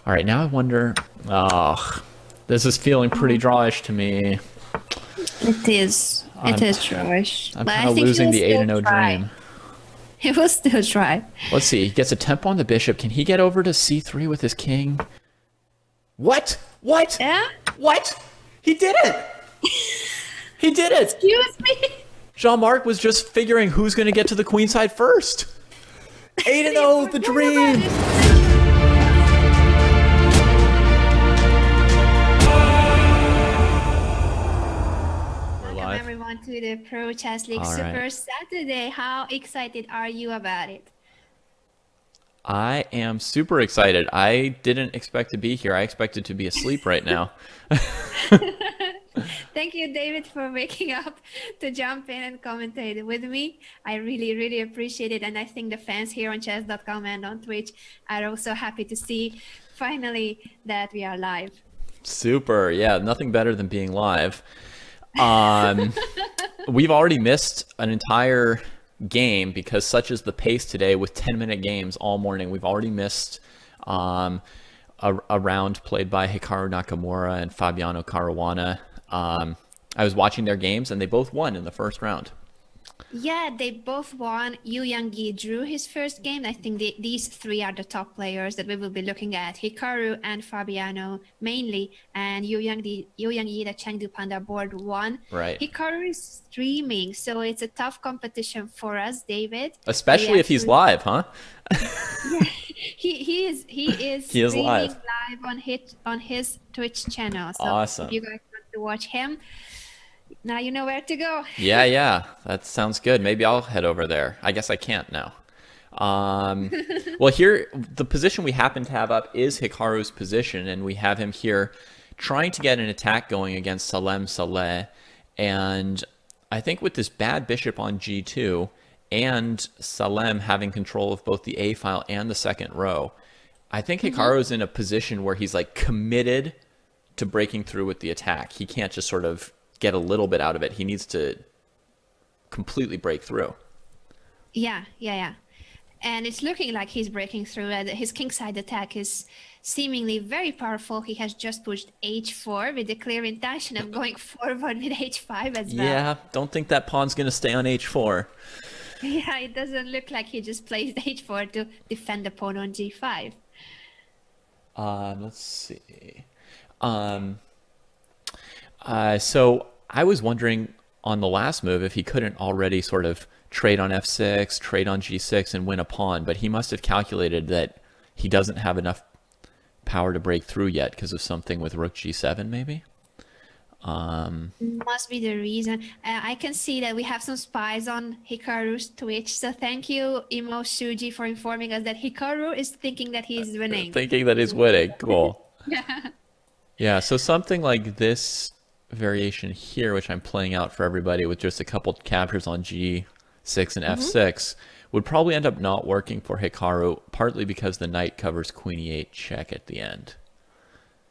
All right, now I wonder. Oh, this is feeling pretty drawish to me. It is. It is drawish. I'm But kind I of think losing the he will 8-0 still try. dream. He will still try. Let's see. He gets a tempo on the bishop. Can he get over to c3 with his king? What? What? Yeah? What? He did it! He did it! Excuse me? Jean-Marc was just figuring who's going to get to the queenside first. 8-0, the dream! Welcome everyone to the Pro Chess League Super Saturday. How excited are you about it? I am super excited. I didn't expect to be here. I expected to be asleep right now. Thank you, David, for waking up to jump in and commentate with me. I really, really appreciate it. And I think the fans here on Chess.com and on Twitch are also happy to see finally that we are live. Super. Yeah, nothing better than being live. We've already missed an entire game because such is the pace today with 10-minute games all morning. We've already missed a round played by Hikaru Nakamura and Fabiano Caruana. I was watching their games and they both won in the first round. Yeah, they both won. Yu Yang-gi drew his first game. I think these three are the top players that we will be looking at. Hikaru and Fabiano mainly, and Yu Yang-gi, the Chengdu Panda board won. Right. Hikaru is streaming, so it's a tough competition for us, David. Especially if he's live, huh? Yeah, he is streaming live on his Twitch channel. So awesome. if you guys want to watch him, now you know where to go. Yeah, that sounds good. Maybe I'll head over there. I guess I can't now. Well, here, the position we happen to have up is Hikaru's position, and we have him here trying to get an attack going against Salem Saleh. And I think with this bad bishop on g2 and Salem having control of both the A file and the second row, I think Hikaru's in a position where he's like committed to breaking through with the attack. He can't just sort of get a little bit out of it. He needs to completely break through. Yeah. And it's looking like he's breaking through. His kingside attack is seemingly very powerful. He has just pushed h4 with the clear intention of going forward with h5 as well. Yeah, don't think that pawn's going to stay on h4. Yeah, it doesn't look like he just placed h4 to defend the pawn on g5. Let's see. So I was wondering on the last move if he couldn't already sort of trade on f6, trade on g6, and win a pawn, but he must have calculated that he doesn't have enough power to break through yet because of something with rook g7 maybe? Must be the reason. I can see that we have some spies on Hikaru's Twitch, so thank you, Imo Shuji, for informing us that Hikaru is thinking that he's winning. Thinking that he's winning, cool. Yeah. Yeah, so something like this variation here, which I'm playing out for everybody with just a couple captures on g6 and f6, would probably end up not working for Hikaru, partly because the knight covers queen e8 check at the end.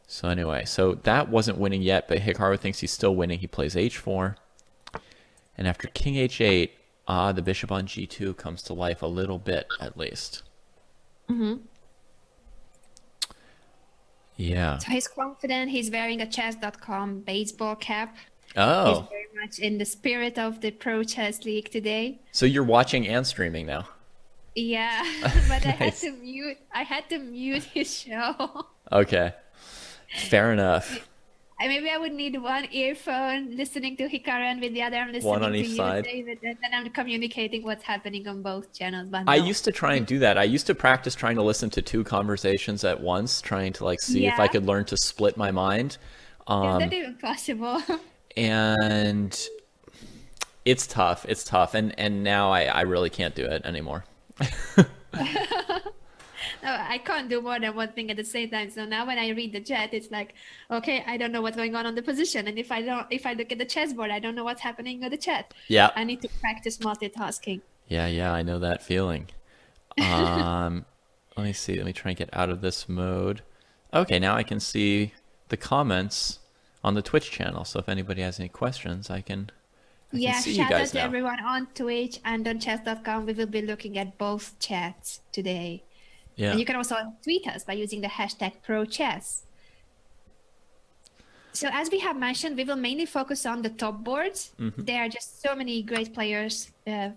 So anyway, so that wasn't winning yet, but Hikaru thinks he's still winning. He plays h4. And after king h8, the bishop on g2 comes to life a little bit, at least. Yeah. So he's confident. He's wearing a Chess.com baseball cap. Oh. He's very much in the spirit of the Pro Chess League today. So you're watching and streaming now? Yeah, but Nice. I had to mute his show. Okay. Fair enough. Maybe I would need one earphone listening to Hikaru, and with the other I'm listening One on to each you, side. David, and then I'm communicating what's happening on both channels. But I no. used to try and do that. I used to practice trying to listen to two conversations at once, trying to like see if I could learn to split my mind. Is that even possible? And it's tough. It's tough. And now I really can't do it anymore. No, I can't do more than one thing at the same time. So now when I read the chat, it's like, okay, I don't know what's going on the position. And if I look at the chessboard, I don't know what's happening on the chat. Yeah. I need to practice multitasking. Yeah, I know that feeling. Let me see. Let me try and get out of this mode. Okay, now I can see the comments on the Twitch channel. So if anybody has any questions, I can see you shout out guys to now. everyone on Twitch and on Chess.com. We will be looking at both chats today. Yeah. And you can also tweet us by using the hashtag #ProChess. So as we have mentioned, we will mainly focus on the top boards. There are just so many great players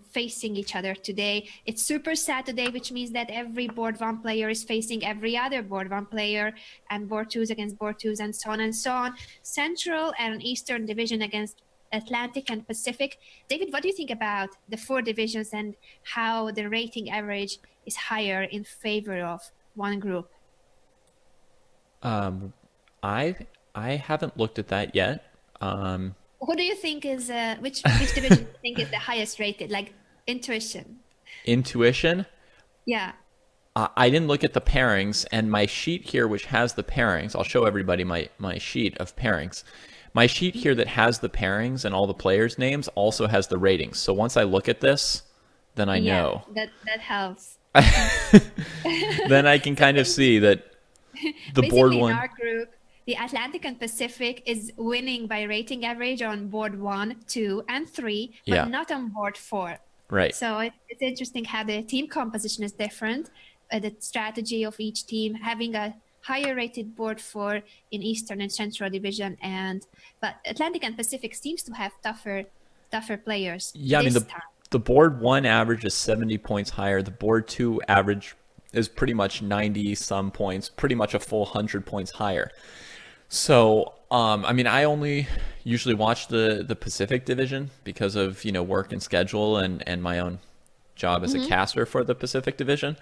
facing each other today. It's super sad today, which means that every board one player is facing every other board one player, and board twos against board twos, and so on and so on. Central and Eastern division against Atlantic and Pacific. David, what do you think about the 4 divisions and how the rating average is higher in favor of one group? I haven't looked at that yet. Who do you think is which division do you think is the highest rated? Like intuition. Intuition? Yeah. I didn't look at the pairings, and my sheet here, which has the pairings, I'll show everybody my sheet of pairings. My sheet here that has the pairings and all the players' names also has the ratings. So once I look at this, then I know. That helps. Then I can kind of see that the board one. In our group, the Atlantic and Pacific is winning by rating average on board 1, 2, and 3, but not on board 4. Right. So it's interesting how the team composition is different, the strategy of each team, having a higher rated board 4 in Eastern and Central Division, but Atlantic and Pacific seems to have tougher players. Yeah, I mean the board 1 average is 70 points higher. The board 2 average is pretty much 90 some points, pretty much a full 100 points higher. So, I mean, I only usually watch the Pacific Division because of, work and schedule and my own job as a caster for the Pacific Division.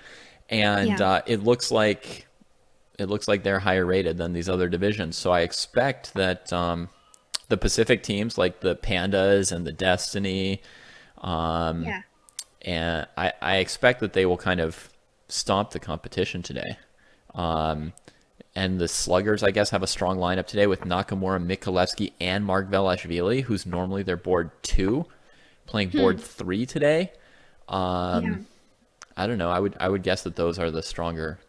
And it looks like they're higher rated than these other divisions. So I expect that the Pacific teams like the Pandas and the Destiny, and I expect that they will kind of stomp the competition today. And the Sluggers, I guess, have a strong lineup today with Nakamura, Mikulewski, and Margvelashvili, who's normally their board 2, playing board 3 today. I don't know. I would guess that those are the stronger.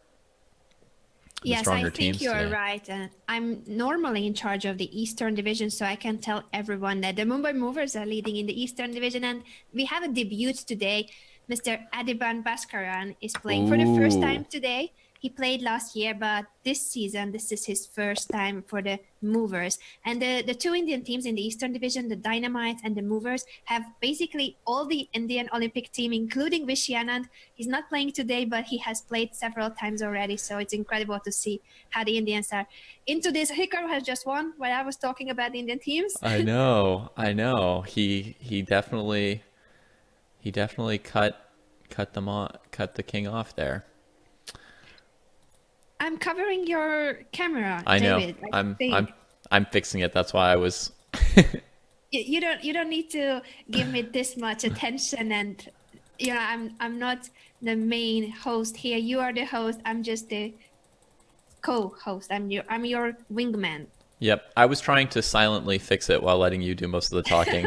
Yes, I think you're today. right. I'm normally in charge of the Eastern Division, so I can tell everyone that the Mumbai Movers are leading in the Eastern Division, and we have a debut today. Mr. Adiban Bhaskaran is playing for the first time today. He played last year, but this season, this is his first time for the Movers. And the 2 Indian teams in the Eastern Division, the Dynamites and the Movers, have basically all the Indian Olympic team, including Vishy Anand. He's not playing today, but he has played several times already. So it's incredible to see how the Indians are into this. Hikaru has just won while I was talking about the Indian teams. I know. He definitely cut the king off there. I'm covering your camera, I know. David. I'm fixing it. That's why I was. You don't need to give me this much attention, and I'm not the main host here. You are the host. I'm just the co-host. I'm your wingman. Yep. I was trying to silently fix it while letting you do most of the talking.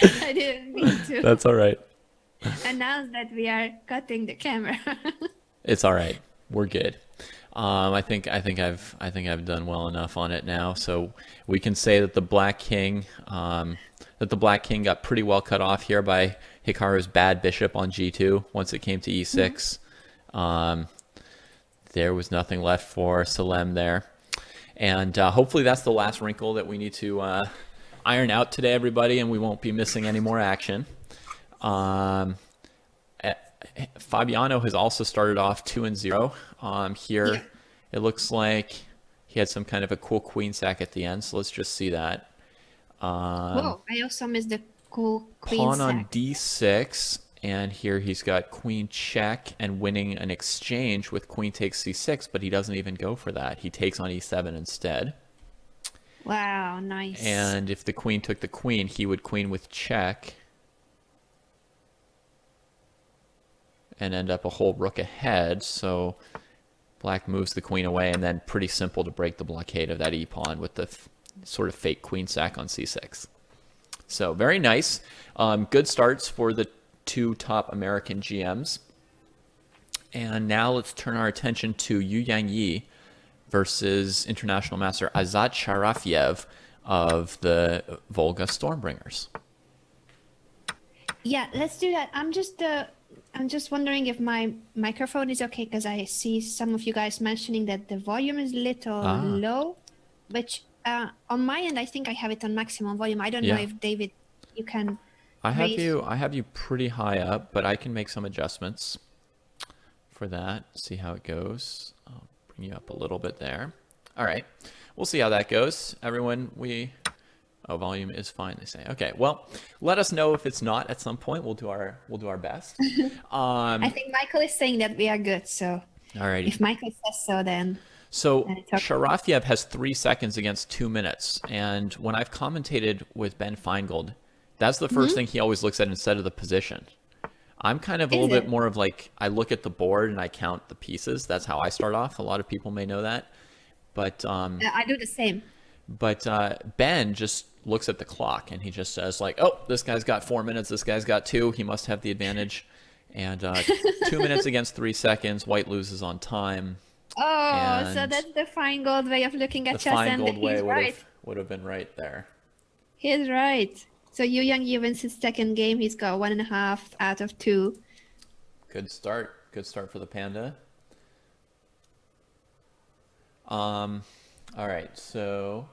I didn't mean to. That's all right. And now that we are cutting the camera. It's all right. We're good. I think I've done well enough on it now, so we can say that the Black King got pretty well cut off here by Hikaru's bad bishop on g2 once it came to e6. There was nothing left for Salem there, and hopefully that's the last wrinkle that we need to iron out today, everybody, and we won't be missing any more action. Fabiano has also started off 2-0. Here, it looks like he had some kind of a cool queen sack at the end. So let's just see that. Whoa! I also missed the cool queen pawn sack. on d6, and here he's got queen check and winning an exchange with queen takes c6, but he doesn't even go for that. He takes on e7 instead. Wow, nice. And if the queen took the queen, he would queen with check and end up a whole rook ahead. So black moves the queen away, and then pretty simple to break the blockade of that e-pawn with the sort of fake queen sack on c6. So very nice. Good starts for the 2 top American GMs. And now let's turn our attention to Yu Yang versus international master Azat Sharafiev of the Volga Stormbringers. Yeah, let's do that. I'm just I'm just wondering if my microphone is okay because I see some of you guys mentioning that the volume is a little Ah, low, which on my end, I think I have it on maximum volume. I don't know yeah. if David, you can I have raise. you I have you pretty high up, but I can make some adjustments for that. See how it goes. I'll bring you up a little bit there. All right. We'll see how that goes. Everyone, oh, volume is fine, they say. Okay. Well, let us know if it's not at some point. We'll do our best. I think Michael is saying that we are good. So Alrighty. if Michael says so, So then it's okay. Sharafiev has 3 seconds against 2 minutes, and when I've commentated with Ben Feingold, that's the first thing he always looks at instead of the position. I'm kind of a Is little bit it? more of like I look at the board and I count the pieces. That's how I start off. A lot of people may know that, but I do the same. Ben just looks at the clock and he just says like, "Oh, this guy's got 4 minutes. This guy's got two. He must have the advantage." And 2 minutes against 3 seconds. White loses on time. Oh, so And that's the fine gold way of looking the at chess, and Feingold way he's right. would have been right there. He's right. So Yu Yang wins his second game. He's got 1.5 out of 2. Good start. Good start for the Panda. All right, so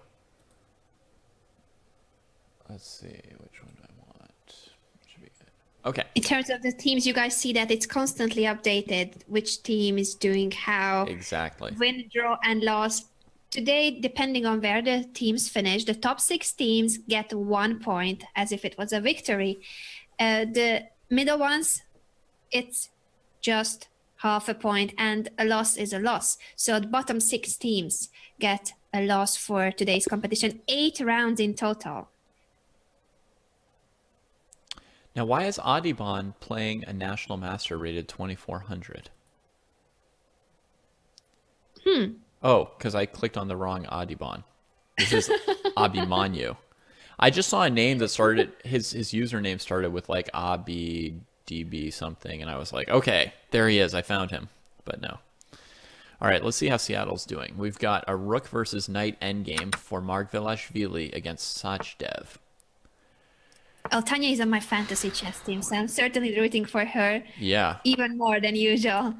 let's see, which one do I want? Should be good. Okay. In terms of the teams, you guys see that it's constantly updated, which team is doing how, Exactly. win, draw, and loss. Today, depending on where the teams finish, the top 6 teams get 1 point as if it was a victory. The middle ones, it's just half a point, and a loss is a loss. So the bottom 6 teams get a loss for today's competition. 8 rounds in total. Now, why is Audubon playing a National Master rated 2400? Oh, because I clicked on the wrong Audubon. This is Abimanyu. I just saw a name that started, his username started with like ABDB something, and I was like, okay, there he is. I found him. But no. All right, let's see how Seattle's doing. We've got a rook versus knight endgame for Margvelashvili against Sachdev. Oh, Tanya is on my fantasy chess team, so I'm certainly rooting for her Yeah. even more than usual.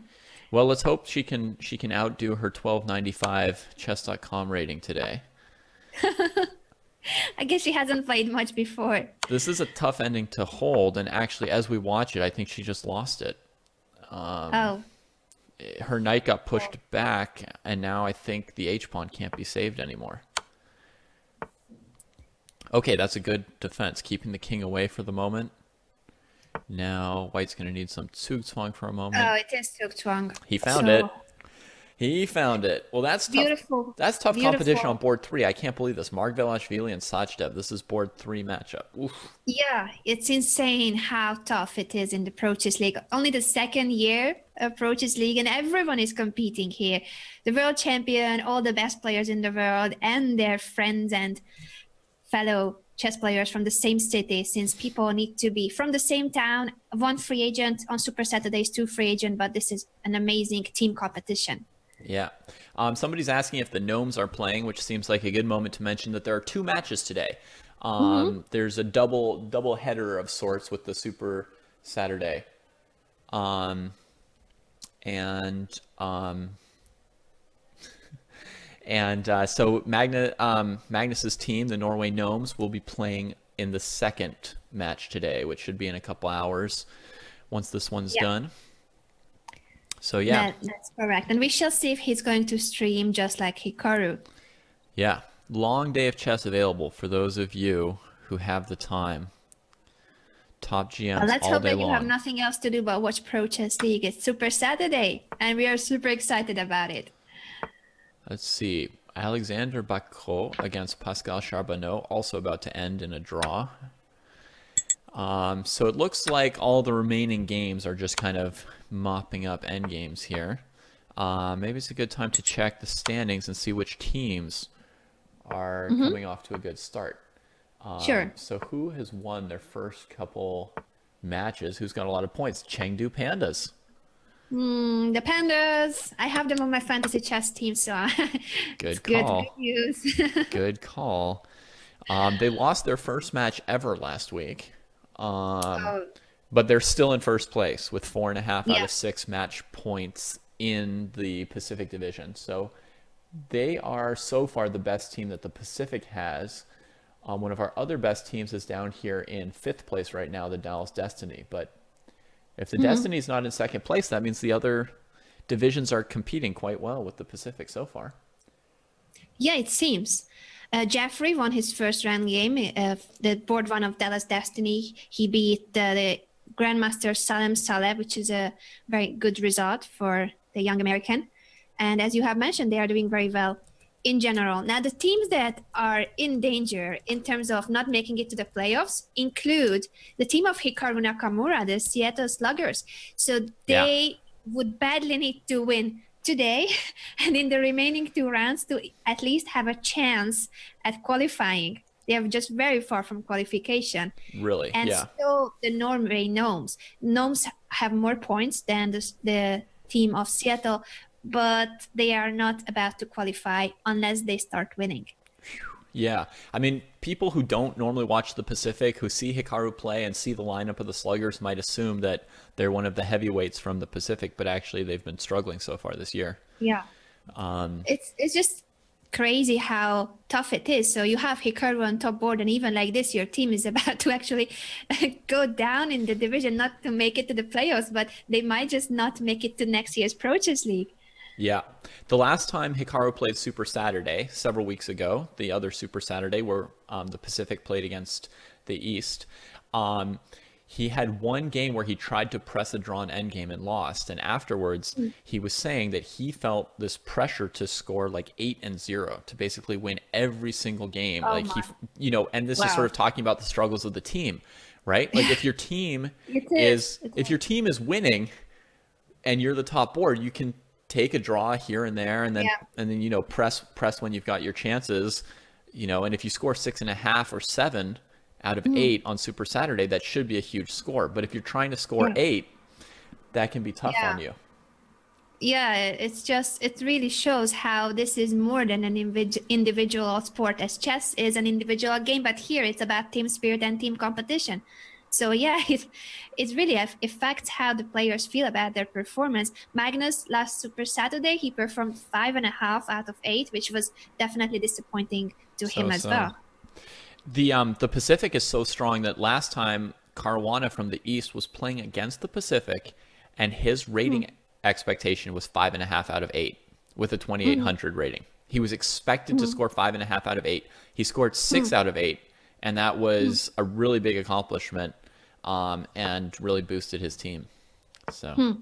Well, let's hope she can outdo her 1295 Chess.com rating today. I guess she hasn't played much before. This is a tough ending to hold, and actually, as we watch it, I think she just lost it. Oh, Her knight got pushed back, and now I think the H-pawn can't be saved anymore. Okay, that's a good defense, keeping the king away for the moment. Now, White's going to need some Zugzwang for a moment. oh, it is Zugzwang. He found it. He found it. Well, that's tough. Beautiful. That's tough Beautiful. competition on board 3. I can't believe this. Margvelashvili and Sachdev. This is board 3 matchup. Oof. Yeah, it's insane how tough it is in the Pro Chess League. Only the second year of Pro Chess League, and everyone is competing here. The world champion, all the best players in the world, and their friends and fellow chess players from the same city, since people need to be from the same town. 1 free agent on Super Saturdays, 2 free agent, but this is an amazing team competition. Yeah. Somebody's asking if the Gnomes are playing, which seems like a good moment to mention that there are 2 matches today. There's a double header of sorts with the Super Saturday. So Magnus's team, the Norway Gnomes, will be playing in the second match today, which should be in a couple hours once this one's done. So yeah. That's correct. And we shall see if he's going to stream just like Hikaru. Yeah. Long day of chess available for those of you who have the time. Top GMs Let's all hope day that you have long. nothing else to do but watch Pro Chess League. It's Super Saturday, and we are super excited about it. Let's see. Alexander Bacot against Pascal Charbonneau, also about to end in a draw. So it looks like all the remaining games are just kind of mopping up endgames here. Maybe it's a good time to check the standings and see which teams are coming off to a good start. Sure. So who has won their first couple matches? Who's got a lot of points? Chengdu Pandas. The Pandas, I have them on my fantasy chess team, so Good it's good call. news. Good call. They lost their first match ever last week. But they're still in first place with 4.5 out Yeah. of 6 match points in the Pacific Division. So they are so far the best team that the Pacific has. One of our other best teams is down here in 5th place right now, the Dallas Destiny. But if the Destiny's not in 2nd place, that means the other divisions are competing quite well with the Pacific so far. Yeah, it seems. Jeffrey won his first round game, the board one of Dallas Destiny. He beat the Grandmaster Salem Saleh, which is a very good result for the young American. And as you have mentioned, they are doing very well in general. Now, the teams that are in danger in terms of not making it to the playoffs include the team of Hikaru Nakamura, the Seattle Sluggers. So they would badly need to win today and in the remaining 2 rounds to at least have a chance at qualifying. They are just very far from qualification. Really? And Yeah. so the Norway Gnomes. Gnomes have more points than the team of Seattle, but they are not about to qualify unless they start winning. Yeah. I mean, people who don't normally watch the Pacific, who see Hikaru play and see the lineup of the Sluggers, might assume that they're one of the heavyweights from the Pacific, but actually they've been struggling so far this year. Yeah. It's just crazy how tough it is. So you have Hikaru on top board, and even like this, your team is about to actually go down in the division, not to make it to the playoffs, but they might just not make it to next year's Pro Chess League. Yeah. The last time Hikaru played Super Saturday, several weeks ago, the other Super Saturday where the Pacific played against the East, he had one game where he tried to press a drawn endgame and lost. And afterwards, he was saying that he felt this pressure to score like 8-0 to basically win every single game. Oh like my. and this is sort of talking about the struggles of the team, right? Like if your team if your team is winning and you're the top board, you can take a draw here and there, and then press when you've got your chances, and if you score 6.5 or 7 out of 8 on Super Saturday, that should be a huge score. But if you're trying to score 8, that can be tough on you. Yeah, it really shows how this is more than an individual sport, as chess is an individual game, but here it's about team spirit and team competition. So yeah, it really affects how the players feel about their performance. Magnus last Super Saturday, he performed 5.5 out of 8, which was definitely disappointing to him as well. The Pacific is so strong that last time Caruana from the East was playing against the Pacific, and his rating expectation was 5.5 out of 8 with a 2800 rating. He was expected to score 5.5 out of 8. He scored 6 out of 8. And that was a really big accomplishment, and really boosted his team. So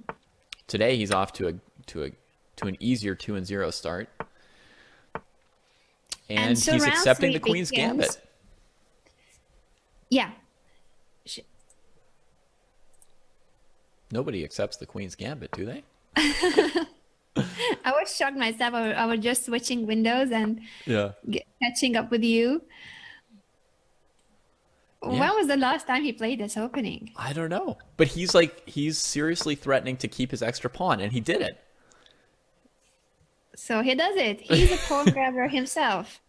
today he's off to an easier 2-0 start, and so he's accepting the Queen's begins. Gambit. Yeah. Nobody accepts the Queen's Gambit, do they? I was shocked myself. I was just switching windows and catching up with you. Yeah. When was the last time he played this opening? I don't know. But he's seriously threatening to keep his extra pawn, and he did it. So he does it. He's a pawn grabber himself.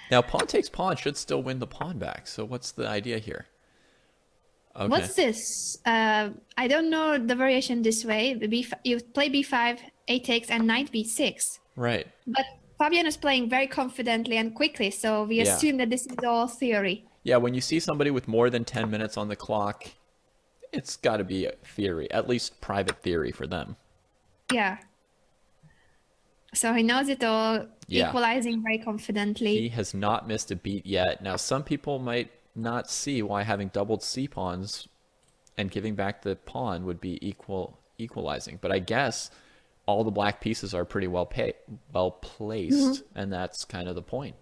Now, pawn takes pawn should still win the pawn back. So what's the idea here? Okay. What's this? I don't know the variation this way. You play b5, a takes, and knight b6. Right. But Fabiano is playing very confidently and quickly, so we assume that this is all theory. Yeah, when you see somebody with more than 10 minutes on the clock, it's got to be a theory, at least private theory for them. Yeah. So he knows it all, equalizing very confidently. He has not missed a beat yet. Now, some people might not see why having doubled c-pawns and giving back the pawn would be equalizing. But I guess all the black pieces are pretty well placed, and that's kind of the point.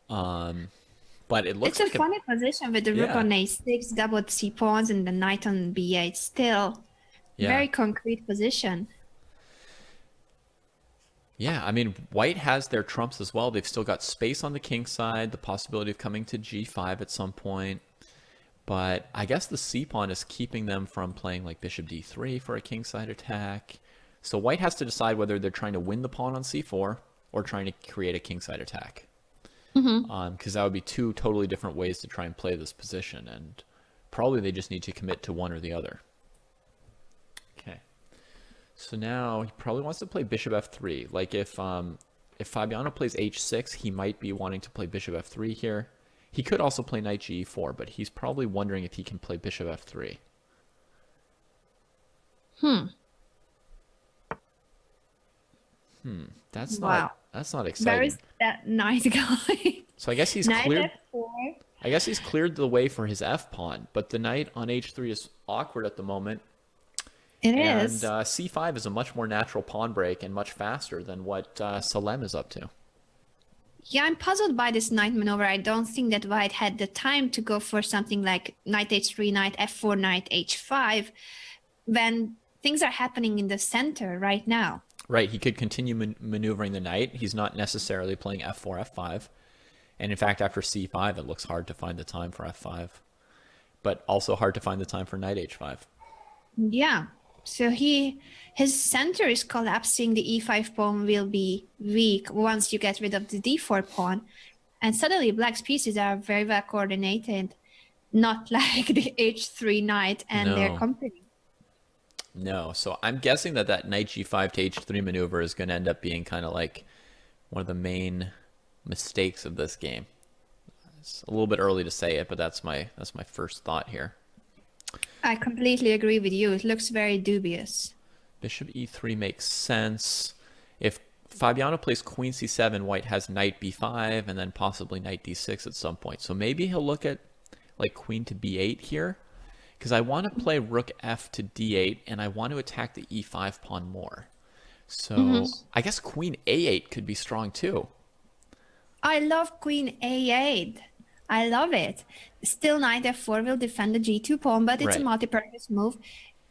But it looks it's a funny position with the rook on a6, doubled c-pawns, and the knight on b8. Still, very concrete position. Yeah, I mean, white has their trumps as well. They've still got space on the king side, the possibility of coming to g5 at some point. But I guess the c-pawn is keeping them from playing like bishop d3 for a kingside attack. So white has to decide whether they're trying to win the pawn on c4 or trying to create a kingside attack. because that would be two totally different ways to try and play this position, and probably they just need to commit to one or the other. Okay, so now he probably wants to play bishop f3. Like if Fabiano plays h6, he might be wanting to play bishop f3 here. He could also play knight ge4, but he's probably wondering if he can play bishop f3. That's not exciting. Where is that knight going? So I guess he's Knight cleared. f4. I guess he's cleared the way for his f pawn, but the knight on h3 is awkward at the moment. It is. And c5 is a much more natural pawn break and much faster than what Salem is up to. Yeah, I'm puzzled by this knight maneuver. I don't think that White had the time to go for something like knight h3, knight f4, knight h5, when things are happening in the center right now. Right, he could continue maneuvering the knight. He's not necessarily playing f4, f5. And in fact, after c5, it looks hard to find the time for f5. But also hard to find the time for knight h5. Yeah, so his center is collapsing. The e5 pawn will be weak once you get rid of the d4 pawn. And suddenly Black's pieces are very well coordinated, not like the h3 knight and their company. No, so I'm guessing that knight g5 to h3 maneuver is going to end up being kind of like one of the main mistakes of this game. It's a little bit early to say it, but that's my first thought here. I completely agree with you. It looks very dubious. Bishop e3 makes sense. If Fabiano plays queen c7, White has knight b5 and then possibly knight d6 at some point. So maybe he'll look at like queen to b8 here, because I want to play rook f to d8 and I want to attack the e5 pawn more. So I guess queen a8 could be strong too. I love queen a8. I love it. Still knight f4 will defend the g2 pawn, but it's a multi-purpose move.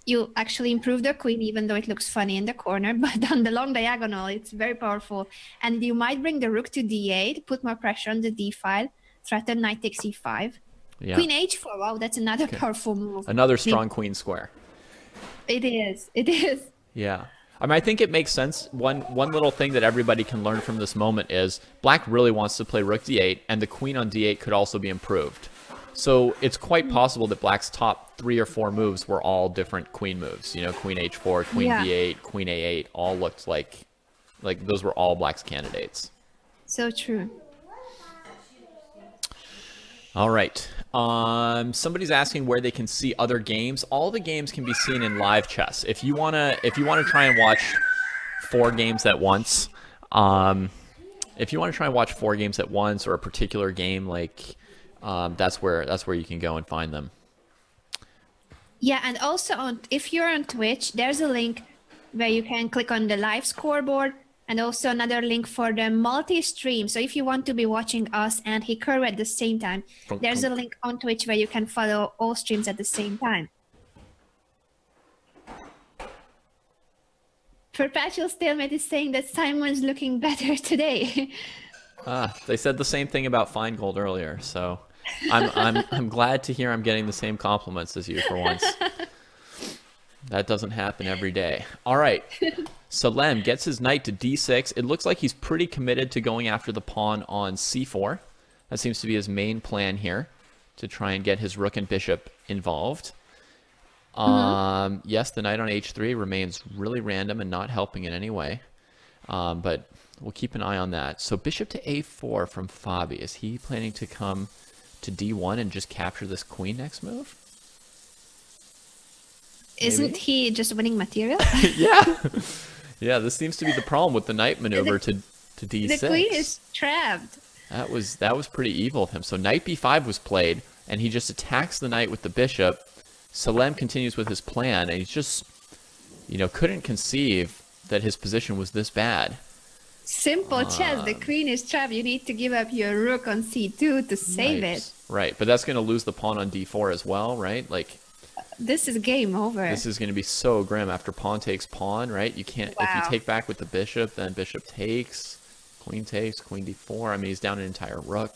You actually improve the queen, even though it looks funny in the corner, but on the long diagonal, it's very powerful. And you might bring the rook to d8, put more pressure on the d file, threaten knight takes e5. Yeah. Queen h4, wow, that's another powerful move. Another strong queen square. It is. It is. Yeah. I mean, I think it makes sense. One little thing that everybody can learn from this moment is Black really wants to play rook d8, and the queen on d8 could also be improved. So it's quite possible that Black's top 3 or 4 moves were all different queen moves. You know, queen h4, queen b8, queen a8, all looked like those were all Black's candidates. So true. All right. Somebody's asking where they can see other games. All the games can be seen in live chess. If you wanna try and watch 4 games at once, if you want to try and watch 4 games at once or a particular game, like that's where you can go and find them. Yeah, and also if you're on Twitch, there's a link where you can click on the live scoreboard. And also another link for the multi-stream. So if you want to be watching us and Hikaru at the same time, there's a link on Twitch where you can follow all streams at the same time. Perpetual Stalemate is saying that Simon's looking better today. They said the same thing about Feingold earlier, so I'm glad to hear I'm getting the same compliments as you for once. That doesn't happen every day. All right. Salem gets his knight to d6. It looks like he's pretty committed to going after the pawn on c4. That seems to be his main plan here, to try and get his rook and bishop involved. Yes, the knight on h3 remains really random and not helping in any way. But we'll keep an eye on that. So bishop to a4 from Fabi. Is he planning to come to d1 and just capture this queen next move? Isn't he just winning material? Yeah. Yeah, this seems to be the problem with the knight maneuver to d6. The queen is trapped. That was pretty evil of him. So knight b5 was played, and he just attacks the knight with the bishop. Salem continues with his plan, and he's just, couldn't conceive that his position was this bad. Simple chess. The queen is trapped. You need to give up your rook on c2 to save it. Right, but that's going to lose the pawn on d4 as well, right? Like, this is game over. This is going to be so grim after pawn takes pawn, right? You can't, if you take back with the bishop, then bishop takes, queen d4. I mean, he's down an entire rook.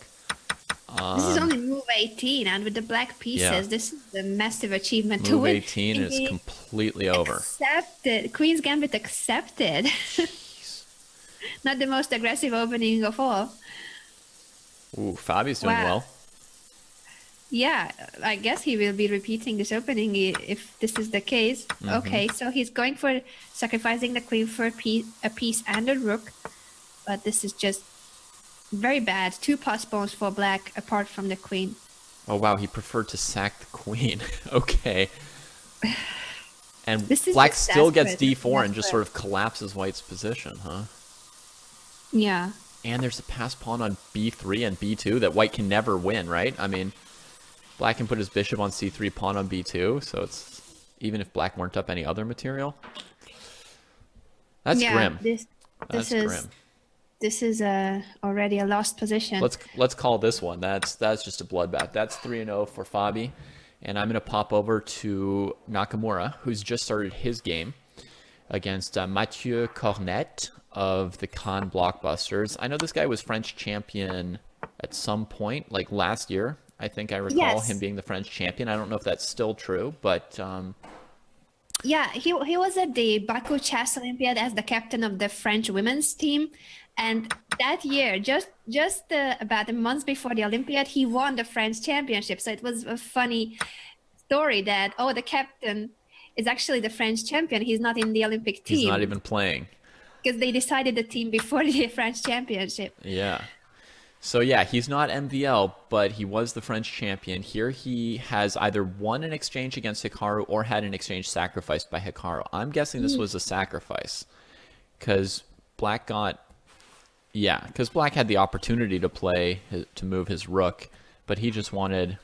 This is only move 18, and with the black pieces, this is a massive achievement to win. Move 18 is completely over. Accepted. Queen's Gambit accepted. Not the most aggressive opening of all. Ooh, Fabi's doing Wow. well. Yeah, I guess he will be repeating this opening if this is the case. Okay, so he's going for sacrificing the queen for a piece and a rook, but this is just very bad. Two postpones for black apart from the queen. Oh, wow, he preferred to sack the queen. Okay. And This is black just still gets desperate. d4 and just sort of collapses white's position, huh? Yeah. And there's a pass pawn on b3 and b2 that white can never win, right? I mean, black can put his bishop on c3, pawn on b2, so it's even if black weren't up any other material. That's grim. That's grim. This is already a lost position. Let's call this one. That's just a bloodbath. That's 3-0 for Fabi. And I'm going to pop over to Nakamura, who's just started his game against Mathieu Cornet of the Cannes Blockbusters. I know this guy was French champion at some point, like last year. I think I recall him being the French champion. I don't know if that's still true, but... Yeah, he was at the Baku Chess Olympiad as the captain of the French women's team. And that year, just about a month before the Olympiad, he won the French championship. So it was a funny story that, oh, the captain is actually the French champion. He's not in the Olympic team. He's not even playing. Because they decided the team before the French championship. Yeah. So yeah, he's not MVL, but he was the French champion. Here he has either won an exchange against Hikaru or had an exchange sacrificed by Hikaru. I'm guessing this was a sacrifice. Because black got... Yeah, because black had the opportunity to to move his rook, but he just wanted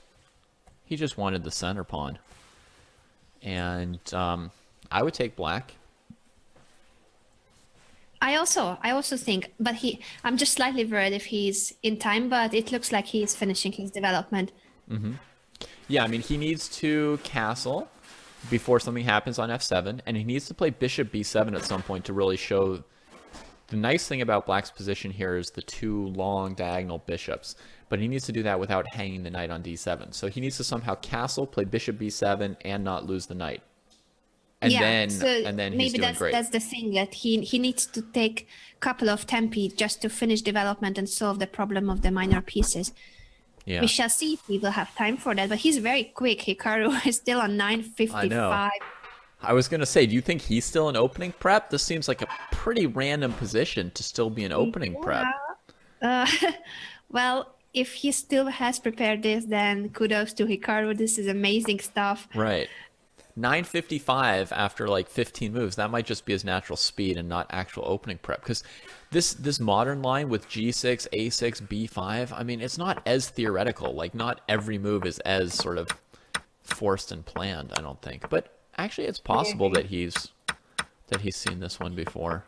the center pawn. And I would take black. I also think, but I'm just slightly worried if he's in time, but it looks like he's finishing his development. Yeah, I mean, he needs to castle before something happens on f7, and he needs to play bishop b7 at some point to really show... The nice thing about black's position here is the two long diagonal bishops, but he needs to do that without hanging the knight on d7. So he needs to somehow castle, play bishop b7, and not lose the knight. And then he's doing great. That's the thing, that he needs to take a couple of tempi just to finish development and solve the problem of the minor pieces. Yeah. We shall see if he will have time for that, but he's very quick. Hikaru is still on 9:55. I know. I was going to say, do you think he's still in opening prep? This seems like a pretty random position to still be in opening prep. Well, if he still has prepared this, then kudos to Hikaru. This is amazing stuff. Right. 9:55 after like 15 moves. That might just be his natural speed and not actual opening prep. Because this modern line with G6, A6, B5, I mean, it's not as theoretical. Like, not every move is as sort of forced and planned, I don't think. But... Actually, it's possible that he's seen this one before.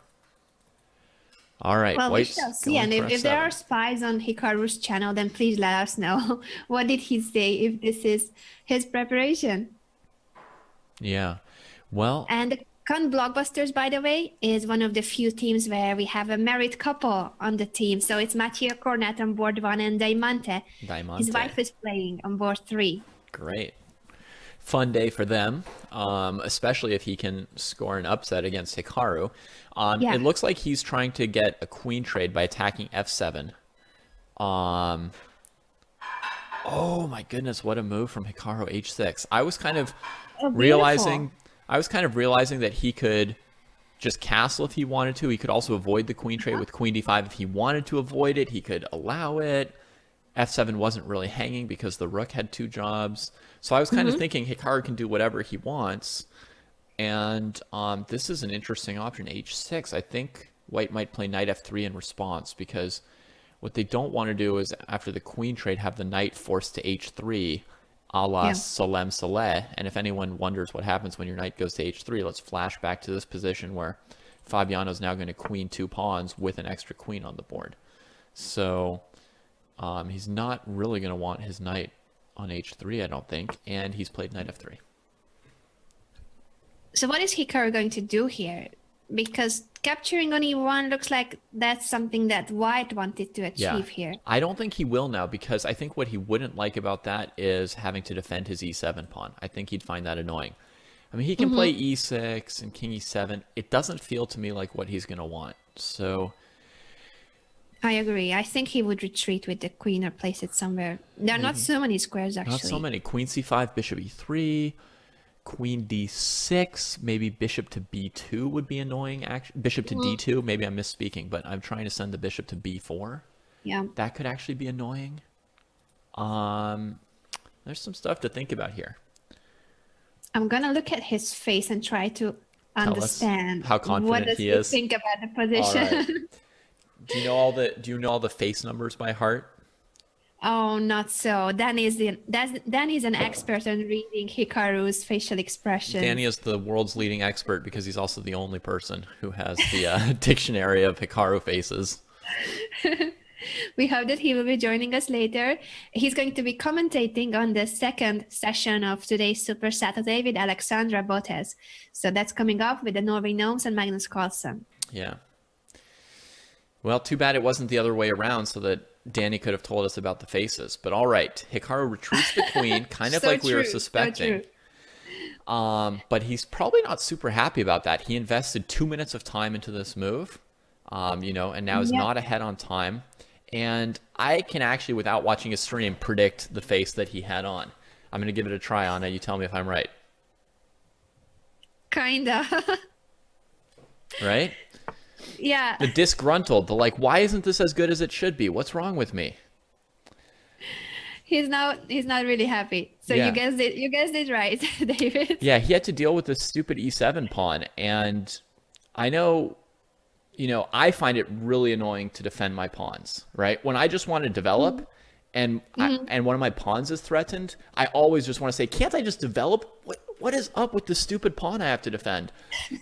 All right, well, we shall see. And if there are spies on Hikaru's channel, then please let us know. What did he say if this is his preparation? Yeah, well... And the Cannes Blockbusters, by the way, is one of the few teams where we have a married couple on the team. So it's Mathieu Cornet on board 1 and Diamante. His wife is playing on board 3. Great. Fun day for them, especially if he can score an upset against Hikaru. It looks like he's trying to get a queen trade by attacking f7. Oh my goodness, what a move from Hikaru h6. I was kind of realizing that he could just castle if he wanted to. He could also avoid the queen trade with queen d5 if he wanted to avoid it. He could allow it. f7 wasn't really hanging because the rook had 2 jobs. So I was kind of thinking Hikaru can do whatever he wants. And this is an interesting option, h6. I think white might play knight f3 in response, because what they don't want to do is, after the queen trade, have the knight forced to h3 a la Salem Saleh. And if anyone wonders what happens when your knight goes to h3, let's flash back to this position where Fabiano's now going to queen 2 pawns with an extra queen on the board. So... he's not really going to want his knight on h3, I don't think, and he's played knight f3. So what is Hikaru going to do here? Because capturing on e1 looks like that's something that white wanted to achieve here. I don't think he will now, because I think what he wouldn't like about that is having to defend his e7 pawn. I think he'd find that annoying. I mean, he can play e6 and king e7. It doesn't feel to me like what he's going to want. So... I agree. I think he would retreat with the queen or place it somewhere. There are not so many squares, Not so actually. many. Queen c5, bishop e3, queen d6, maybe bishop to b2 would be annoying. Bishop to d2, maybe I'm misspeaking, but I'm trying to send the bishop to b4. Yeah. That could actually be annoying. There's some stuff to think about here. I'm going to look at his face and try to Tell us understand how what confident does he he is. think about the All position. right. Do you know all the face numbers by heart? Oh, not so. Danny's an expert on reading Hikaru's facial expression. Danny is the world's leading expert because he's also the only person who has the dictionary of Hikaru faces. We hope that he will be joining us later. He's going to be commentating on the second session of today's Super Saturday with Alexandra Botes. So that's coming up with the Norway Gnomes and Magnus Carlsen. Yeah. Well, too bad it wasn't the other way around so that Danny could have told us about the faces. But all right, Hikaru retreats the queen, kind of So like we were true, so suspecting. true. But he's probably not super happy about that. He invested 2 minutes of time into this move, you know, and now is not ahead on time. And I can actually, without watching a stream, predict the face that he had on. I'm going to give it a try, Anna. You tell me if I'm right. Kinda. Right? Yeah. The disgruntled, the like, why isn't this as good as it should be? What's wrong with me? He's not really happy. So Yeah. you guys did right, David. Yeah, he had to deal with this stupid e7 pawn. And I know, you know, I find it really annoying to defend my pawns, right? When I just want to develop and and one of my pawns is threatened, I always just want to say, can't I just develop? What is up with the stupid pawn I have to defend?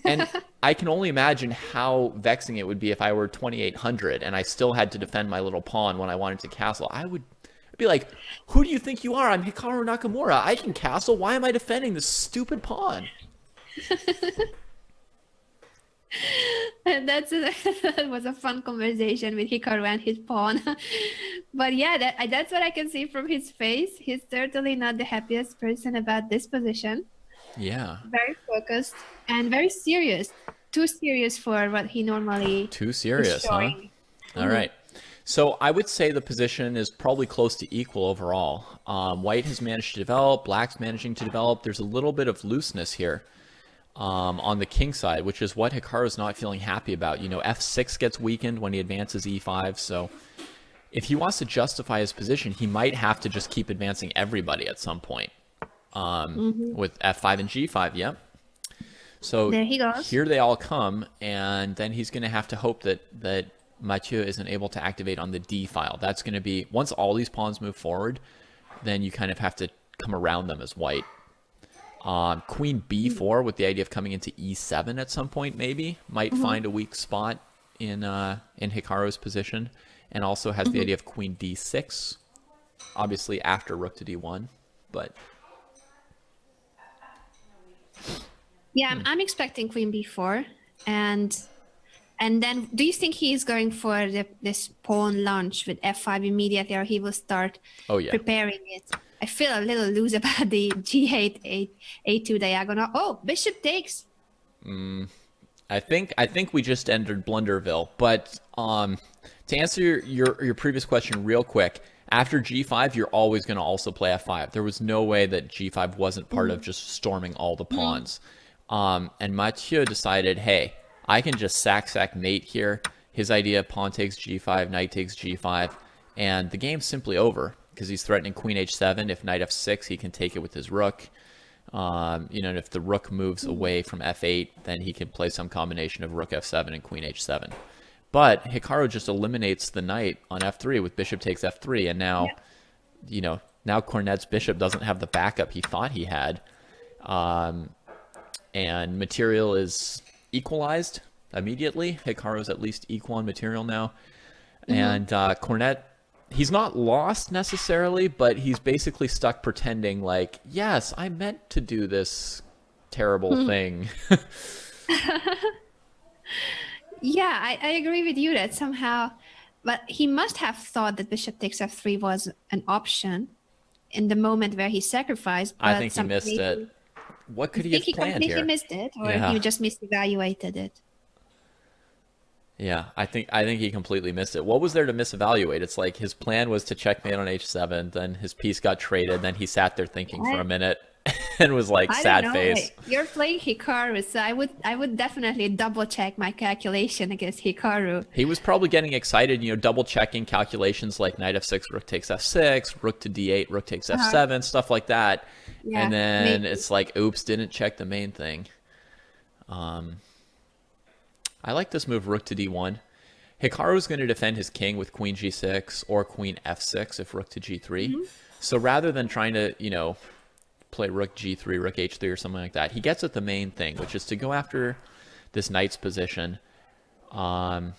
And I can only imagine how vexing it would be if I were 2800 and I still had to defend my little pawn when I wanted to castle. I would be like, who do you think you are? I'm Hikaru Nakamura. I can castle. Why am I defending this stupid pawn? That was a fun conversation with Hikaru and his pawn. But yeah, that's what I can see from his face. He's certainly not the happiest person about this position. Yeah. Very focused and very serious. Too serious for what he normally Too serious, is showing. All right. So I would say the position is probably close to equal overall. White has managed to develop. Black's managing to develop. There's a little bit of looseness here on the king side, which is what Hikaru's not feeling happy about. You know, f6 gets weakened when he advances e5. So if he wants to justify his position, he might have to just keep advancing everybody at some point with f5 and g5. Yep. So There he goes. here they all come, and then he's going to have to hope that Mathieu isn't able to activate on the D file. That's going to be, once all these pawns move forward, then you kind of have to come around them as white. Queen B4 with the idea of coming into E7 at some point maybe might find a weak spot in Hikaru's position, and also has the idea of Queen D6, obviously after Rook to D1, but Yeah, I'm expecting Queen B4, and then do you think he's going for this pawn launch with F5 immediately, or he will start preparing it? I feel a little loose about the G8 A2 diagonal. Oh, bishop takes. I think we just entered Blunderville. But to answer your previous question real quick, after G5, you're always going to also play F5. There was no way that G5 wasn't part of just storming all the pawns. And Mathieu decided, hey, I can just sack mate here. His idea, pawn takes G5, knight takes G5, and the game's simply over because he's threatening Queen H7. If knight F6, he can take it with his rook. You know, and if the rook moves away from F8, then he can play some combination of rook F7 and Queen H7. But Hikaru just eliminates the knight on F3 with bishop takes F3, and now, you know, now Cornet's bishop doesn't have the backup he thought he had. And material is equalized immediately. Hikaru's at least equal on material now. And Cornet, he's not lost necessarily, but he's basically stuck pretending like, yes, I meant to do this terrible thing. Yeah, I agree with you that somehow, but he must have thought that bishop takes F3 was an option in the moment where he sacrificed. I think he missed it. What could he have planned here? He missed it, or he just misevaluated it. Yeah, I think he completely missed it. What was there to misevaluate? It's like his plan was to checkmate on h7, then his piece got traded, then he sat there thinking for a minute and was like I don't sad know. face. You're playing Hikaru, so I would definitely double check my calculation against Hikaru. He was probably getting excited, double checking calculations like knight f6, rook takes f6, rook to d8, rook takes f7, stuff like that. Yeah, And then maybe. it's like, oops, didn't check the main thing. I like this move, rook to d1. Hikaru's going to defend his king with queen g6 or queen f6 if rook to g3. So rather than trying to, play rook g3, rook h3 or something like that, he gets at the main thing, which is to go after this knight's position. That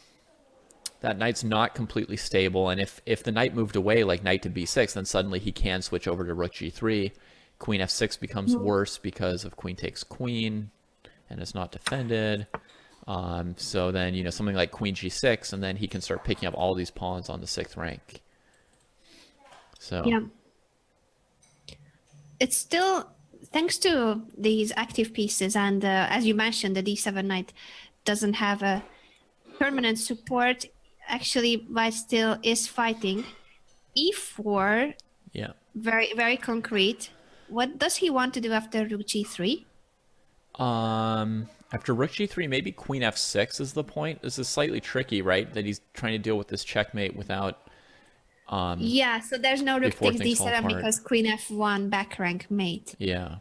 knight's not completely stable, and if the knight moved away like knight to b6, then suddenly he can switch over to rook g3. Queen f6 becomes worse because of queen takes queen, and it's not defended. So then, something like queen g6, and then he can start picking up all these pawns on the 6th rank. So Yeah. It's still, thanks to these active pieces, and as you mentioned, the d7 knight doesn't have a permanent support. Actually, white still is fighting. e4, yeah. very, very concrete. What does he want to do after rook g3? After rook g3, maybe queen f6 is the point. This is slightly tricky, right? That he's trying to deal with this checkmate without Yeah, so there's no rook before takes things fall d7 apart. because queen f1 back rank mate. Yeah.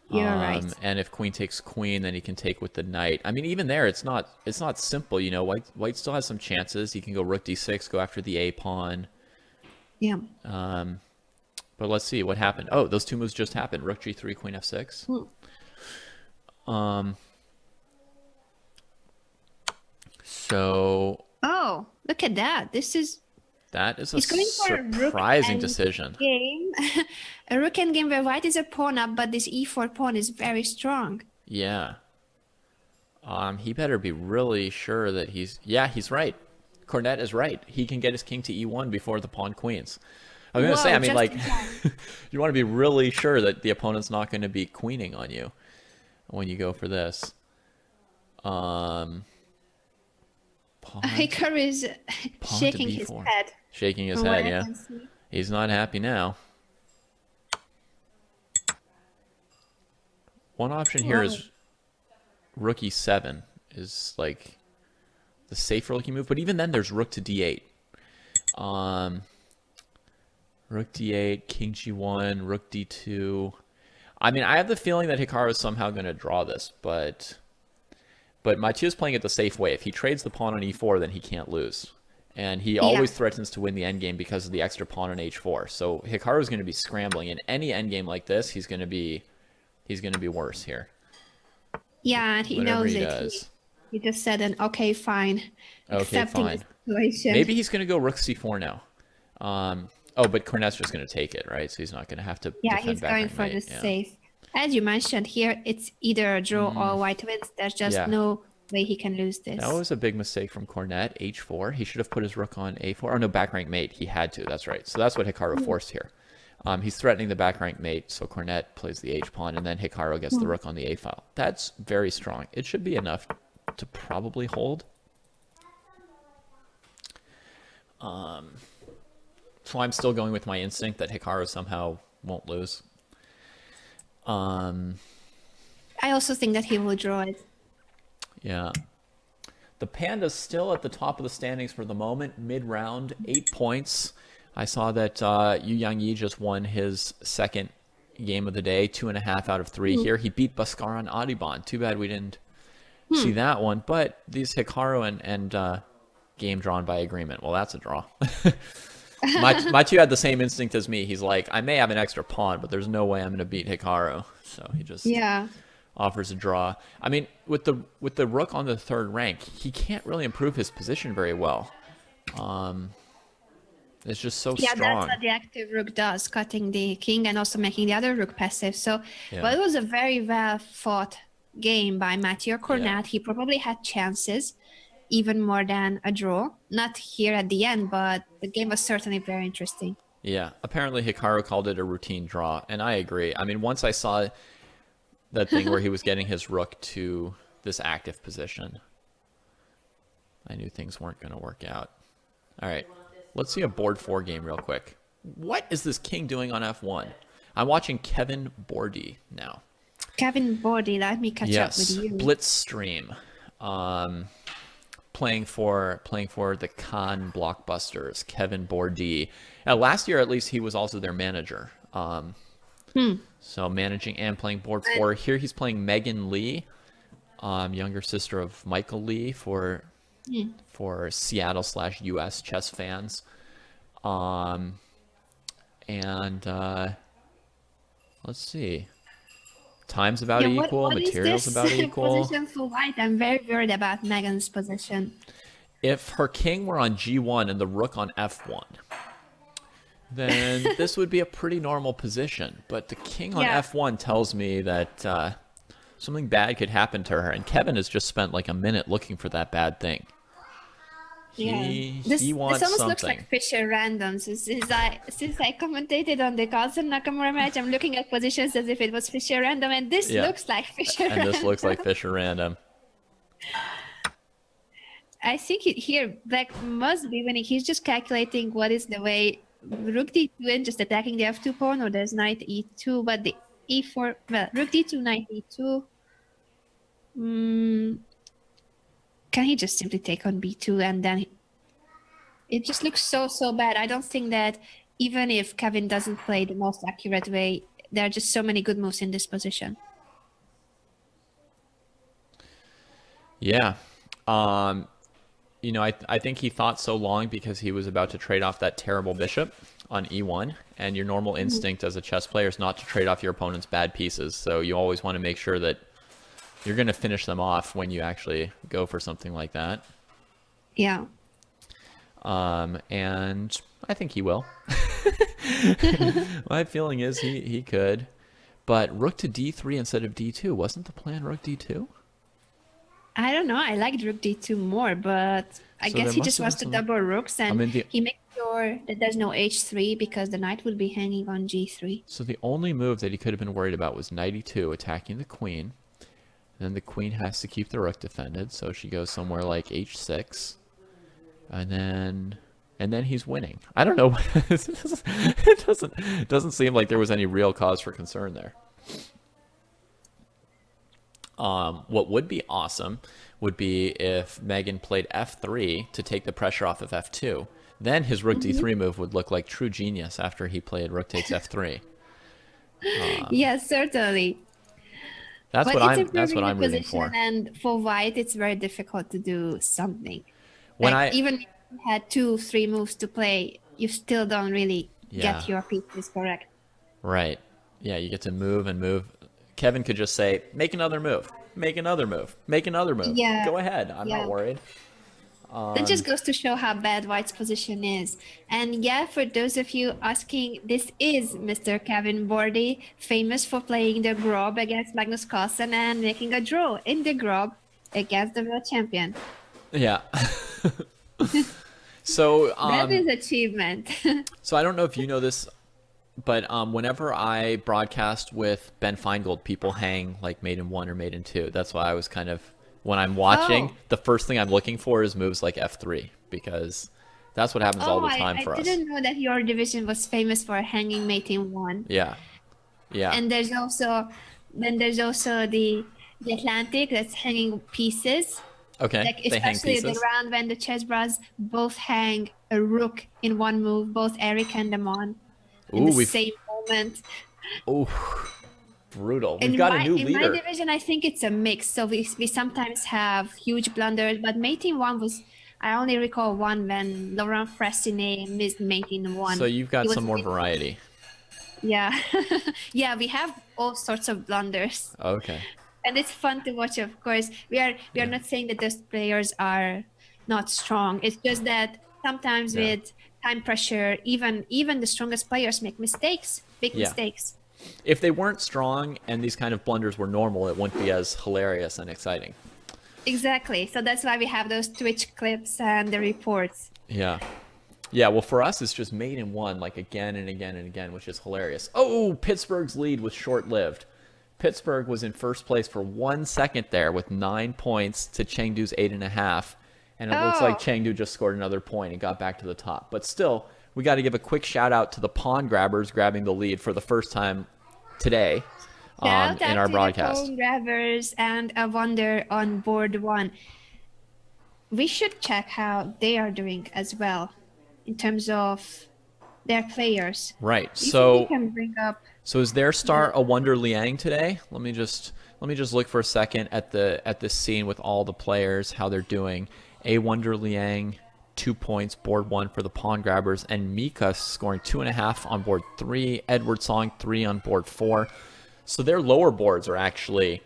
You're right. And if queen takes queen, then he can take with the knight. I mean, even there, it's not simple. White still has some chances. He can go rook d6, go after the a pawn. Yeah. But let's see what happened. Oh, those two moves just happened. Rook g3, queen f6. So Oh, look at that. that is a He's going for a rook surprising and decision. game. A rook and game where white is a pawn up, but this e4 pawn is very strong. Yeah. He better be really sure that he's right. Cornet is right. He can get his king to e1 before the pawn queens. I was going to say, I mean, like, you want to be really sure that the opponent's not going to be queening on you when you go for this. Hikaru is shaking his head. Shaking his from what head, I yeah. can see. He's not happy now. One option here is rook e7 is like the safer looking move, but even then there's rook to d8. Rook d8, king g1, rook d2. I mean, I have the feeling that Hikaru is somehow going to draw this, but Mathieu's playing it the safe way. If he trades the pawn on e4, then he can't lose. And he always threatens to win the endgame because of the extra pawn on h4. So Hikaru's going to be scrambling. In any endgame like this, he's going to be worse here. Yeah, and he Whatever knows he it. does. He just said an okay, fine. Okay, Accepting fine. the situation. Maybe he's going to go rook c4 now. Oh, but Cornet's just going to take it, right? So he's not going to have to defend he's back going rank for mate. the Yeah. safe. As you mentioned here, it's either a draw or white wins. There's just no way he can lose this. That was a big mistake from Cornet. H4. He should have put his rook on a4. Oh, no, back rank mate. He had to. That's right. So that's what Hikaru forced here. He's threatening the back rank mate, so Cornet plays the h pawn, and then Hikaru gets the rook on the a file. That's very strong. It should be enough to probably hold. So I'm still going with my instinct that Hikaru somehow won't lose. I also think that he will draw it. Yeah. The Panda's still at the top of the standings for the moment, mid-round, 8 points. I saw that Yu Yangyi just won his second game of the day, 2.5 out of 3 here. He beat Bhaskaran Adiban. Too bad we didn't see that one. But these Hikaru and game drawn by agreement. Well, that's a draw. Mathieu had the same instinct as me. He's like, I may have an extra pawn, but there's no way I'm going to beat Hikaru. So he just offers a draw. I mean, with the rook on the 3rd rank, he can't really improve his position very well. It's just so strong. Yeah, that's what the active rook does, cutting the king and also making the other rook passive. So, well, it was a very well fought game by Mathieu Cornet. He probably had chances, even more than a draw. Not here at the end, but the game was certainly very interesting. Yeah, apparently Hikaru called it a routine draw, and I agree. I mean, once I saw that thing where he was getting his rook to this active position, I knew things weren't going to work out. All right, let's see a board 4 game real quick. What is this king doing on f1? I'm watching Kevin Bordy now. Kevin Bordy, let me catch up with you. Blitz stream. Playing for the Cannes Blockbusters, Kevin Bordy. Last year, at least, he was also their manager. So managing and playing board 4. Here he's playing Megan Lee, younger sister of Michael Lee for Seattle/US chess fans. Let's see. Time's about equal. Material's about equal. Position for white? I'm very worried about Megan's position. If her king were on g1 and the rook on f1, then this would be a pretty normal position. But the king on f1 tells me that something bad could happen to her. And Kevin has just spent like a minute looking for that bad thing. He wants this almost something. Looks like Fischer random. Since I commentated on the Carlsen Nakamura match, I'm looking at positions as if it was Fischer random, and this looks like Fischer random. And this looks like Fischer random. I think here Black must be winning. He's just calculating what is the way Rook D2 and just attacking the F2 pawn, or there's Knight E2, but the E4, well, Rook D2, Knight E2. Can he just simply take on B2 and then it just looks so bad. I don't think that even if Kevin doesn't play the most accurate way, there are just so many good moves in this position. Yeah. You know, I think he thought so long because he was about to trade off that terrible bishop on E1, and your normal instinct as a chess player is not to trade off your opponent's bad pieces. So you always want to make sure that you're going to finish them off when you actually go for something like that. Yeah. And I think he will. My feeling is he could. But rook to D3 instead of D2. Wasn't the plan rook D2? I don't know. I liked rook D2 more, but I guess he just wants to double rooks, and he makes sure that there's no H3 because the knight would be hanging on G3. So the only move that he could have been worried about was knight E2 attacking the queen. Then the queen has to keep the rook defended, so she goes somewhere like H6. And then he's winning. I don't know. It doesn't seem like there was any real cause for concern there. What would be awesome would be if Megan played F3 to take the pressure off of F2. Then his rook D3 move would look like true genius after he played rook takes F3. Yes, certainly. That's what I'm rooting for. And for white, it's very difficult to do something. When even if you had 2-3 moves to play, you still don't really get your pieces correct. Right. Yeah, you get to move and move. Kevin could just say, make another move, make another move, make another move. Yeah. Go ahead. I'm not worried. That just goes to show how bad white's position is. And yeah, for those of you asking, this is Mr. Kevin Bordy, famous for playing the Grob against Magnus Carlsen and making a draw in the Grob against the world champion. Yeah. So that is achievement. So I don't know if you know this, but whenever I broadcast with Ben Feingold, people hang like mate in 1 or mate in 2. That's why I was kind of, when I'm watching, the first thing I'm looking for is moves like F3, because that's what happens all the time for us. I didn't know that your division was famous for hanging mate in 1. Yeah. Yeah. And there's also the Atlantic that's hanging pieces. Okay. Like especially the round when the chess bras both hang a rook in one move, both Eric and Damon in the same moment. Oh, brutal. We've got a new leader. In my division, I think it's a mix. So we sometimes have huge blunders, but mating 1 was, I only recall one when Laurent Fressinet missed mating 1. So you've got some more variety. Yeah. Yeah, we have all sorts of blunders. Okay. And it's fun to watch, of course. We are not saying that those players are not strong. It's just that sometimes with time pressure, even the strongest players make mistakes, big mistakes. If they weren't strong and these kind of blunders were normal, it wouldn't be as hilarious and exciting. Exactly. So that's why we have those Twitch clips and the reports. Yeah. Yeah, well, for us, it's just mate in 1, like again and again and again, which is hilarious. Oh, Pittsburgh's lead was short-lived. Pittsburgh was in first place for 1 second there with 9 points to Chengdu's 8.5. And it looks like Oh, Chengdu just scored another point and got back to the top. But still, we got to give a quick shout out to the pawn grabbers grabbing the lead for the first time today shout in out our to the broadcast. phone grabbers and a wonder on board one. We should check how they are doing as well in terms of their players. Right. You think we So can bring up is their star a Wonder Liang today? Let me just look for a second at this scene with all the players, how they're doing. A Wonder Liang, 2 points, board 1 for the pawn grabbers, and Mika scoring 2.5 on board 3. Edward Song 3 on board 4. So their lower boards are actually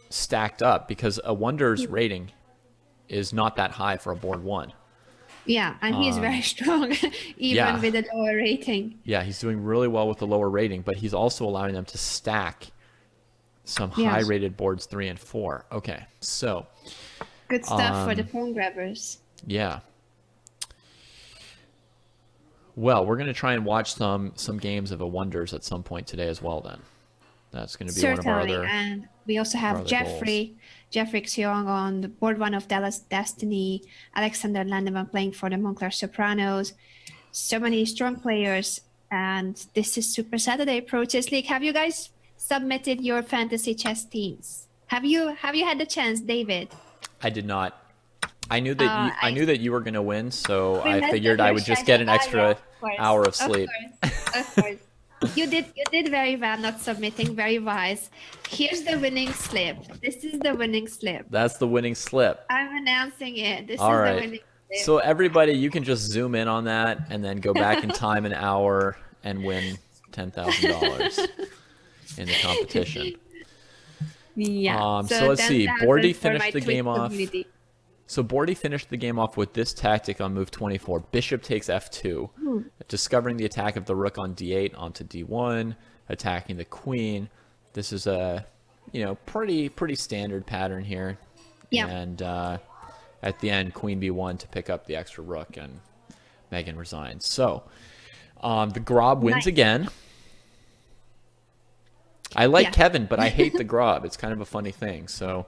stacked up because a Wonder's rating is not that high for a board 1. yeah, and he's very strong, even yeah. with a lower rating. Yeah, he's doing really well with the lower rating, but he's also allowing them to stack some high-rated boards 3 and 4. Okay, so good stuff for the phone grabbers. yeah. Well, we're going to try and watch some games of a Wonders at some point today as well. Then that's going to be one of our other. And we also have Jeffrey Xiong on the board 1 of Dallas Destiny, Alexander Landeman playing for the Montclair Sopranos. So many strong players, and this is Super Saturday Pro Chess League. Have you guys submitted your fantasy chess teams? Have you had the chance, David? I did not. I knew that I knew that you were going to win, so I figured I would just get an extra hour of sleep. Of course. You did very well not submitting, very wise. Here's the winning slip. This is the winning slip. That's the winning slip. I'm announcing it. This All is right. the winning slip. So everybody, you can just zoom in on that and then go back in time an hour and win $10,000 in the competition. Yeah. So let's see. Bordy finished the Twitch game off. community. So Bordy finished the game off with this tactic on move 24. Bishop takes f2, discovering the attack of the rook on d8 onto d1, attacking the queen. This is a, pretty standard pattern here. Yeah. And at the end, queen b1 to pick up the extra rook, and Megan resigns. So the Grob wins again. I like Kevin, but I hate the Grob. It's kind of a funny thing. So.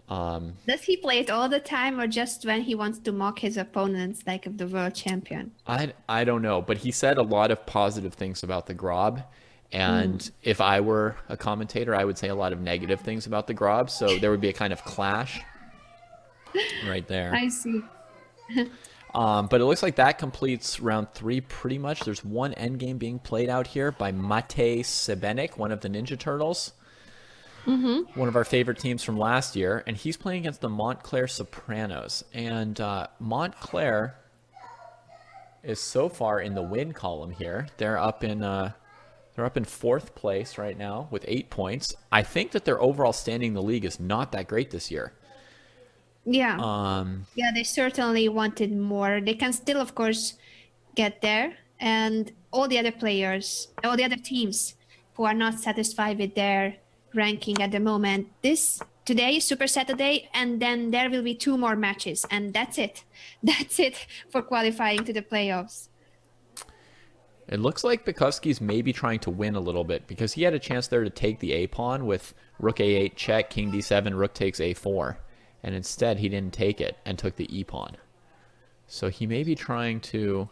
Does he play it all the time, or just when he wants to mock his opponents, like of the world champion? I don't know, but he said a lot of positive things about the Grob, and if I were a commentator, I would say a lot of negative things about the Grob. So there would be a kind of clash right there. I see. But it looks like that completes round 3 pretty much. There's one endgame being played out here by Matej Sebenik, one of the Ninja Turtles. One of our favorite teams from last year, and he's playing against the Montclair Sopranos. And Montclair is so far in the win column here. They're up in 4th place right now with 8 points. I think that their overall standing in the league is not that great this year. Yeah. Yeah, they certainly wanted more. They can still, of course, get there. And all the other players, all the other teams who are not satisfied with their ranking at the moment, today is Super Saturday, and then there will be 2 more matches, and that's it. That's it for qualifying to the playoffs. It looks like Bukowski's maybe trying to win a little bit, because he had a chance there to take the A pawn with rook a8 check, king d7, rook takes a4, and instead he didn't take it and took the e pawn. So he may be trying to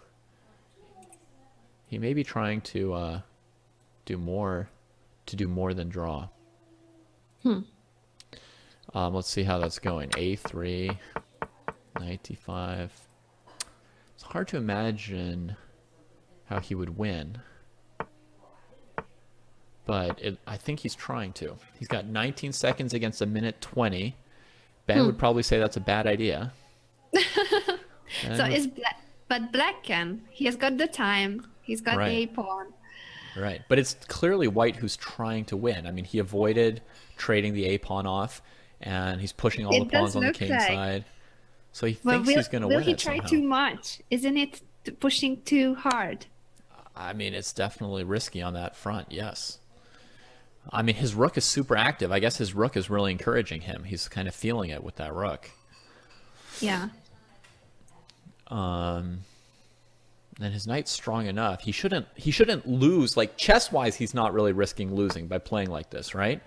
do more than draw. Let's see how that's going. A3, knight d5. It's hard to imagine how he would win, but I think he's trying to. He's got 19 seconds against a minute 20. Ben would probably say that's a bad idea. But Black can. He has got the time. He's got the A pawn. Right, but it's clearly White who's trying to win. I mean, he avoided trading the A pawn off, and he's pushing all the pawns on the king side. So he thinks he's going to win it. Will he try too much? Isn't it pushing too hard? I mean, it's definitely risky on that front, yes. I mean, his rook is super active. I guess his rook is really encouraging him. He's kind of feeling it with that rook. Yeah. And his knight's strong enough. He shouldn't lose. Like, chess-wise, he's not really risking losing by playing like this, right?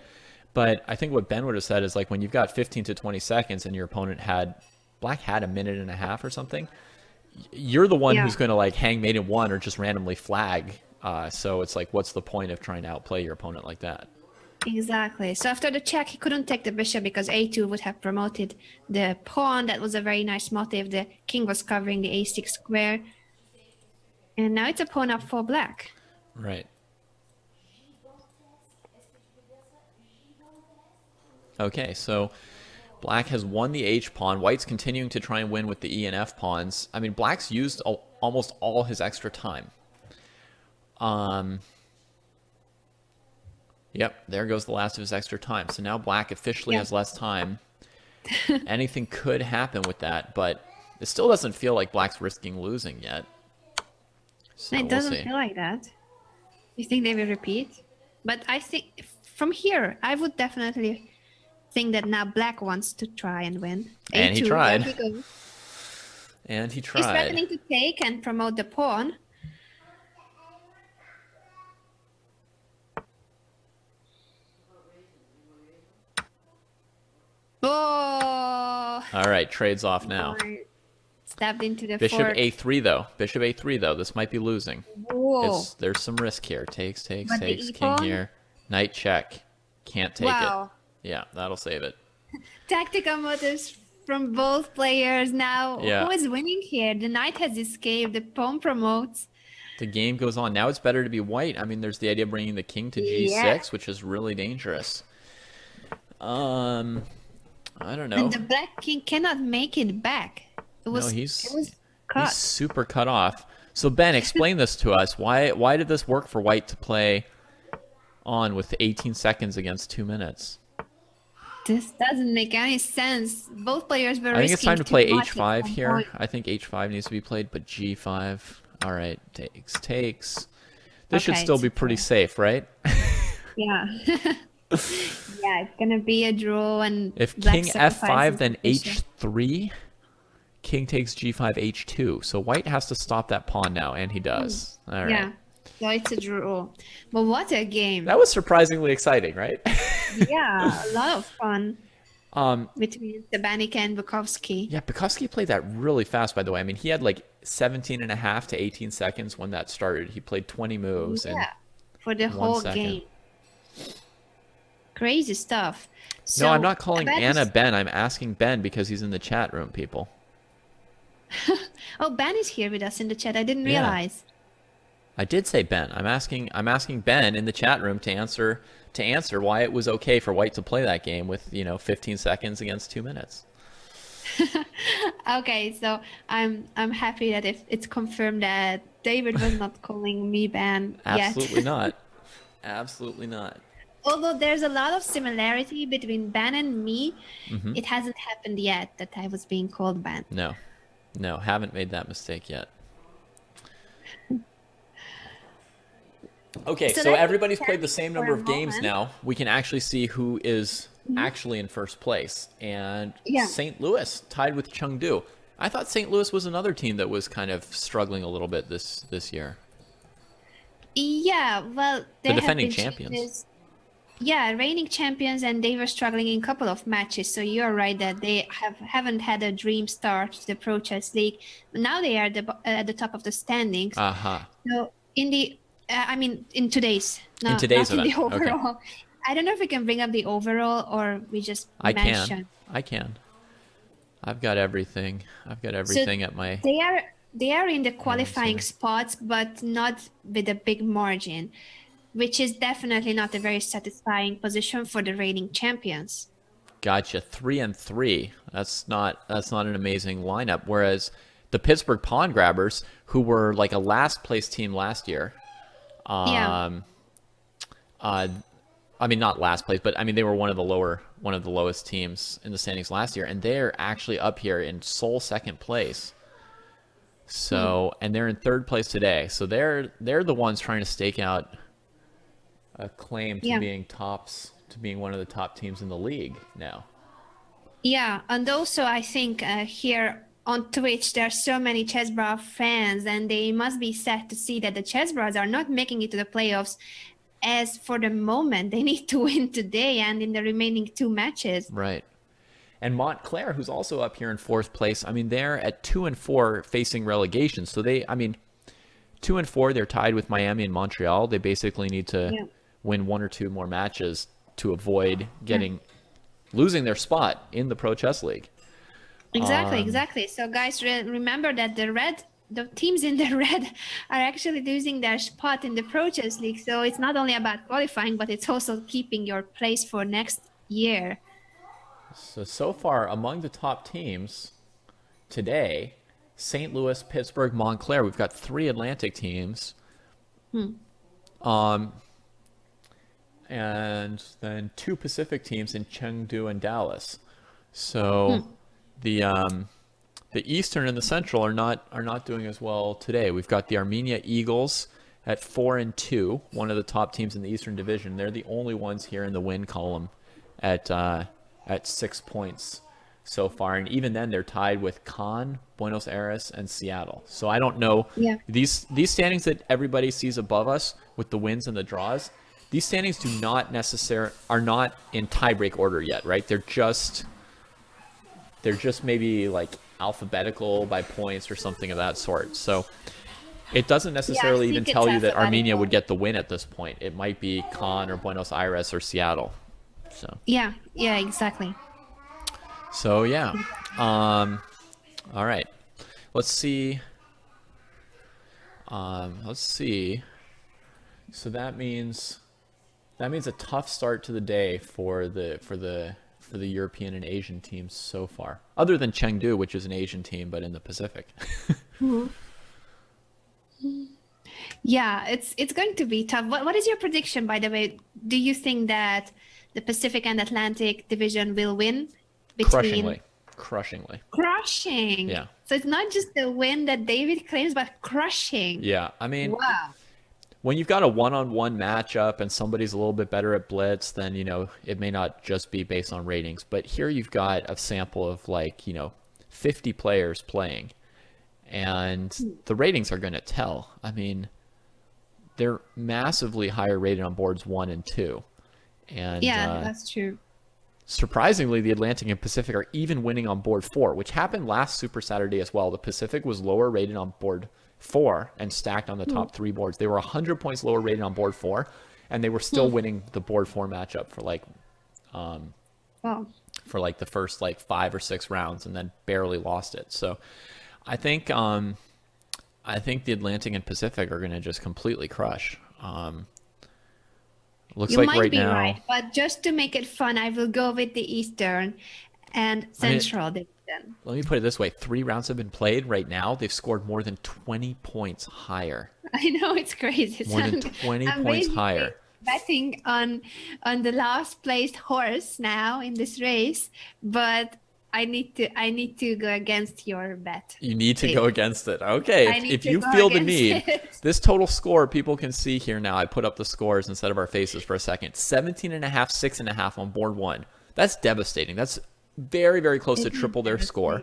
But I think what Ben would have said is, like, when you've got 15 to 20 seconds and your opponent had Black had a minute and a half or something, you're the one who's going to like hang mate in 1 or just randomly flag. So it's like, what's the point of trying to outplay your opponent like that? Exactly. So after the check, he couldn't take the bishop because a2 would have promoted the pawn. That was a very nice motif. The king was covering the a6 square. And now it's a pawn up for black. Right. Okay, so black has won the h-pawn. White's continuing to try and win with the e and f pawns. I mean, black's used almost all his extra time. Yep, there goes the last of his extra time. So now black officially has less time. Anything could happen with that, but it still doesn't feel like black's risking losing yet. So it doesn't feel like that. You think they will repeat? But I think from here, I would definitely think that now black wants to try and win. And A2, he tried. there he goes. And he tried. He's threatening to take and promote the pawn. Oh! All right, trades off now. Stabbed into the Bishop fork. a3 though. Bishop a3 though. This might be losing. Whoa. There's some risk here. Takes, But takes. the King e-pawn? here. Knight check. Can't take Wow. it. Yeah, that'll save it. Tactical motives from both players now. Yeah. Who is winning here? The knight has escaped. The pawn promotes. The game goes on. Now it's better to be white. I mean, there's the idea of bringing the king to g6, which is really dangerous. I don't know. And the black king cannot make it back. It was cut. He's super cut off. So Ben, explain this to us. Why did this work for white to play on with 18 seconds against 2 minutes? This doesn't make any sense. Both players were I think it's time to play much at h5 some here. point. I think h5 needs to be played, but g5. All right, takes. This should still be pretty safe, right? Yeah. Yeah, it's gonna be a draw, and if black king f5, sacrifices then the bishop. h3. King takes g5, h2. So white has to stop that pawn now, and he does. All right. Yeah, so it's a draw. But what a game! That was surprisingly exciting, right? Yeah, a lot of fun between Sabanica and Bukowski. Yeah, Bukowski played that really fast, by the way. I mean, he had like 17 and a half to 18 seconds when that started. He played 20 moves. Yeah, for the 1 whole second. game. Crazy stuff. So, No, I'm not calling about Anna this- Ben. I'm asking Ben because he's in the chat room, people. Oh, Ben is here with us in the chat. I didn't Yeah. realize. I did say Ben. I'm asking Ben in the chat room to answer why it was okay for white to play that game with, 15 seconds against 2 minutes. Okay, so I'm happy that if it's confirmed that David was not calling me Ben yet. Absolutely not. Absolutely not. Although there's a lot of similarity between Ben and me, Mm-hmm. it hasn't happened yet that I was being called Ben. No, haven't made that mistake yet. Okay, So so let's everybody's check played the same for number a of games moment. now. We can actually see who is actually in first place. And Yeah. St. Louis tied with Chengdu. I thought St. Louis was another team that was kind of struggling a little bit this year. Yeah, well, they The have defending been champions. changes. Yeah, reigning champions, and they were struggling in a couple of matches. So you're right that they haven't had a dream start to the Pro Chess League. Now they are at the top of the standings. Aha. So in the, in today's, In today's not in the event, okay. overall. I don't know if we can bring up the overall or we just I mention. can. I've got everything. At my... They are in the qualifying spots, but not with a big margin, which is definitely not a very satisfying position for the reigning champions. Gotcha. 3-3. That's not an amazing lineup. Whereas the Pittsburgh Pawn Grabbers, who were like a last place team last year, I mean not last place, but I mean they were one of the lowest teams in the standings last year, and they're actually up here in sole second place. So and they're in third place today. So they're the ones trying to stake out a claim to being tops, to being one of the top teams in the league now. Yeah, and also I think here on Twitch there are so many Chess Bra fans, and they must be sad to see that the Chess Bras are not making it to the playoffs. As for the moment, they need to win today and in the remaining 2 matches. Right. And Montclair, who's also up here in 4th place, I mean, they're at 2 and 4 facing relegation. So they, I mean, 2 and 4, they're tied with Miami and Montreal. They basically need to win 1 or 2 more matches to avoid losing their spot in the Pro Chess League. Exactly. So guys, remember that the teams in the red are actually losing their spot in the Pro Chess League. So it's not only about qualifying, but it's also keeping your place for next year. So far, among the top teams today, St. Louis, Pittsburgh, Montclair, we've got 3 Atlantic teams. And then 2 Pacific teams in Chengdu and Dallas. So the Eastern and the Central are not doing as well today. We've got the Armenia Eagles at 4 and 2, one of the top teams in the Eastern Division. They're the only ones here in the win column at 6 points so far, and even then they're tied with Cannes, Buenos Aires, and Seattle. So I don't know. These standings that everybody sees above us with the wins and the draws, these standings are not in tiebreak order yet, right? They're just maybe like alphabetical by points or something of that sort. So it doesn't necessarily even tell you that Armenia would get the win at this point. It might be Cannes or Buenos Aires or Seattle. So yeah, exactly. So yeah, all right. Let's see. So that means a tough start to the day for the European and Asian teams so far. Other than Chengdu, which is an Asian team but in the Pacific. Yeah, it's going to be tough. What is your prediction, by the way? Do you think that the Pacific and Atlantic division will win? Crushingly. Crushing. Yeah. So it's not just the win that David claims, but crushing. Yeah. I mean, wow. When you've got a one-on-one matchup and somebody's a little bit better at blitz, then, it may not just be based on ratings. But here you've got a sample of 50 players playing. And the ratings are going to tell. I mean, they're massively higher rated on boards 1 and 2. And that's true. Surprisingly, the Atlantic and Pacific are even winning on board 4, which happened last Super Saturday as well. The Pacific was lower rated on board 4 and stacked on the top 3 boards. They were 100 points lower rated on board 4, and they were still winning the board 4 matchup for the first 5 or 6 rounds, and then barely lost it. So I think the Atlantic and Pacific are going to just completely crush. Looks like right now. You might be right, but just to make it fun, I will go with the Eastern and Central Division. Let me put it this way. 3 rounds have been played right now. They've scored more than 20 points higher. I know, it's crazy. More than 20 points higher. Betting on the last placed horse now in this race, but I need to go against your bet. You need to go against it. Okay. If you feel the need, this total score people can see here now. I put up the scores instead of our faces for a second. 17.5, 6.5 on board 1. That's devastating. That's very, very close to triple their score.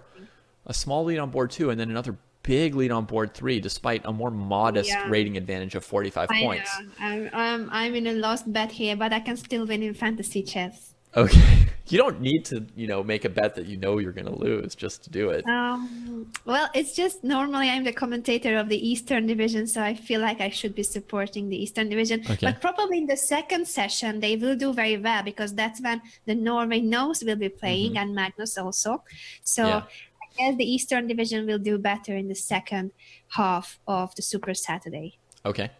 A small lead on board 2, and then another big lead on board 3, despite a more modest rating advantage of 45 points. I'm in a lost bet here, but I can still win in fantasy chess. Okay. You don't need to, make a bet that you're going to lose just to do it. Well, it's just normally I'm the commentator of the Eastern Division, so I feel like I should be supporting the Eastern Division. Okay. But probably in the second session, they will do very well because that's when the Norway Nose will be playing and Magnus also. So I guess the Eastern Division will do better in the second half of the Super Saturday. Okay.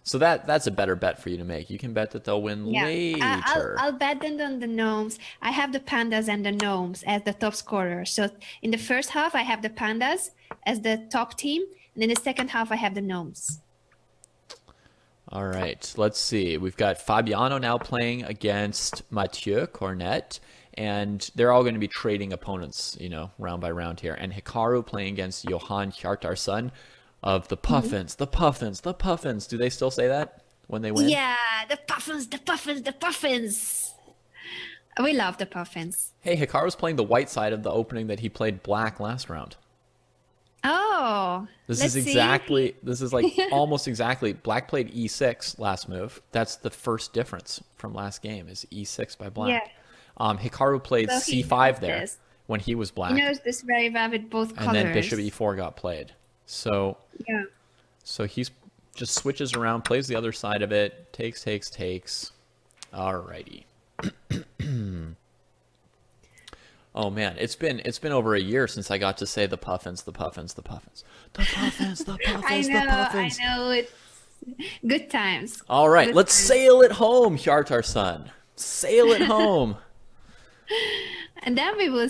So that's a better bet for you to make. You can bet that they'll win later. I'll bet them on the Gnomes. I have the Pandas and the Gnomes as the top scorers. So in the first half, I have the Pandas as the top team. And in the second half, I have the Gnomes. All right. Let's see. We've got Fabiano now playing against Mathieu Cornet. And they're all going to be trading opponents, round by round here. And Hikaru playing against Johan Hjartarson of the Puffins, the Puffins, the Puffins. Do they still say that when they win? Yeah, the Puffins, the Puffins, the Puffins. We love the Puffins. Hey, Hikaru's playing the white side of the opening that he played black last round. Oh, this is almost exactly. Black played e6 last move. That's the first difference from last game is e6 by black. Yeah. Hikaru played c5 there. when he was He black. knows this very well with both colors. And then bishop e4 got played. So yeah. So he's just switches around, plays the other side of it, takes. Alrighty. Oh man, it's been over a year since I got to say the puffins. I know. It's good times. All right, Good let's times. sail it home, Hjartar-son. Sail it home. And then we will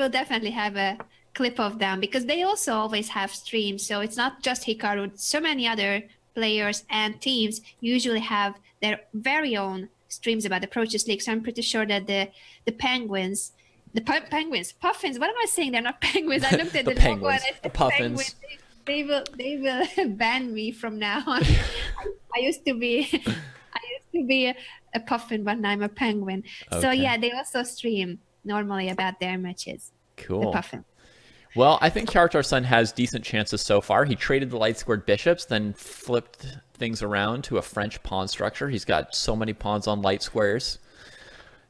definitely have a clip of them, because they also always have streams. So it's not just Hikaru. So many other players and teams usually have their very own streams about the Pro Chess League. So I'm pretty sure that the puffins. What am I saying? They're not penguins. I looked at the logo and I said the puffins. Penguins. They will ban me from now on. I used to be a puffin, but now I'm a penguin. Okay. So yeah, they also stream normally about their matches. Cool. The puffin. Well, I think Hjartar-son has decent chances so far. He traded the light squared bishops, then flipped things around to a French pawn structure. He's got so many pawns on light squares.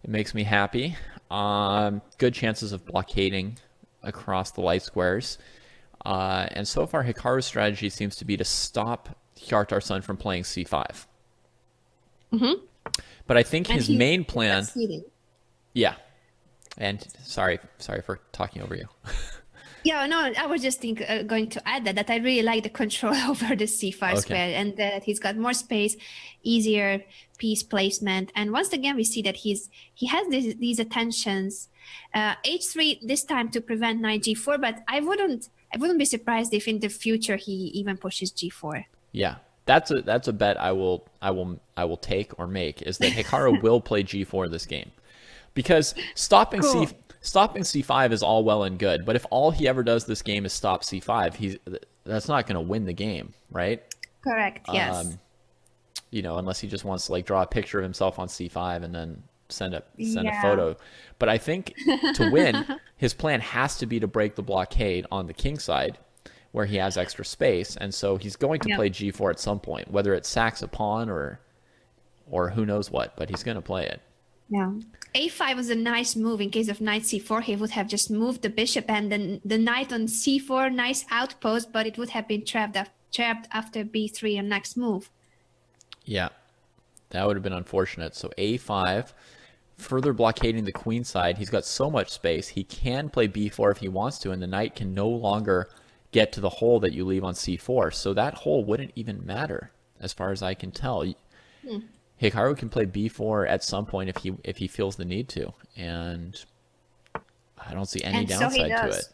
It makes me happy. Good chances of blockading across the light squares. And so far, Hikaru's strategy seems to be to stop Hjartar-son from playing c5. Mm-hmm. But I think his main plan... Succeeding. Yeah. And sorry for talking over you. Yeah, no, I was just going to add that I really like the control over the c5 square, and that he's got more space, easier piece placement. And once again, we see that he has these attentions. H3 this time to prevent knight g4, but I wouldn't be surprised if in the future he even pushes g4. Yeah, that's a bet I will take or make, is that Hikaru will play g4 this game, because stopping c5 is all well and good, but if all he ever does this game is stop c5, that's not going to win the game, right? Correct. Yes. You know, unless he just wants to like draw a picture of himself on c5 and then send a photo. But I think to win, his plan has to be to break the blockade on the king side, where he has extra space, and so he's going to play g4 at some point, whether it sacks a pawn or who knows what, but he's going to play it. Yeah. A5 was a nice move. In case of knight c4, he would have just moved the bishop and then the knight on c4, nice outpost, but it would have been trapped after b3 and next move. Yeah, that would have been unfortunate. So a5, further blockading the queen side. He's got so much space. He can play b4 if he wants to, and the knight can no longer get to the hole that you leave on c4. So that hole wouldn't even matter, as far as I can tell. Hikaru can play b4 at some point if he feels the need to, and I don't see any downside to it.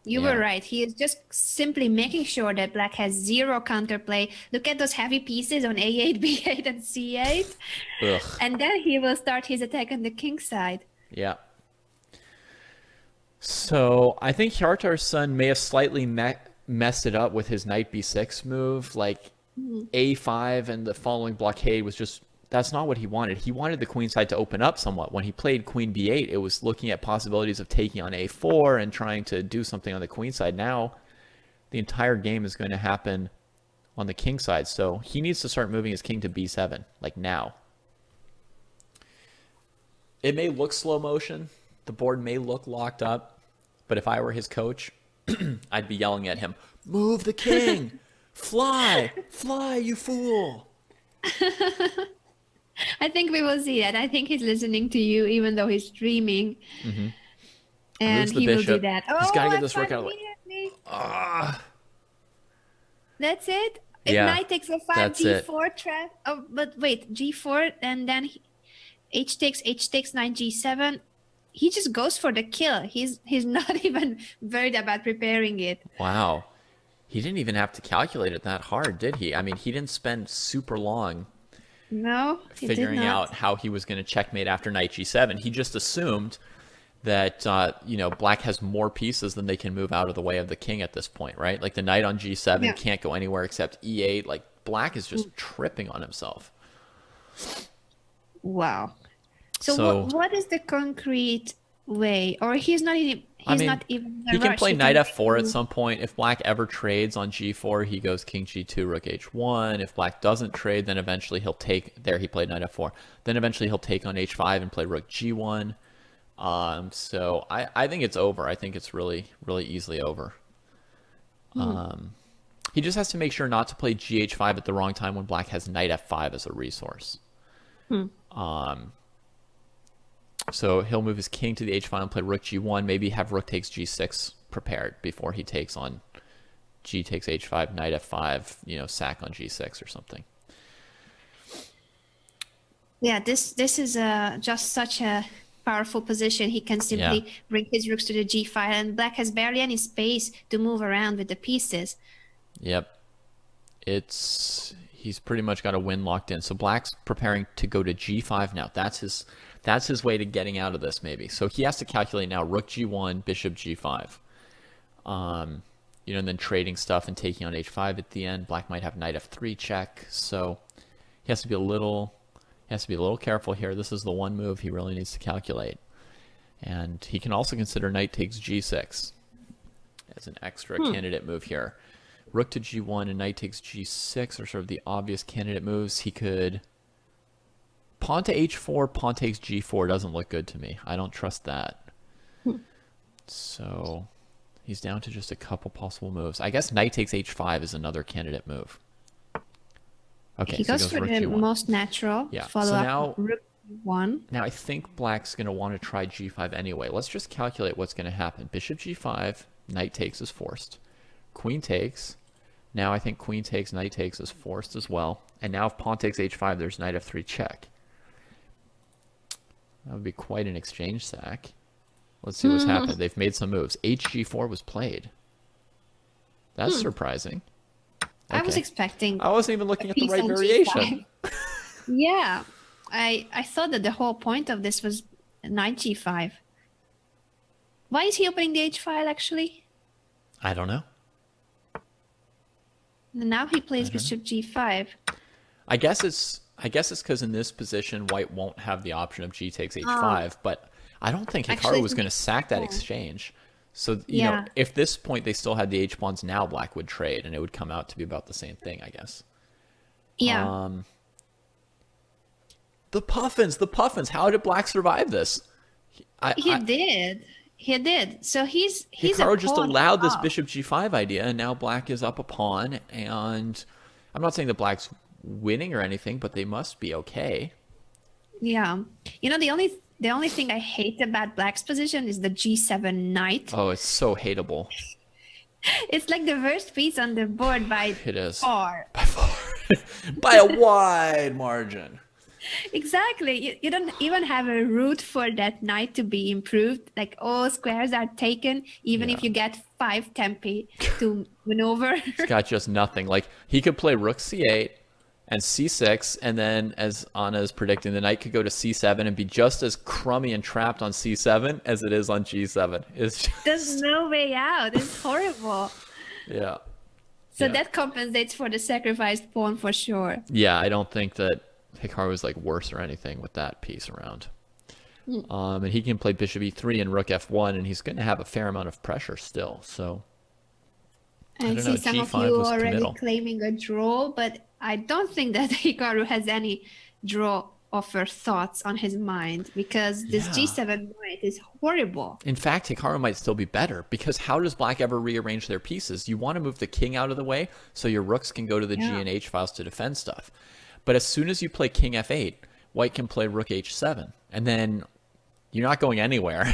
You were right. He is just simply making sure that black has zero counterplay. Look at those heavy pieces on a8, b8, and c8. Ugh. And then he will start his attack on the king side. Yeah. So I think Hjartar-son may have slightly messed it up with his knight b6 move. Like a5 and the following blockade was just... That's not what he wanted. He wanted the queen side to open up somewhat. When he played queen b8, it was looking at possibilities of taking on a4 and trying to do something on the queen side. Now, the entire game is going to happen on the king side. So he needs to start moving his king to b7, like now. It may look slow motion. The board may look locked up. But if I were his coach, I'd be yelling at him, "Move the king! Fly! Fly, you fool!" I think we will see that. I think he's listening to you, even though he's dreaming. And he will do that. He's got to get this work out of the way. That's it? If knight takes a 5, g4 trap. Oh, but wait, g4, and then h takes, knight g7. He just goes for the kill. He's not even worried about preparing it. Wow. He didn't even have to calculate it that hard, did he? I mean, he didn't spend super long figuring out how he was going to checkmate after knight g7. He just assumed that black has more pieces than they can move out of the way of the king at this point, right? Like the knight on g7 can't go anywhere except e8. Like black is just tripping on himself. Wow. So what is the concrete way? Or he's not even... He can play knight f4 at some point. If black ever trades on g4, he goes king g2, rook h1. If black doesn't trade, then eventually he'll take... There, he played knight f4. Then eventually he'll take on h5 and play rook g1. So I think it's over. I think it's really, really easily over. He just has to make sure not to play GH5 at the wrong time when black has knight F5 as a resource. So he'll move his king to the H file and play rook G1, maybe have rook takes G6 prepared before he takes on G takes H5, knight F5, you know, sack on G6 or something. Yeah, this is just such a powerful position. He can simply bring his rooks to the G file, and black has barely any space to move around with the pieces. Yep. He's pretty much got a win locked in. So black's preparing to go to G5 now. That's his way to getting out of this, maybe. So he has to calculate now rook G1, bishop G5. You know, and then trading stuff and taking on H5 at the end. Black might have knight F3 check. So he has to be a little careful here. This is the one move he really needs to calculate. And he can also consider knight takes G6 as an extra candidate move here. Rook to G1 and knight takes G6 are sort of the obvious candidate moves. He could pawn to H4, pawn takes G4 doesn't look good to me. I don't trust that. So he's down to just a couple possible moves. I guess knight takes H5 is another candidate move. Okay, he goes for the most natural. Yeah. Follow up now, rook G1. Now I think black's going to want to try G5 anyway. Let's just calculate what's going to happen. Bishop G5, knight takes is forced. Queen takes. Now I think queen takes, knight takes is forced as well. And now if pawn takes H5, there's knight F3 check. That would be quite an exchange sack. Let's see what's happened. They've made some moves. HG4 was played. That's surprising. Okay. I was expecting. I wasn't even looking at the right variation. Yeah, I thought that the whole point of this was knight G5. Why is he opening the H file actually? I don't know. And now he plays bishop G5. I guess it's because in this position white won't have the option of G takes H5, but I don't think Hikaru was going to sack that exchange. So, you know, if this point they still had the H pawns, now black would trade, and it would come out to be about the same thing, I guess. Yeah. The puffins. How did black survive this? He did. So he's Hikaru just allowed this bishop G5 idea, and now black is up a pawn. And I'm not saying that black's winning or anything, but they must be okay. Yeah. You know, the only thing I hate about black's position is the G7 knight. Oh, it's so hateable. It's like the worst piece on the board by far. By far. By a wide margin. Exactly. You don't even have a route for that knight to be improved. Like all squares are taken, even if you get 5 tempi to maneuver. He's got just nothing. Like he could play rook C8 and C6, and then as Anna is predicting, the knight could go to C7 and be just as crummy and trapped on C7 as it is on G7. There's no way out. It's horrible. Yeah. So that compensates for the sacrificed pawn for sure. Yeah, I don't think that Hikaru is like worse or anything with that piece around. And he can play bishop E3 and rook F1, and he's going to have a fair amount of pressure still. So I see some of you already claiming a draw, but I don't think that Hikaru has any draw offer thoughts on his mind, because this G7 knight is horrible. In fact, Hikaru might still be better, because how does black ever rearrange their pieces? You want to move the king out of the way so your rooks can go to the G and H files to defend stuff. But as soon as you play king F8, white can play rook H7, and then you're not going anywhere.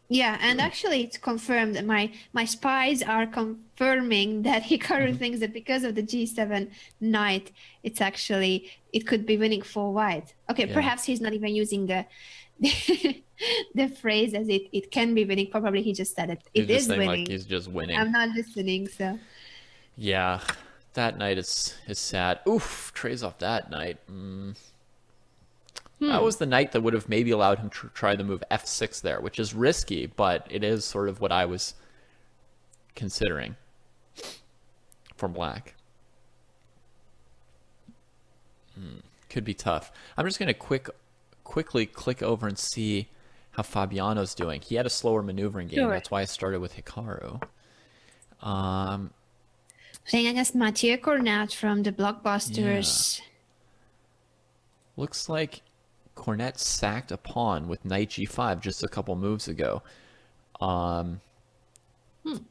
Yeah, and actually it's confirmed that my spies are confirming that Hikaru thinks that because of the G7 knight, it could be winning for white. Okay, perhaps he's not even using the phrase as it can be winning. Probably he just said it is winning. Like he's just winning. I'm not listening, so. Yeah, that knight is sad. Oof, trades off that knight. That was the knight that would have maybe allowed him to try the move F6 there, which is risky, but it is sort of what I was considering for black. Could be tough. I'm just going to quickly click over and see how Fabiano's doing. He had a slower maneuvering game. That's why I started with Hikaru. Playing against Mathieu Cornat from the Blockbusters. Looks like Cornet sacked a pawn with knight g5 just a couple moves ago.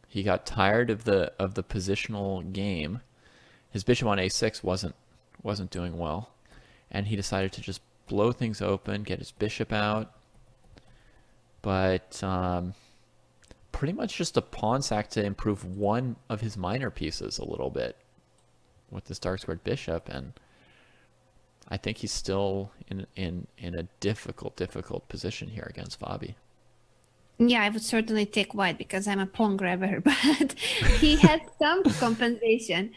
He got tired of the positional game. His bishop on a6 wasn't doing well, and he decided to just blow things open, get his bishop out. But pretty much just a pawn sack to improve one of his minor pieces a little bit with this dark squared bishop, and I think he's still in a difficult position here against Fabi. Yeah, I would certainly take white because I'm a pawn grabber, but he has some compensation.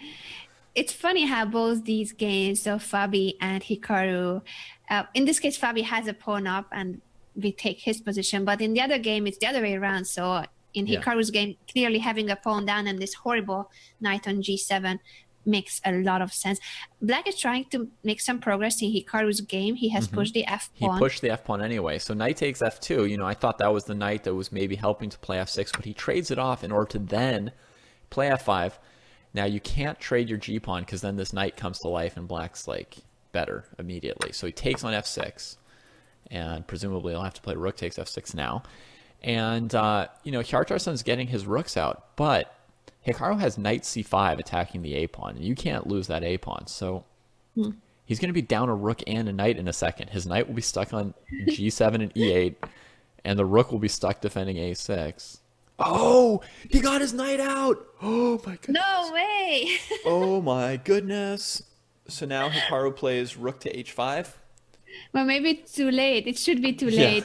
It's funny how both these games, so Fabi and Hikaru, in this case, Fabi has a pawn up and we take his position, but in the other game, it's the other way around. So in Hikaru's game, clearly having a pawn down and this horrible knight on g7 makes a lot of sense. Black is trying to make some progress in Hikaru's game. He has pushed the f pawn. He pushed the f pawn anyway. So knight takes f2. You know, I thought that was the knight that was maybe helping to play f6, but he trades it off in order to then play f5. Now you can't trade your g pawn because then this knight comes to life and Black's like better immediately. So he takes on f6, and presumably he'll have to play rook takes f6 now. And you know, Hjartarsson's getting his rooks out, but Hikaru has knight c5 attacking the a pawn, and you can't lose that a pawn. So he's going to be down a rook and a knight in a second. His knight will be stuck on g7 and e8, and the rook will be stuck defending a6. Oh, he got his knight out. Oh my goodness. No way. Oh my goodness. So now Hikaru plays rook to h5. Well, maybe it's too late. It should be too late.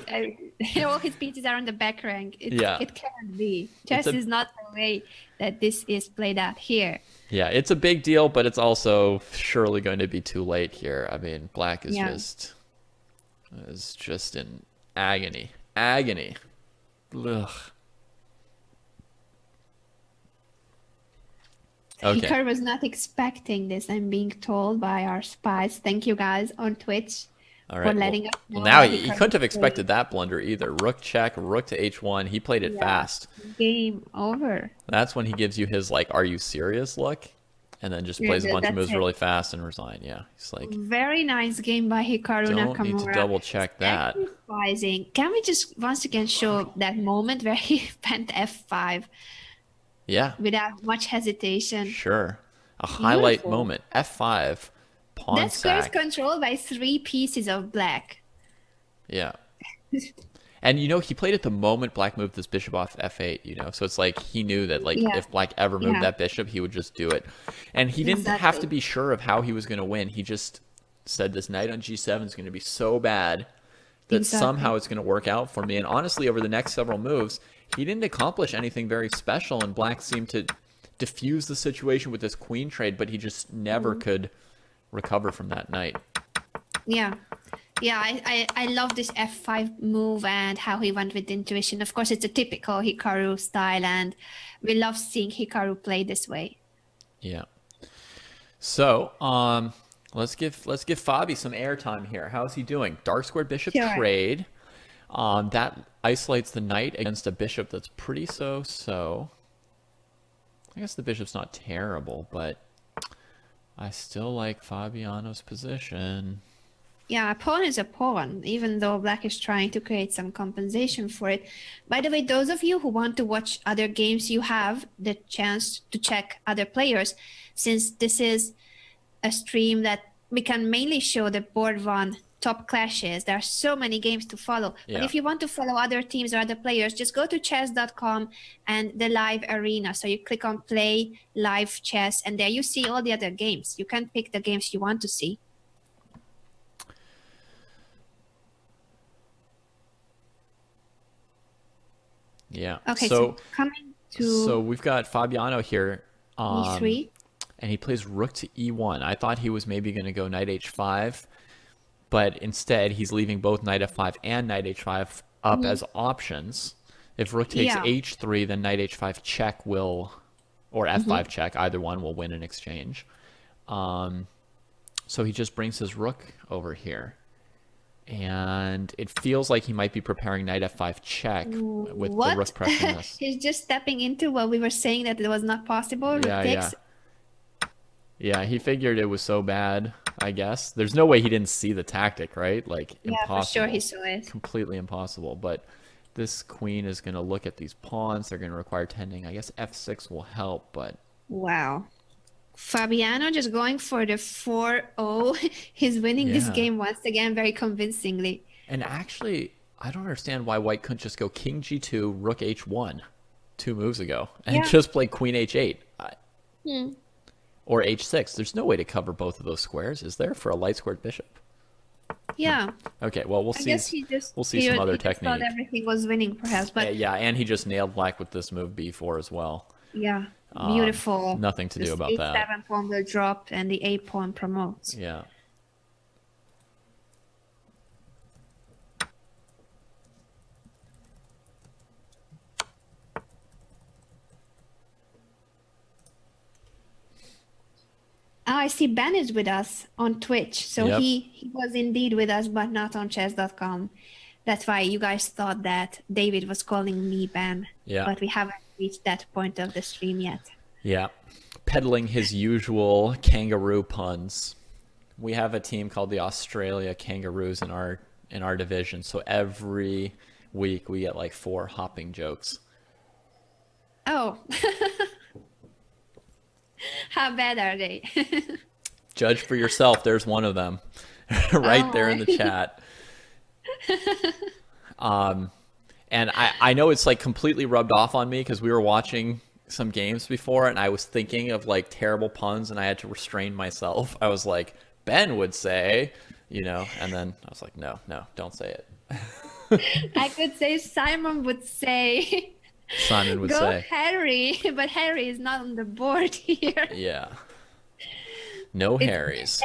All his pieces are on the back rank. It can't be. Chess is not the way that this is played out here. Yeah, it's a big deal, but it's also surely going to be too late here. I mean, Black is just in agony. Agony. Ugh. Okay. Hikaru was not expecting this, I'm being told by our spies. Thank you guys on Twitch. All right. Well, now he couldn't have expected that blunder either. Rook check, rook to h1. He played it fast. Game over. That's when he gives you his like, "Are you serious?" look, and then just plays a bunch of moves really fast and resign. Yeah, he's like, very nice game by Hikaru Nakamura. Don't need to double check that. Can we just once again show that moment where he went f5? Yeah. Without much hesitation. Sure. A highlight moment. f5. Pawn that square is sack. controlled by 3 pieces of Black. Yeah. And, you know, he played it the moment Black moved this bishop off f8, you know. So it's like he knew that, like, if Black ever moved that bishop, he would just do it. And he didn't have to be sure of how he was going to win. He just said this knight on g7 is going to be so bad that somehow it's going to work out for me. And honestly, over the next several moves, he didn't accomplish anything very special, and Black seemed to diffuse the situation with this queen trade, but he just never could recover from that knight. Yeah. Yeah, I love this f5 move and how he went with intuition. Of course, it's a typical Hikaru style, and we love seeing Hikaru play this way. Yeah. So, let's give Fabi some airtime here. How's he doing? Dark squared bishop trade. That isolates the knight against a bishop that's pretty so-so. I guess the bishop's not terrible, but I still like Fabiano's position. Yeah, a pawn is a pawn, even though Black is trying to create some compensation for it. By the way, those of you who want to watch other games, you have the chance to check other players. Since this is a stream that we can mainly show the board one top clashes, there are so many games to follow. But if you want to follow other teams or other players, just go to Chess.com and the live arena. So you click on play live chess, and there you see all the other games. You can pick the games you want to see. Yeah. Okay, so coming to... So we've got Fabiano here. E3. And he plays rook to e1. I thought he was maybe going to go knight h5. But instead, he's leaving both knight f5 and knight h5 up as options. If rook takes h3, then knight h5 check will... Or f5 check. Either one will win in exchange. So he just brings his rook over here. And it feels like he might be preparing knight f5 check with the rook pressing this. He's just stepping into what we were saying that it was not possible. Yeah. Yeah, he figured it was so bad, I guess. There's no way he didn't see the tactic, right? Like, Yeah, for sure he impossible. saw it. Completely impossible. But this queen is going to look at these pawns. They're going to require tending. I guess f6 will help, but Wow. Fabiano just going for the 4-0. He's winning this yeah. game once again very convincingly. And actually, I don't understand why white couldn't just go king g2, rook h1 2 moves ago and Yeah. just play queen h8 Hmm. or h6. There's no way to cover both of those squares, is there, for a light squared bishop? Yeah. Okay, well, I guess he just we'll see some other he just thought technique. everything was winning perhaps, but Yeah, and he just nailed black with this move b4 as well. yeah, beautiful. Nothing to do This about that. h7 pawn will drop and the a pawn promotes. Yeah. Oh, I see Ben is with us on Twitch. So Yep. he was indeed with us, but not on chess.com. That's why you guys thought that David was calling me Ben. Yeah. But we haven't reached that point of the stream yet. Yeah. Peddling his usual kangaroo puns. We have a team called the Australia Kangaroos in our division, so every week we get like 4 hopping jokes. Oh. How bad are they? Judge for yourself. There's one of them right there in the chat. And I know it's like completely rubbed off on me because we were watching some games before and I was thinking of like terrible puns and I had to restrain myself. I was like, Ben would say, and then I was like, no, don't say it. I could say Simon would say. Simon would Go say. Harry, but Harry is not on the board here. Yeah. No It's Harrys.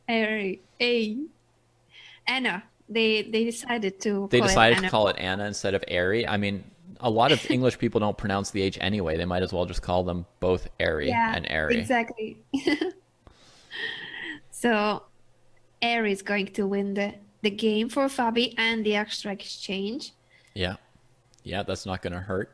Harry. Anna. They decided to They call decided it to Anna. call it Anna instead of Airy. I mean, a lot of English people don't pronounce the H anyway. They might as well just call them both Airy Yeah, and Airy. exactly. So Airy is going to win the game for Fabi and the extra exchange. Yeah. Yeah, that's not going to hurt.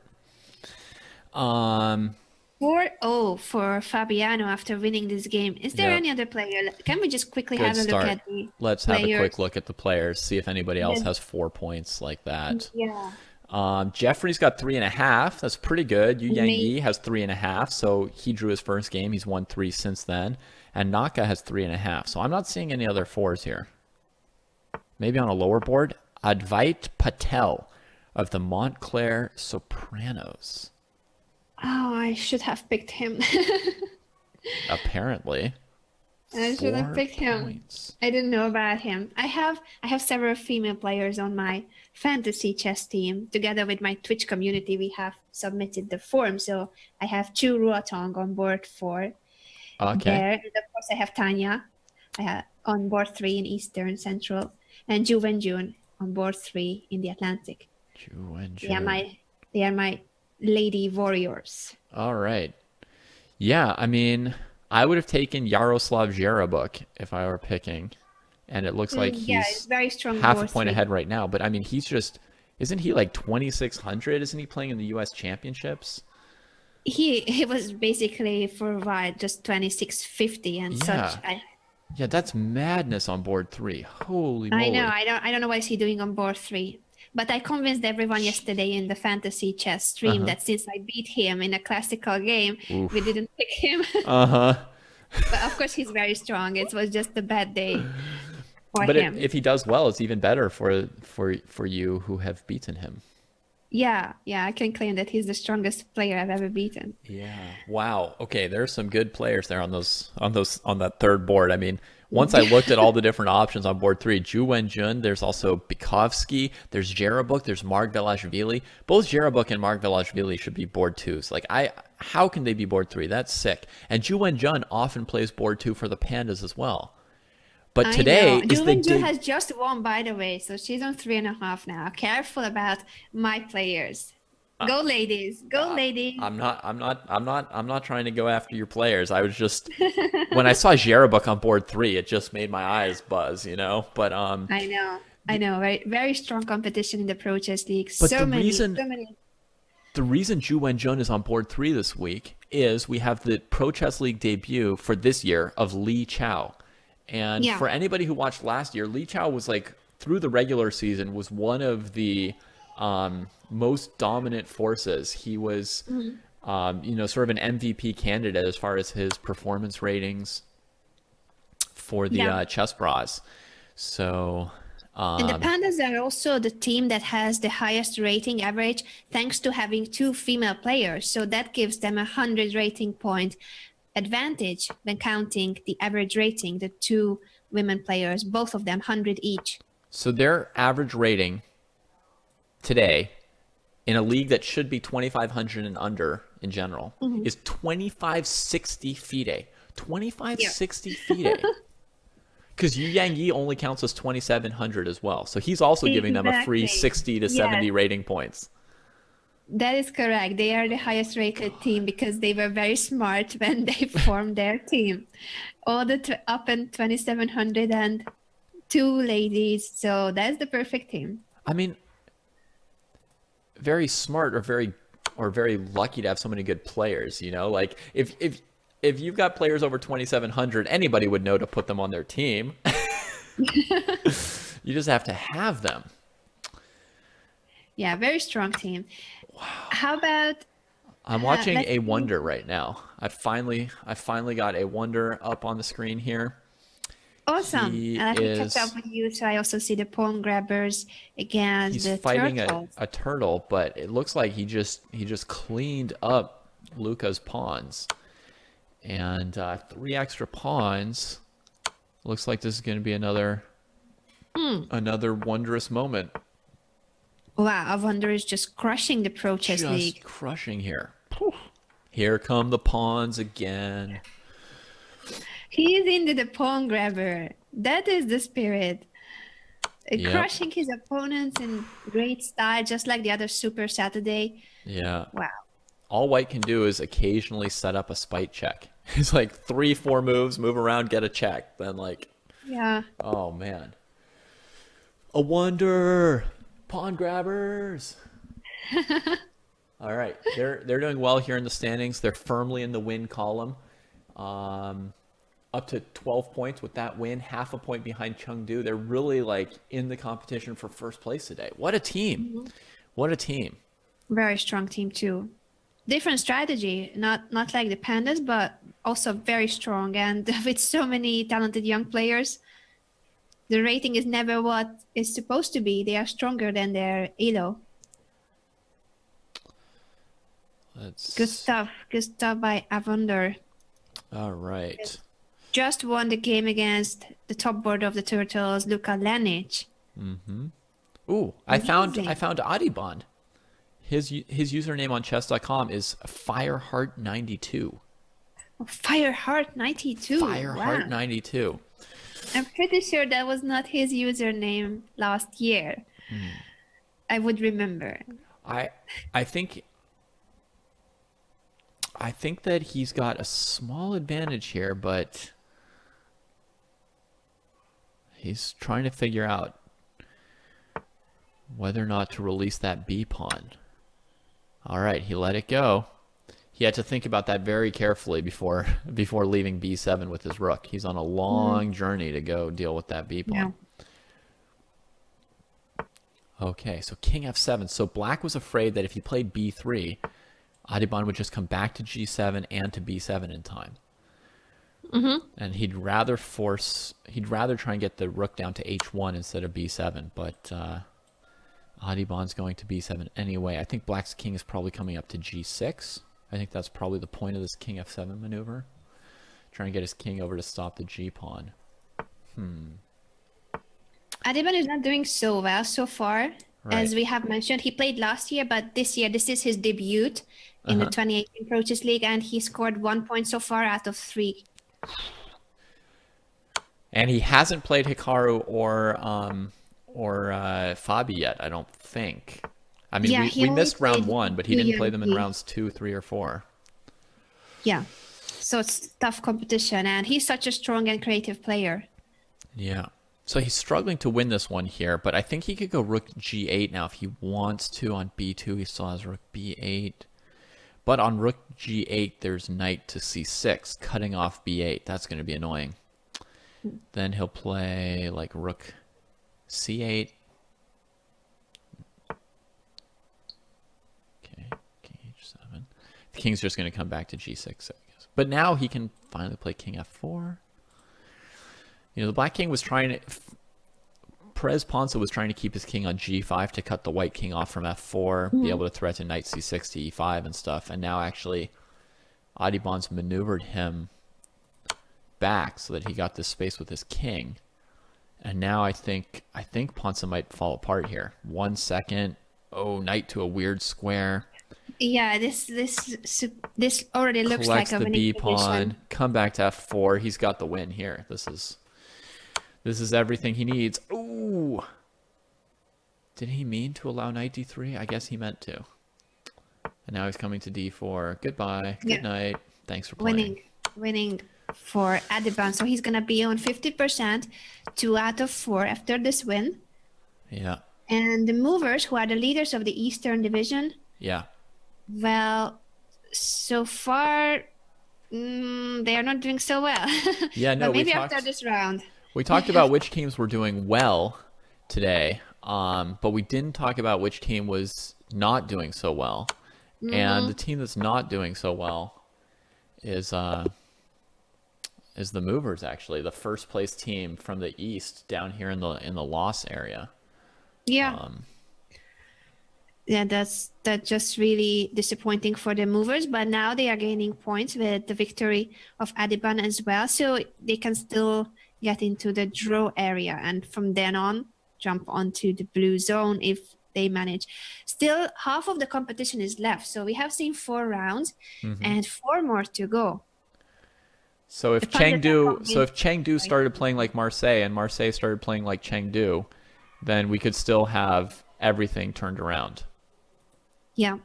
4-0 for Fabiano after winning this game. Is there Yep. any other player? Can we just quickly Good have a look start. at the Let's have a players? quick look at the players, see if anybody else Yeah. has 4 points like that. Yeah. Jeffrey's got 3.5. That's pretty good. Yu Yang Me- Yi has 3.5. So he drew his first game. He's won 3 since then. And Naka has 3.5. So I'm not seeing any other 4s here. Maybe on a lower board. Advait Patel of the Montclair Sopranos. Oh, I should have picked him. Apparently. I should have 4 picked him. points. I didn't know about him. I have several female players on my fantasy chess team. Together with my Twitch community, we have submitted the form. So I have Chu Ruotong on board 4 Okay. there. And of course, I have Tanya on board 3 in Eastern Central, and Ju Wenjun on board 3 in the Atlantic. Ju and They are Ju. they are my lady warriors. All right. Yeah, I mean, I would have taken Yaroslav Zherabuk if I were picking. And it looks like Yeah, he's it's very strong half a board point 3. ahead right now. But I mean, isn't he like 2,600? Isn't he playing in the U.S. Championships? He was basically for a while just 2650 and such. Yeah, that's madness on board 3. Holy moly. I know. I don't know what is he doing on board 3. But I convinced everyone yesterday in the fantasy chess stream that since I beat him in a classical game, we didn't pick him. Uh-huh. But of course, he's very strong. It was just a bad day for But him. if he does well, it's even better for you who have beaten him. Yeah, I can claim that he's the strongest player I've ever beaten. Yeah. Wow. Okay, there's some good players there on that third board. I mean, once I looked at all the different options on board 3, Ju Wenjun, there's also Bikovsky, there's Zherabuk, there's Margvelashvili. Both Zherabuk and Margvelashvili should be board 2s. Like how can they be board 3? That's sick. And Ju Wenjun often plays board 2 for the Pandas as well. But today is the Juventus has just won, by the way, so she's on 3.5 now. Careful about my players. Go ladies, go ladies. I'm not trying to go after your players. I was just when I saw Zherabuk on board 3, it just made my eyes buzz, But I know, very very strong competition in the Pro Chess League. But So the many, reason- so many. the reason Zhu Wenjun is on board 3 this week is we have the Pro Chess League debut for this year of Li Chao. And for anybody who watched last year, Li Chao was like, through the regular season, was one of the most dominant forces. He was, you know, sort of an MVP candidate as far as his performance ratings for the Chess Bras. So... and the Pandas are also the team that has the highest rating average thanks to having 2 female players. So that gives them 100 rating point advantage when counting the average rating, the 2 women players, both of them 100 each. So their average rating today in a league that should be 2,500 and under in general is 2560 FIDE. 2560 FIDE. Because Yu Yang Yi only counts as 2,700 as well. So he's also giving them a free 60 to 70 rating points. That is correct. They are the highest rated team because they were very smart when they formed their team. All the up in 2,700 and 2 ladies. So that's the perfect team. I mean, very smart or very lucky to have so many good players, you know? Like if you've got players over 2,700, anybody would know to put them on their team. You just have to have them. Yeah, very strong team. Wow. How about... I'm watching a Wonder right now. I finally got a Wonder up on the screen here. Awesome. And I can catch up with you, so I also see the pawn grabbers against the turtles. He's fighting a turtle, but it looks like he just cleaned up Luca's pawns. And 3 extra pawns. Looks like this is going to be another wondrous moment. Wow, a Wonder is just crushing the Pro Chess League. Just crushing here. Here come the pawns again. He's into the pawn grabber. That is the spirit. Crushing his opponents in great style, just like the other Super Saturday. Yeah. Wow. All white can do is occasionally set up a spite check. It's like 3-4 moves, move around, get a check. Then like, oh man, a Wonder, pawn grabbers. All right, they're doing well here in the standings. They're firmly in the win column, up to 12 points with that win, half a point behind Chengdu. They're really like in the competition for first place today. What a team! What a team! Very strong team too. Different strategy, not like the Pandas, but also very strong. And with so many talented young players, the rating is never what it's supposed to be. They are stronger than their ELO. Good stuff. Good stuff by Avonder. All right. Just won the game against the top board of the Turtles, Luka Lenic. Ooh, I found Adibon. His username on Chess.com is Fireheart92. Oh, Fireheart92. Fireheart92. I'm pretty sure that was not his username last year. I would remember. I think that he's got a small advantage here, but he's trying to figure out whether or not to release that B pawn. All right, he let it go. He had to think about that very carefully before leaving B7 with his rook. He's on a long journey to go deal with that B pawn. Okay, so King F7. So Black was afraid that if he played B3, Adibon would just come back to G7 and to B7 in time. And he'd rather try and get the rook down to H1 instead of B7, but Adibon's going to B7 anyway. I think Black's king is probably coming up to G6. I think that's probably the point of this King F7 maneuver. Trying to get his king over to stop the G pawn. Adibon is not doing so well so far. As we have mentioned, he played last year, but this year, this is his debut in the 2018 Pro Chess League, and he scored 1 point so far out of 3. And he hasn't played Hikaru or Fabi yet, I don't think. I mean, we missed round 1, but he didn't play them in rounds 2, 3, or 4. Yeah, so it's tough competition, and he's such a strong and creative player. Yeah. So he's struggling to win this one here, but I think he could go rook g8 now if he wants to. On b2, he still has rook b8. But on rook g8, there's knight to c6, cutting off b8. That's going to be annoying. Then he'll play like rook c8. Okay, king h7. The king's just going to come back to g6, I guess. But now he can finally play king f4. You know, the black king was trying to... Perez Ponce was trying to keep his king on g5 to cut the white king off from f4, be able to threaten knight c6 to e5 and stuff. And now actually Adhiban's maneuvered him back so that he got this space with his king. And now I think Ponce might fall apart here. 1 second. Oh, knight to a weird square. Yeah, this already looks like a winning the b pawn. position. Come back to f4. He's got the win here. This is everything he needs. Ooh. Did he mean to allow knight d3? I guess he meant to. And now he's coming to d4. Goodbye. Good night. Thanks for playing. Winning for Adhiban. So he's going to be on 50%, 2 out of 4 after this win. Yeah. And the movers, who are the leaders of the Eastern Division, Yeah. well, so far, they are not doing so well. Yeah, no, but maybe after this round. We talked about which teams were doing well today, but we didn't talk about which team was not doing so well. And the team that's not doing so well is the movers, actually, the first place team from the East down here in the loss area. Yeah. Yeah, that's just really disappointing for the movers, but now they are gaining points with the victory of Adhiban as well, so they can still get into the draw area and from then on jump onto the blue zone if they manage. Still, half of the competition is left, so we have seen 4 rounds and 4 more to go. So if Chengdu started playing like Marseille and Marseille started playing like Chengdu, then we could still have everything turned around. Yeah.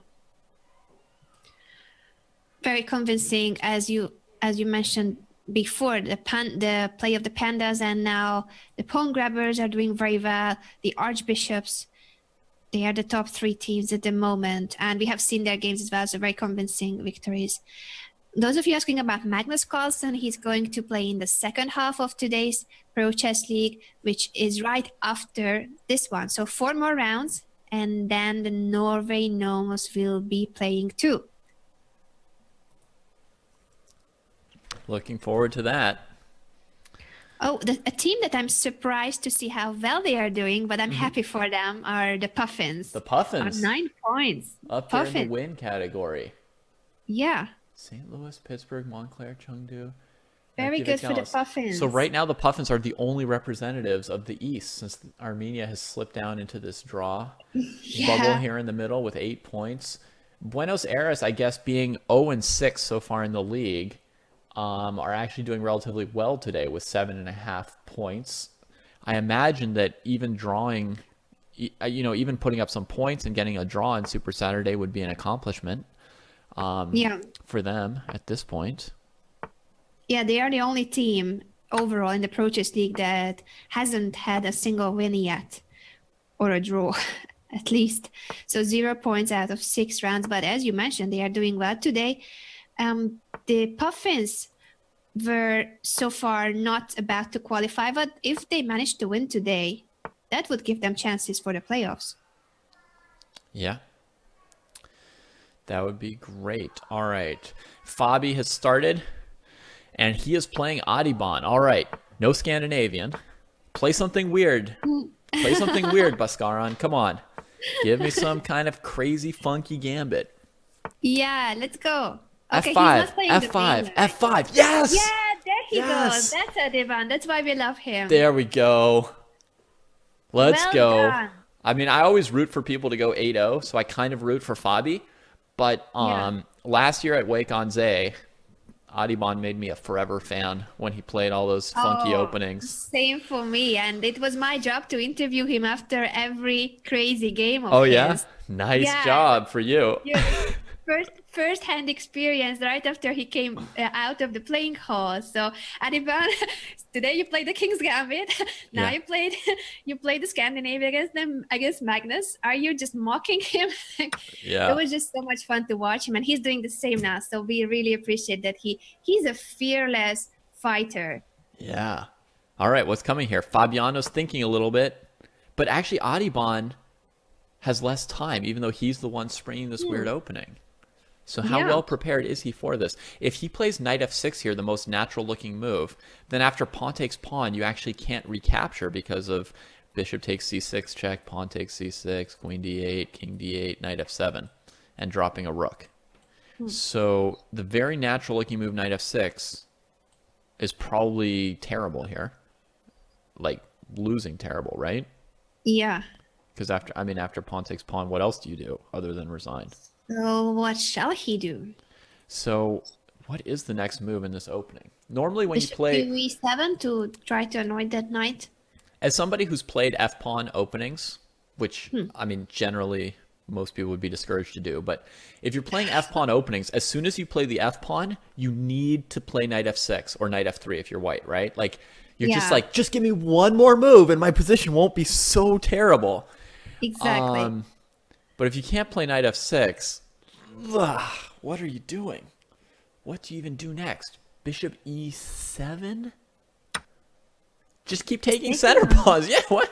Very convincing, as you mentioned before, the play of the pandas, and now the pawn grabbers are doing very well. The archbishops, they are the top 3 teams at the moment, and we have seen their games as well, so very convincing victories. Those of you asking about Magnus Carlsen, he's going to play in the second half of today's Pro Chess League, which is right after this one. So 4 more rounds, and then the Norway Gnomos will be playing too. Looking forward to that. Oh, a team that I'm surprised to see how well they are doing, but I'm happy for them, are the Puffins. The Puffins. On 9 points. Up here in the win category. Yeah. St. Louis, Pittsburgh, Montclair, Chengdu. Very good for the Puffins. So right now the Puffins are the only representatives of the East, since Armenia has slipped down into this draw bubble here in the middle with 8 points. Buenos Aires, I guess, being 0-6 so far in the league, are actually doing relatively well today with 7.5 points. I imagine that even drawing, even putting up some points and getting a draw in Super Saturday would be an accomplishment for them at this point. Yeah, they are the only team overall in the Pro Chess League that hasn't had a single win yet, or a draw, at least. So 0 points out of 6 rounds. But as you mentioned, they are doing well today. The Puffins were so far not about to qualify, but if they manage to win today, that would give them chances for the playoffs. Yeah. That would be great. All right. Fabi has started, and he is playing Adhiban. All right. No Scandinavian. Play something weird. Play something weird, Bhaskaran. Come on. Give me some kind of crazy, funky gambit. Yeah, let's go. Okay, F5, F5, F5. Yes! Yeah, there he goes. That's Adhiban. That's why we love him. There we go. Let's go. Done. I mean, I always root for people to go 8-0, so I kind of root for Fabi. But last year at Wake on Zay, Adhiban made me a forever fan when he played all those funky openings. Same for me. And it was my job to interview him after every crazy game of his. Oh, yeah? Nice job for you. first-hand experience right after he came out of the playing hall. So, Adiban, today you played the King's Gambit. Now Yeah. you played the Scandinavia against Magnus. Are you just mocking him? It Yeah. was just so much fun to watch him, and he's doing the same now. So we really appreciate that he's a fearless fighter. Yeah. All right, what's coming here? Fabiano's thinking a little bit, but actually Audubon has less time, even though he's the one springing this weird opening. So how Yeah. well prepared is he for this? If he plays knight f6 here, the most natural looking move, then after pawn takes pawn, you actually can't recapture because of bishop takes c6 check, pawn takes c6, queen d8, king d8, knight f7, and dropping a rook. So the very natural looking move knight f6 is probably terrible here. Like losing terrible, right? Yeah. Because after pawn takes pawn, what else do you do other than resign? So what shall he do? So what is the next move in this opening? Normally when you Bishop play, to e7 to try to annoy that knight. as somebody who's played f-pawn openings, which, I mean, generally most people would be discouraged to do, but if you're playing f-pawn openings, as soon as you play the f-pawn, you need to play knight f6 or knight f3 if you're white, right? Like, you're just Yeah. like, just give me one more move and my position won't be so terrible. Exactly. But if you can't play knight f6, what are you doing? What do you even do next? Bishop e7? Just keep taking center pawns. Yeah, what?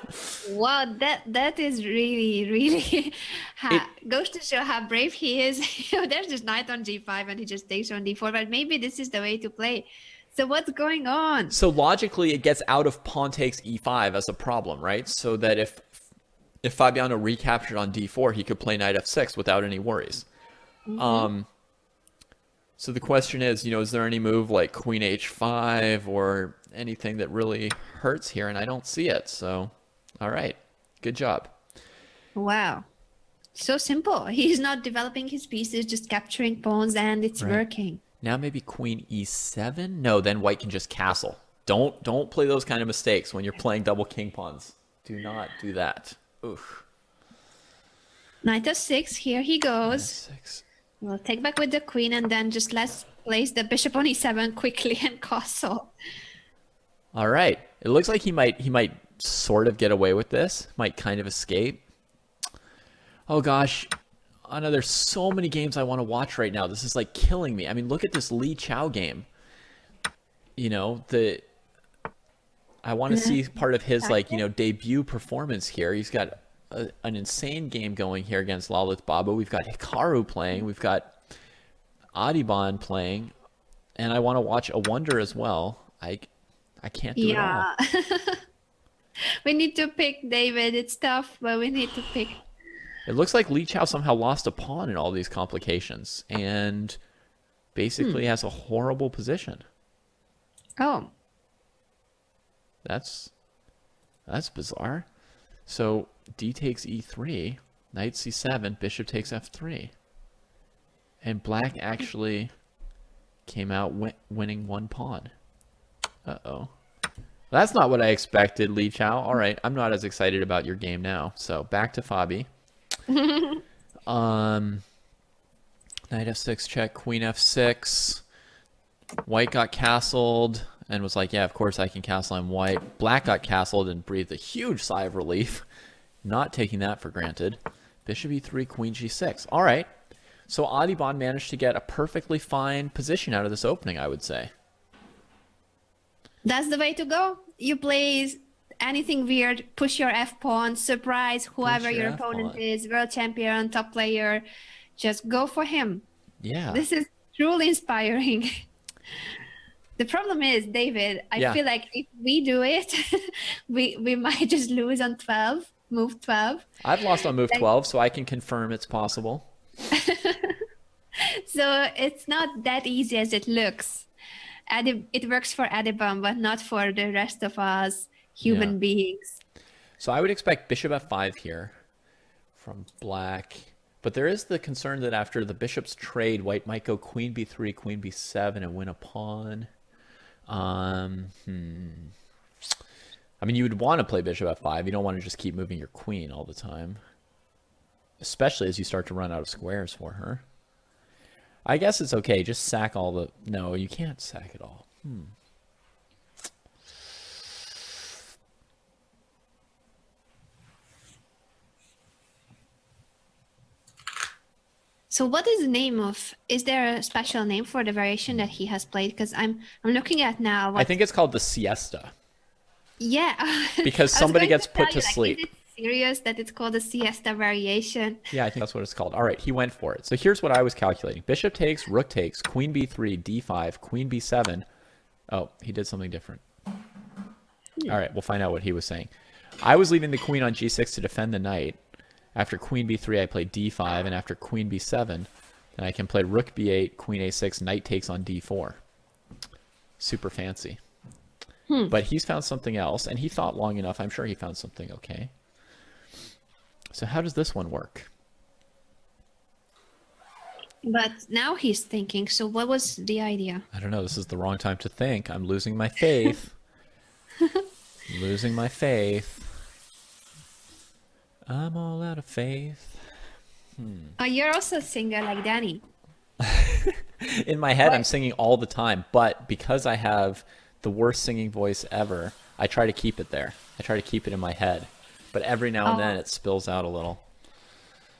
Wow, that is really goes to show how brave he is. There's this knight on g5 and he just takes on d4, but maybe this is the way to play. So what's going on? So logically, it gets out of pawn takes e5 as a problem, right? So that if Fabiano recaptured on d4, he could play knight f6 without any worries. So the question is, is there any move like queen h5 or anything that really hurts here? And I don't see it. So, all right, good job. Wow. So simple. He's not developing his pieces, just capturing pawns, and it's working. Now maybe queen e7? No, then white can just castle. Don't play those kind of mistakes when you're playing double king pawns. Do not do that. Oof. Knight f6, here he goes. F6. We'll take back with the queen, and then just let's place the bishop on e7 quickly and castle. All right. It looks like he might sort of get away with this. Might kind of escape. Oh gosh. Anna, there's so many games I want to watch right now. This is like killing me. I mean, look at this Li Chao game. I want to see part of his debut performance here. He's got an insane game going here against Lalit Baba. We've got Hikaru playing. We've got Adiban playing. And I want to watch a wonder as well. I can't do it all. We need to pick, David. It's tough, but we need to pick. It looks like Li Chao somehow lost a pawn in all these complications and basically has a horrible position. Oh. That's bizarre. So d takes e3, knight c7, bishop takes f3. And black actually came out winning one pawn. Uh-oh. That's not what I expected, Li Chao. All right, I'm not as excited about your game now. So back to Fabi. Knight f6 check, queen f6. White got castled and was like, yeah, of course I can castle on white. Black got castled and breathed a huge sigh of relief. Not taking that for granted. Bishop e3, queen g6. All right. So Adiban managed to get a perfectly fine position out of this opening, I would say. That's the way to go. You play anything weird, push your f-pawn, surprise whoever your opponent is, world champion, top player. Just go for him. Yeah. This is truly inspiring. The problem is, David, I feel like if we do it, we might just lose on 12, move 12. I've lost on move 12, so I can confirm it's possible. So it's not that easy as it looks. It works for Adiban, but not for the rest of us human beings. So I would expect bishop f5 here from black. But there is the concern that after the bishop's trade, white might go queen b3, queen b7, and win a pawn. I mean, you would want to play bishop f5. You don't want to just keep moving your queen all the time. Especially as you start to run out of squares for her. I guess it's okay. Just sack all the... No, you can't sack it all. So what is the name of, is there a special name for the variation that he has played? Because I'm looking at now. I think it's called the siesta. Yeah. Because somebody gets put to sleep. Is it serious that it's called a siesta variation? Yeah, I think that's what it's called. All right, he went for it. So here's what I was calculating. Bishop takes, rook takes, queen b3, d5, queen b7. Oh, he did something different. All right, we'll find out what he was saying. I was leaving the queen on g6 to defend the knight. After queen b3, I played d5, and after queen b7, then I can play rook b8, queen a6, knight takes on d4. Super fancy. But he's found something else, and he thought long enough. I'm sure he found something okay. So how does this one work? But now he's thinking, so what was the idea? I don't know. This is the wrong time to think. I'm losing my faith. Losing my faith. I'm all out of faith. Oh, you're also a singer like Danny. In my head, I'm singing all the time, but because I have the worst singing voice ever, I try to keep it there. I try to keep it in my head, but every now and then it spills out a little.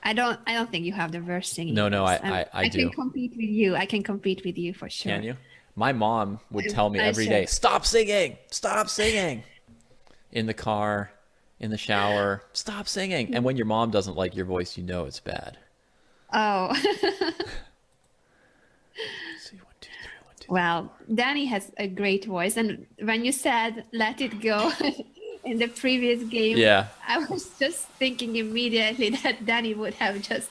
I don't think you have the worst singing. No, voice. I do. I can compete with you. I can compete with you for sure. Can you? My mom would tell me every day, stop singing, stop singing. In the car, in the shower, stop singing. And when your mom doesn't like your voice, you know it's bad. Oh. Well, Danny has a great voice. And when you said, let it go in the previous game, yeah, I was just thinking immediately that Danny would have just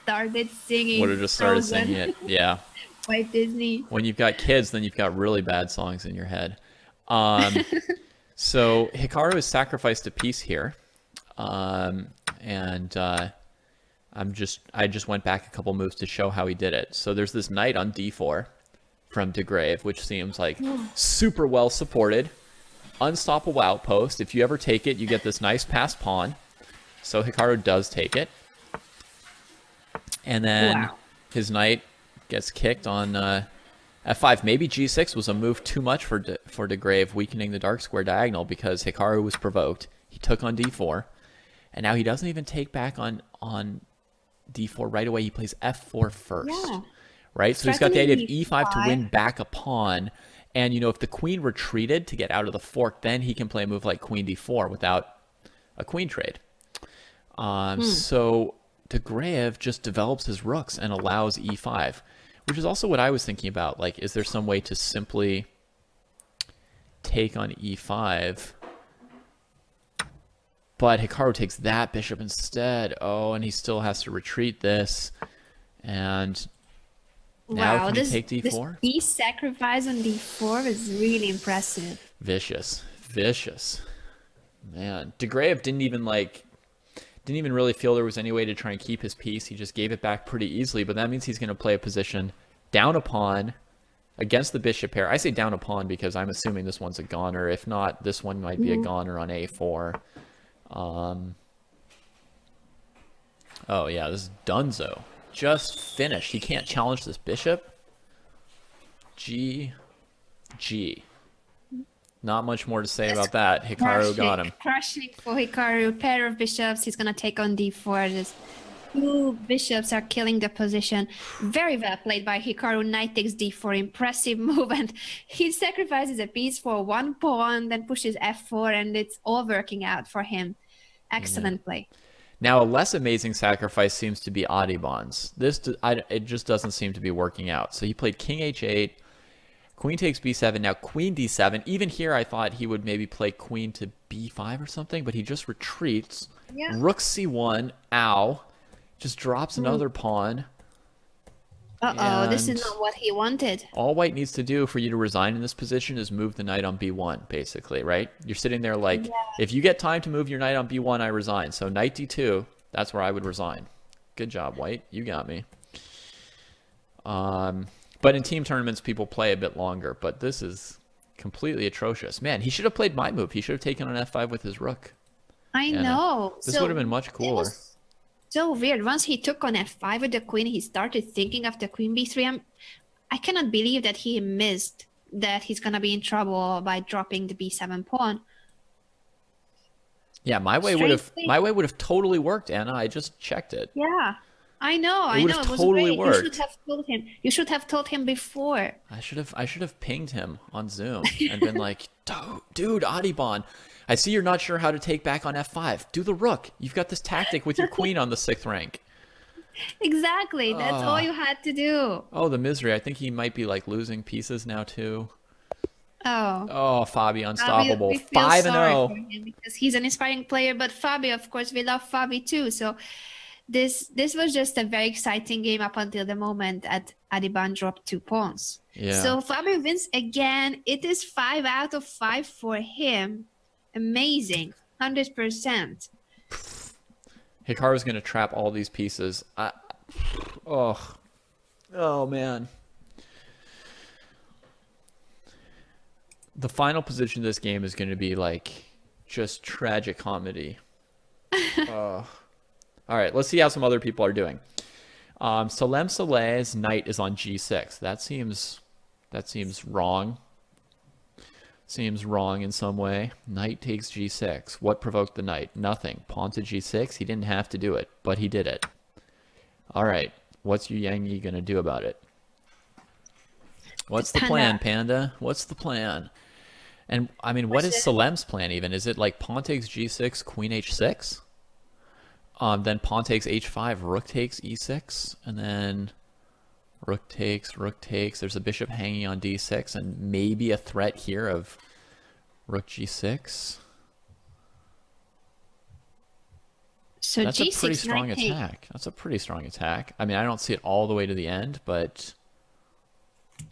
started singing. Would have just started singing it, yeah. By Disney. When you've got kids, then you've got really bad songs in your head. So Hikaru has sacrificed a piece here. I just went back a couple moves to show how he did it. So there's this knight on d4 from de Grave, which seems like super well supported. Unstoppable outpost. If you ever take it, you get this nice passed pawn. So Hikaru does take it. And then his knight gets kicked on f5. Maybe g6 was a move too much for de Grave, weakening the dark square diagonal because Hikaru was provoked. He took on d4. And now he doesn't even take back on d4 right away. He plays f4 first. Yeah. Right? So he's got the idea of e5 to win back a pawn. And, you know, if the queen retreated to get out of the fork, then he can play a move like queen d4 without a queen trade. So de Grave just develops his rooks and allows e5, which is also what I was thinking about. Like, is there some way to simply take on e5? But Hikaru takes that bishop instead. Oh, and he still has to retreat this. And now can he take d4? This sacrifice on d4 is really impressive. Vicious. Vicious. Man, de Grave didn't even really feel there was any way to try and keep his piece. He just gave it back pretty easily, but that means he's going to play a position down a pawn against the bishop pair. I say down a pawn because I'm assuming this one's a goner. If not, this one might be a goner on a4. Oh yeah, this is Dunzo. Just finished. He can't challenge this bishop. G. Not much more to say about that. Hikaru got him. Crushing for Hikaru. Pair of bishops. He's gonna take on d4. Just two bishops are killing the position. Very well played by Hikaru. Knight takes d4. Impressive move, and he sacrifices a piece for one pawn, then pushes f4, and it's all working out for him. Excellent play. Now, a less amazing sacrifice seems to be Audubon's. It just doesn't seem to be working out. So he played king h8, queen takes b7, now queen d7. Even here, I thought he would maybe play queen to b5 or something, but he just retreats. Yeah. Rook c1, ow. Just drops another pawn. Uh-oh, this is not what he wanted. All white needs to do for you to resign in this position is move the knight on b1, basically, right? You're sitting there like, if you get time to move your knight on b1, I resign. So knight d2, that's where I would resign. Good job, white. You got me. But in team tournaments, people play a bit longer. But this is completely atrocious. Man, he should have played my move. He should have taken on f5 with his rook. I know. This would have been much cooler. So weird. Once he took on f5 with the queen, he started thinking of the queen b3. I cannot believe that he missed that he's gonna be in trouble by dropping the b7 pawn. Yeah, my way would have totally worked, Anna. I just checked it. Yeah, I know. It would have totally great. worked. You should have told him. You should have told him before. I should have pinged him on Zoom and been like, dude, Adibon, I see you're not sure how to take back on f5. Do the rook. You've got this tactic with your queen on the 6th rank. Exactly. That's all you had to do. Oh, the misery. I think he might be like losing pieces now too. Oh. Oh, Fabi, unstoppable. We feel 5-0. sorry for him because he's an inspiring player. But Fabi, of course, we love Fabi too. So this was just a very exciting game up until the moment at Adiban dropped 2 pawns. Yeah. So Fabi wins again. It is 5 out of 5 for him. Amazing. 100%. Hikaru's going to trap all these pieces. Oh, man. The final position of this game is going to be like just tragic comedy. All right, let's see how some other people are doing. Salem Saleh's knight is on g6. That seems wrong. Seems wrong in some way. Knight takes g6. What provoked the knight? Nothing. Pawn to g6. He didn't have to do it, but he did it. All right. What's Yu Yang going to do about it? What's the plan, Panda? What's the plan? And, I mean, what is Salem's plan even? Is it like pawn takes g6, queen h6? Then pawn takes h5, rook takes e6, and then rook takes. There's a bishop hanging on d6, and maybe a threat here of rook g6. So that's g6, a pretty strong attack. That's a pretty strong attack. I mean, I don't see it all the way to the end, but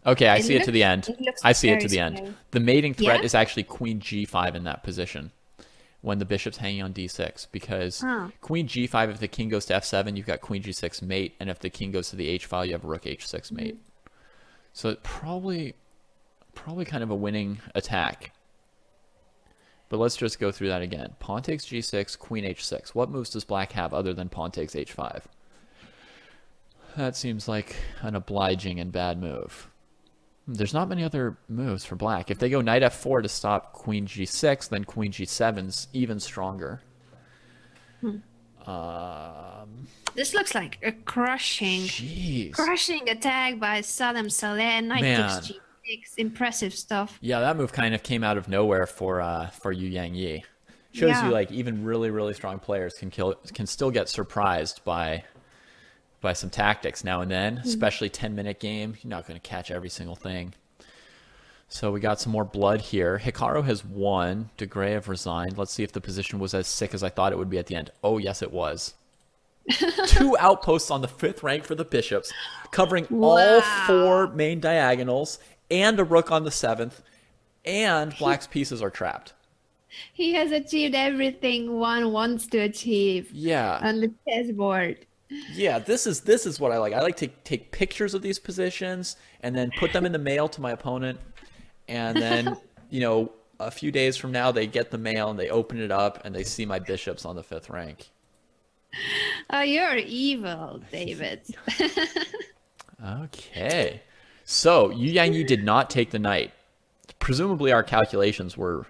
okay, I see it to the end. I see it to the end. The mating threat is actually queen g5 in that position when the bishop's hanging on d6, because queen g5, if the king goes to f7, you've got queen g6 mate, and if the king goes to the h file, you have rook h6 mate. So it probably kind of a winning attack. But let's just go through that again. Pawn takes g6, queen h6. What moves does black have other than pawn takes h5? That seems like an obliging and bad move. There's not many other moves for black. If they go knight f4 to stop queen g6, then queen g7's even stronger. This looks like a crushing attack by Salem Saleh. Knight takes g6. Impressive stuff. Yeah, that move kind of came out of nowhere for Yu Yang. Shows you like even really strong players can still get surprised by some tactics now and then, especially 10-minute game. You're not going to catch every single thing. So we got some more blood here. Hikaru has won. De Grey have resigned. Let's see if the position was as sick as I thought it would be at the end. Oh, yes, it was. 2 outposts on the 5th rank for the bishops, covering all 4 main diagonals, and a rook on the 7th, and black's pieces are trapped. He has achieved everything one wants to achieve on the chessboard. Yeah, this is what I like. I like to take pictures of these positions and then put them in the mail to my opponent. And then, you know, a few days from now, they get the mail and they open it up and they see my bishops on the 5th rank. Oh, you're evil, David. Okay. So, Yu Yang did not take the knight. Presumably our calculations were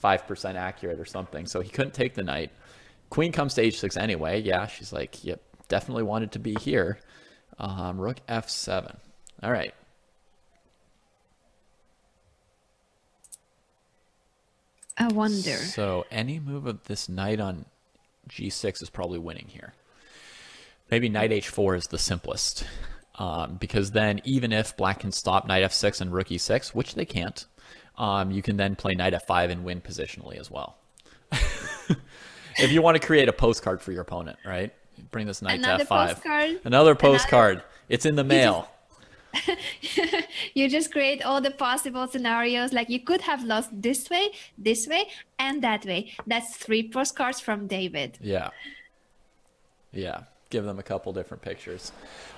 5% accurate or something. So he couldn't take the knight. Queen comes to h6 anyway. Yeah, she's like, yep, definitely wanted to be here. Rook f7. All right. I wonder. So any move of this knight on g6 is probably winning here. Maybe knight h4 is the simplest. Because then even if black can stop knight f6 and rook e6, which they can't, you can then play knight f5 and win positionally as well. If you want to create a postcard for your opponent, right? Bring this knight to f5. Another postcard. It's in the mail. You just create all the possible scenarios. Like you could have lost this way, and that way. That's 3 postcards from David. Yeah. Yeah. Give them a couple different pictures.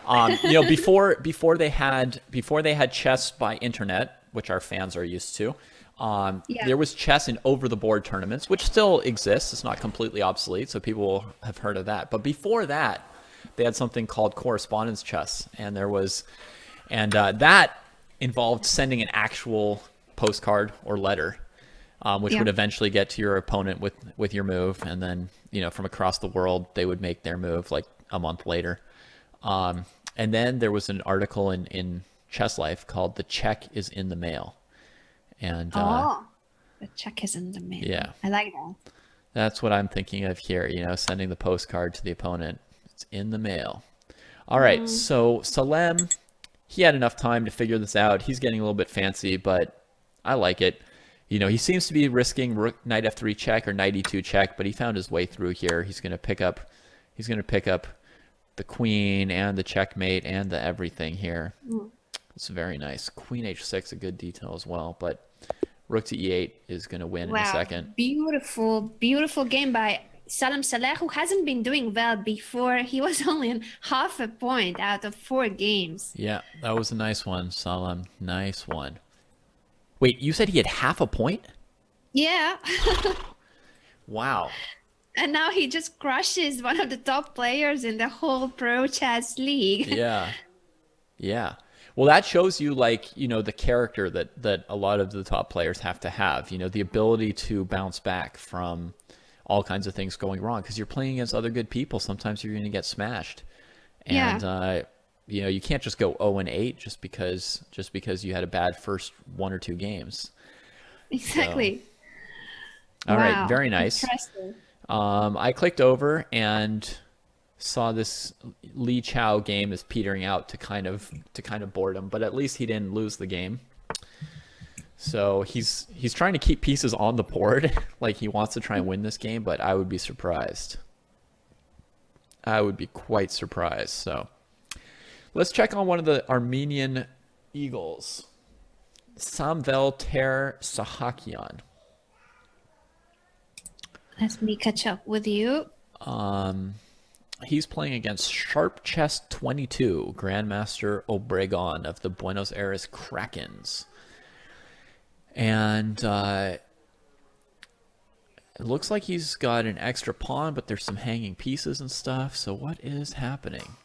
You know, before they had chess by internet, which our fans are used to, Yeah. There was chess in over-the-board tournaments, which still exists. It's not completely obsolete, so people will have heard of that. But before that, they had something called correspondence chess, and that involved sending an actual postcard or letter, which would eventually get to your opponent with your move, and then from across the world they would make their move like a month later. And then there was an article in Chess Life called "The Check is in the Mail," and the check is in the mail. Yeah, I like that. that's what I'm thinking of here. Sending the postcard to the opponent. It's in the mail. All right, so Salem, he had enough time to figure this out. He's getting a little bit fancy, but I like it. He seems to be risking rook knight f3 check or knight e2 check, but he found his way through here. He's going to pick up the queen and the checkmate and the everything here. It's very nice. Queen h6, a good detail as well, but rook to e8 is going to win in a second. Beautiful, beautiful game by Salem Saleh, who hasn't been doing well before. He was only on half a point out of 4 games. Yeah, that was a nice one, Salem. Nice one. Wait, you said he had half a point? Yeah. Wow. And now he just crushes one of the top players in the whole Pro Chess League. Yeah. Yeah. Well, that shows you, the character that a lot of the top players have to have. The ability to bounce back from all kinds of things going wrong, because you're playing against other good people. Sometimes you're going to get smashed. And, you can't just go 0-8 just because you had a bad first 1 or 2 games. Exactly. So, all right, very nice. Impressive. I clicked over and saw this Li Chao game is petering out to kind of boredom, but at least he didn't lose the game. So he's trying to keep pieces on the board, like he wants to try and win this game, but I would be surprised. I would be quite surprised. So let's check on one of the Armenian eagles, Samvel Ter Sahakian. Let me catch up with you. He's playing against Sharp Chess 22, Grandmaster Obregon of the Buenos Aires Krakens. And it looks like he's got an extra pawn, but there's some hanging pieces and stuff. So what is happening?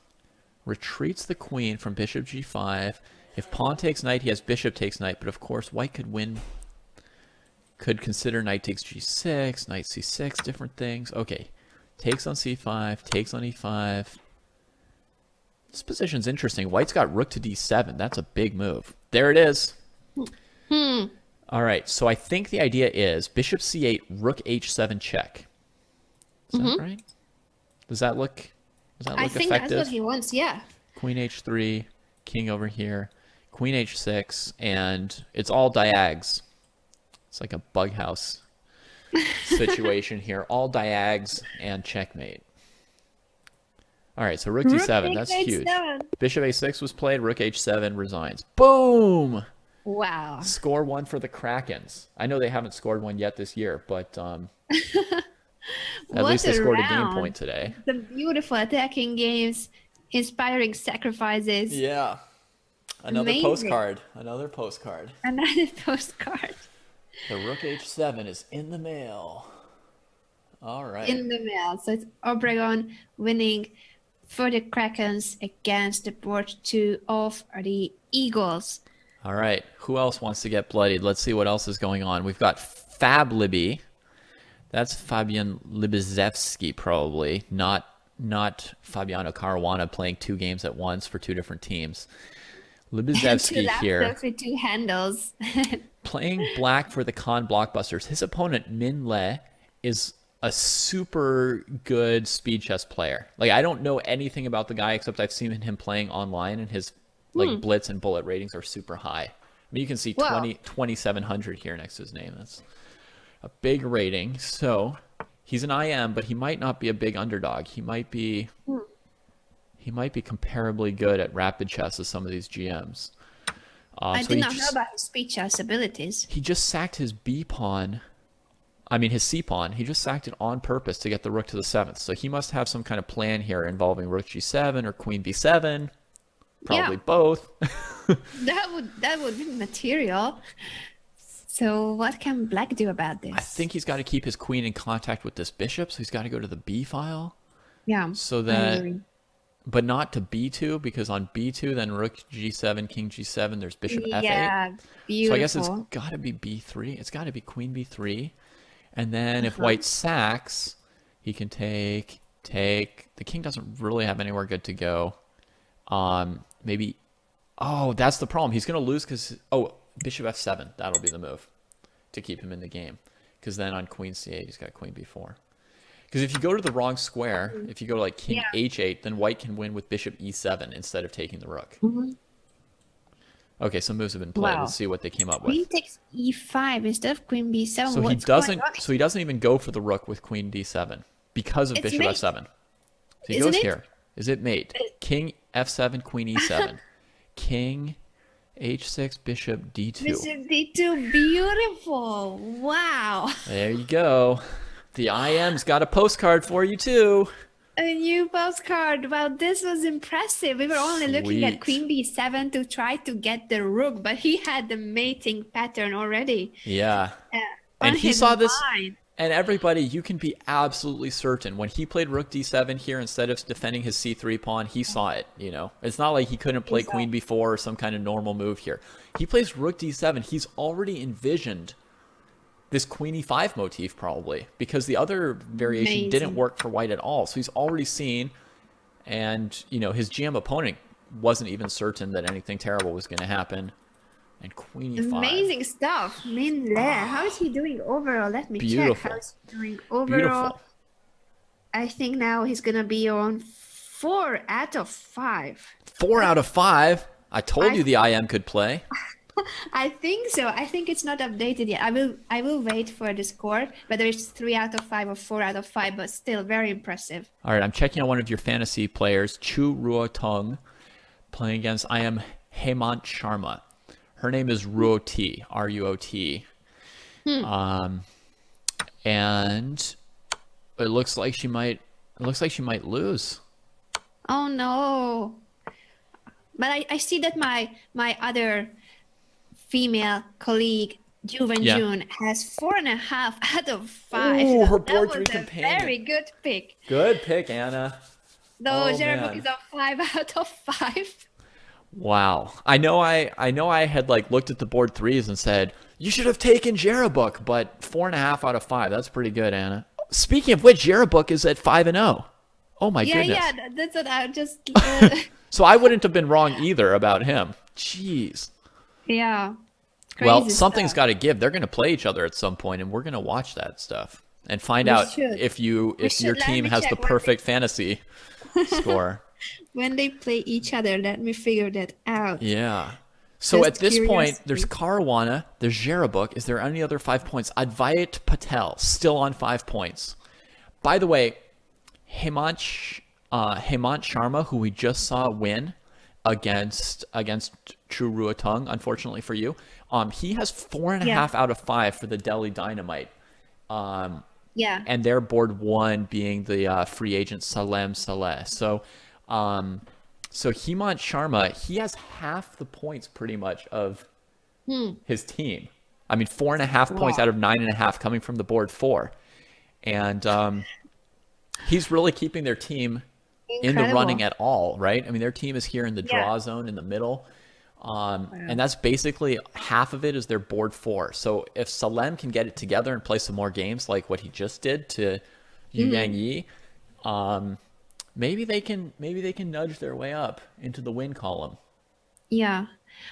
Retreats the queen from bishop g5. If pawn takes knight, he has bishop takes knight, but of course white could win. Could consider knight takes g6, knight c6, different things. Okay, takes on c5, takes on e5. This position's interesting. White's got rook to d7. That's a big move. There it is. All right, so I think the idea is bishop c8, rook h7 check. Is that right? Does that look effective? I think that's what he wants, yeah. Queen h3, king over here, queen h6, and it's all diags. It's like a bug house situation here. All diags and checkmate. All right, so rook d7. That's huge. Bishop a6 was played. Rook h7 resigns. Boom! Wow. Score 1 for the Krakens. I know they haven't scored one yet this year, but at least they scored a game point today. The beautiful attacking games, inspiring sacrifices. Yeah. Another postcard. Another postcard. Another postcard. The rook h7 is in the mail. All right. In the mail. So it's Obregon winning for the Krakens against the board 2 of the Eagles. All right. Who else wants to get bloodied? Let's see what else is going on. We've got Fab Libby. That's Fabian Libizevsky, probably. Not Fabiano Caruana playing 2 games at once for 2 different teams. Libizevsky here. With 2 handles. Playing black for the Khan Blockbusters. His opponent, Min Le, is a super good speed chess player. Like, I don't know anything about the guy except I've seen him playing online, and his blitz and bullet ratings are super high. I mean, you can see 2,700 here next to his name. That's a big rating. So he's an IM, but he might not be a big underdog. He might be comparably good at rapid chess as some of these GMs. I did not know about his speed chess abilities. He just sacked his B pawn. I mean, his C pawn. He just sacked it on purpose to get the rook to the 7th. So he must have some kind of plan here involving rook g7 or queen b7. Probably both. that would be material. So what can Black do about I this? think he's got to keep his queen in contact with this bishop, so he's got to go to the b file. Yeah, So I that, agree. but not to b2, because on b2, then rook g7, king g7, there's bishop f8. Yeah, So I guess it's beautiful. got to be b3. It's got to be queen b3. And then if Uh-huh. white sacks, he can take. The king doesn't really have anywhere good to go. Maybe. Oh, that's the problem. He's going to lose because. Oh, bishop f7. That'll be the move to keep him in the game. Because then on queen c8, he's got queen b4. Because if you go to the wrong square, if you go to like king Yeah. h8, then white can win with bishop e7 instead of taking the rook. Mhm. Okay, some moves have been played. Wow. Let's see what they came up Queen with. takes e5 instead of queen b7. So he What's going doesn't. on? So he doesn't even go for the rook with queen d7 because of It's bishop mate, f7. So he isn't goes it? here. Is it mate? King f7, queen e7, king h6, bishop d2. Bishop d2, beautiful. Wow. There you go. The IM's got a postcard for you too. A new postcard. Wow, this was impressive. We were only looking at Sweet. queen b7 to try to get the rook, but he had the mating pattern already Yeah. uh, And on he his saw this. mind. And everybody, you can be absolutely certain when he played rook d7 here instead of defending his c3 pawn, he saw it. You know, it's not like he couldn't play queen b4 or some kind of normal move here. He plays rook d7. He's already envisioned this queen e5 motif probably because the other variation didn't Amazing. work for white at all. So he's already seen, and you know his GM opponent wasn't even certain that anything terrible was going to happen. And queen e5. Amazing stuff. Min Le. How is he doing overall? Let me check. Beautiful. How is he doing overall? Beautiful. I think now he's gonna be on 4 out of 5. 4 out of 5. I told you the IM could play. I think so. I think it's not updated yet. I will wait for the score, whether it's 3 out of 5 or 4 out of 5, but still very impressive. All right, I'm checking on one of your fantasy players, Chu Ruotong, playing against Hemant Sharma. Her name is Ruoti, R-U-O-T. And it looks like she might lose. Oh no. But I see that my other female colleague, Juven Yeah. June, has 4.5 out of 5. Ooh, her That board was 3 a companion. very good pick. Good pick, Anna. Though Oh, Jerebook man. is on 5 out of 5. Wow. I know I had like looked at the board 3s and said, you should have taken Jerebook, but 4.5 out of 5. That's pretty good, Anna. Speaking of which, Jerebook is at 5-0. Oh my Yeah, goodness. yeah, that's what I just. So I wouldn't have been wrong either about him. Jeez. Yeah. Well, Crazy something's stuff. got to give. They're going to play each other at some point, and we're going to watch that stuff and find We out should. if We your should. Let team me has the check. perfect fantasy score. When they play each other, let me figure that out. Yeah. So Just at this point, curiosity. there's Caruana, there's Jerebook. Is there any other 5 points? Advait Patel, still on 5 points. By the way, Hemant Sharma, who we just saw win against Chu Ruotong, unfortunately for you, he has 4.5 out of 5 for the Delhi Dynamite. Yeah. And their board 1 being the free agent Salem Saleh. So Hemant Sharma, he has half the points pretty much of his team. I mean, 4.5 points Wow. out of 9.5 coming from the board 4. And he's really keeping their team in the Incredible. running at all, right? I mean, their team is here in the Yeah. draw zone in the middle. And that's basically half of it is their board 4. So if Salem can get it together and play some more games like what he just did to Yu Yang Yi, maybe they can nudge their way up into the win column. Yeah.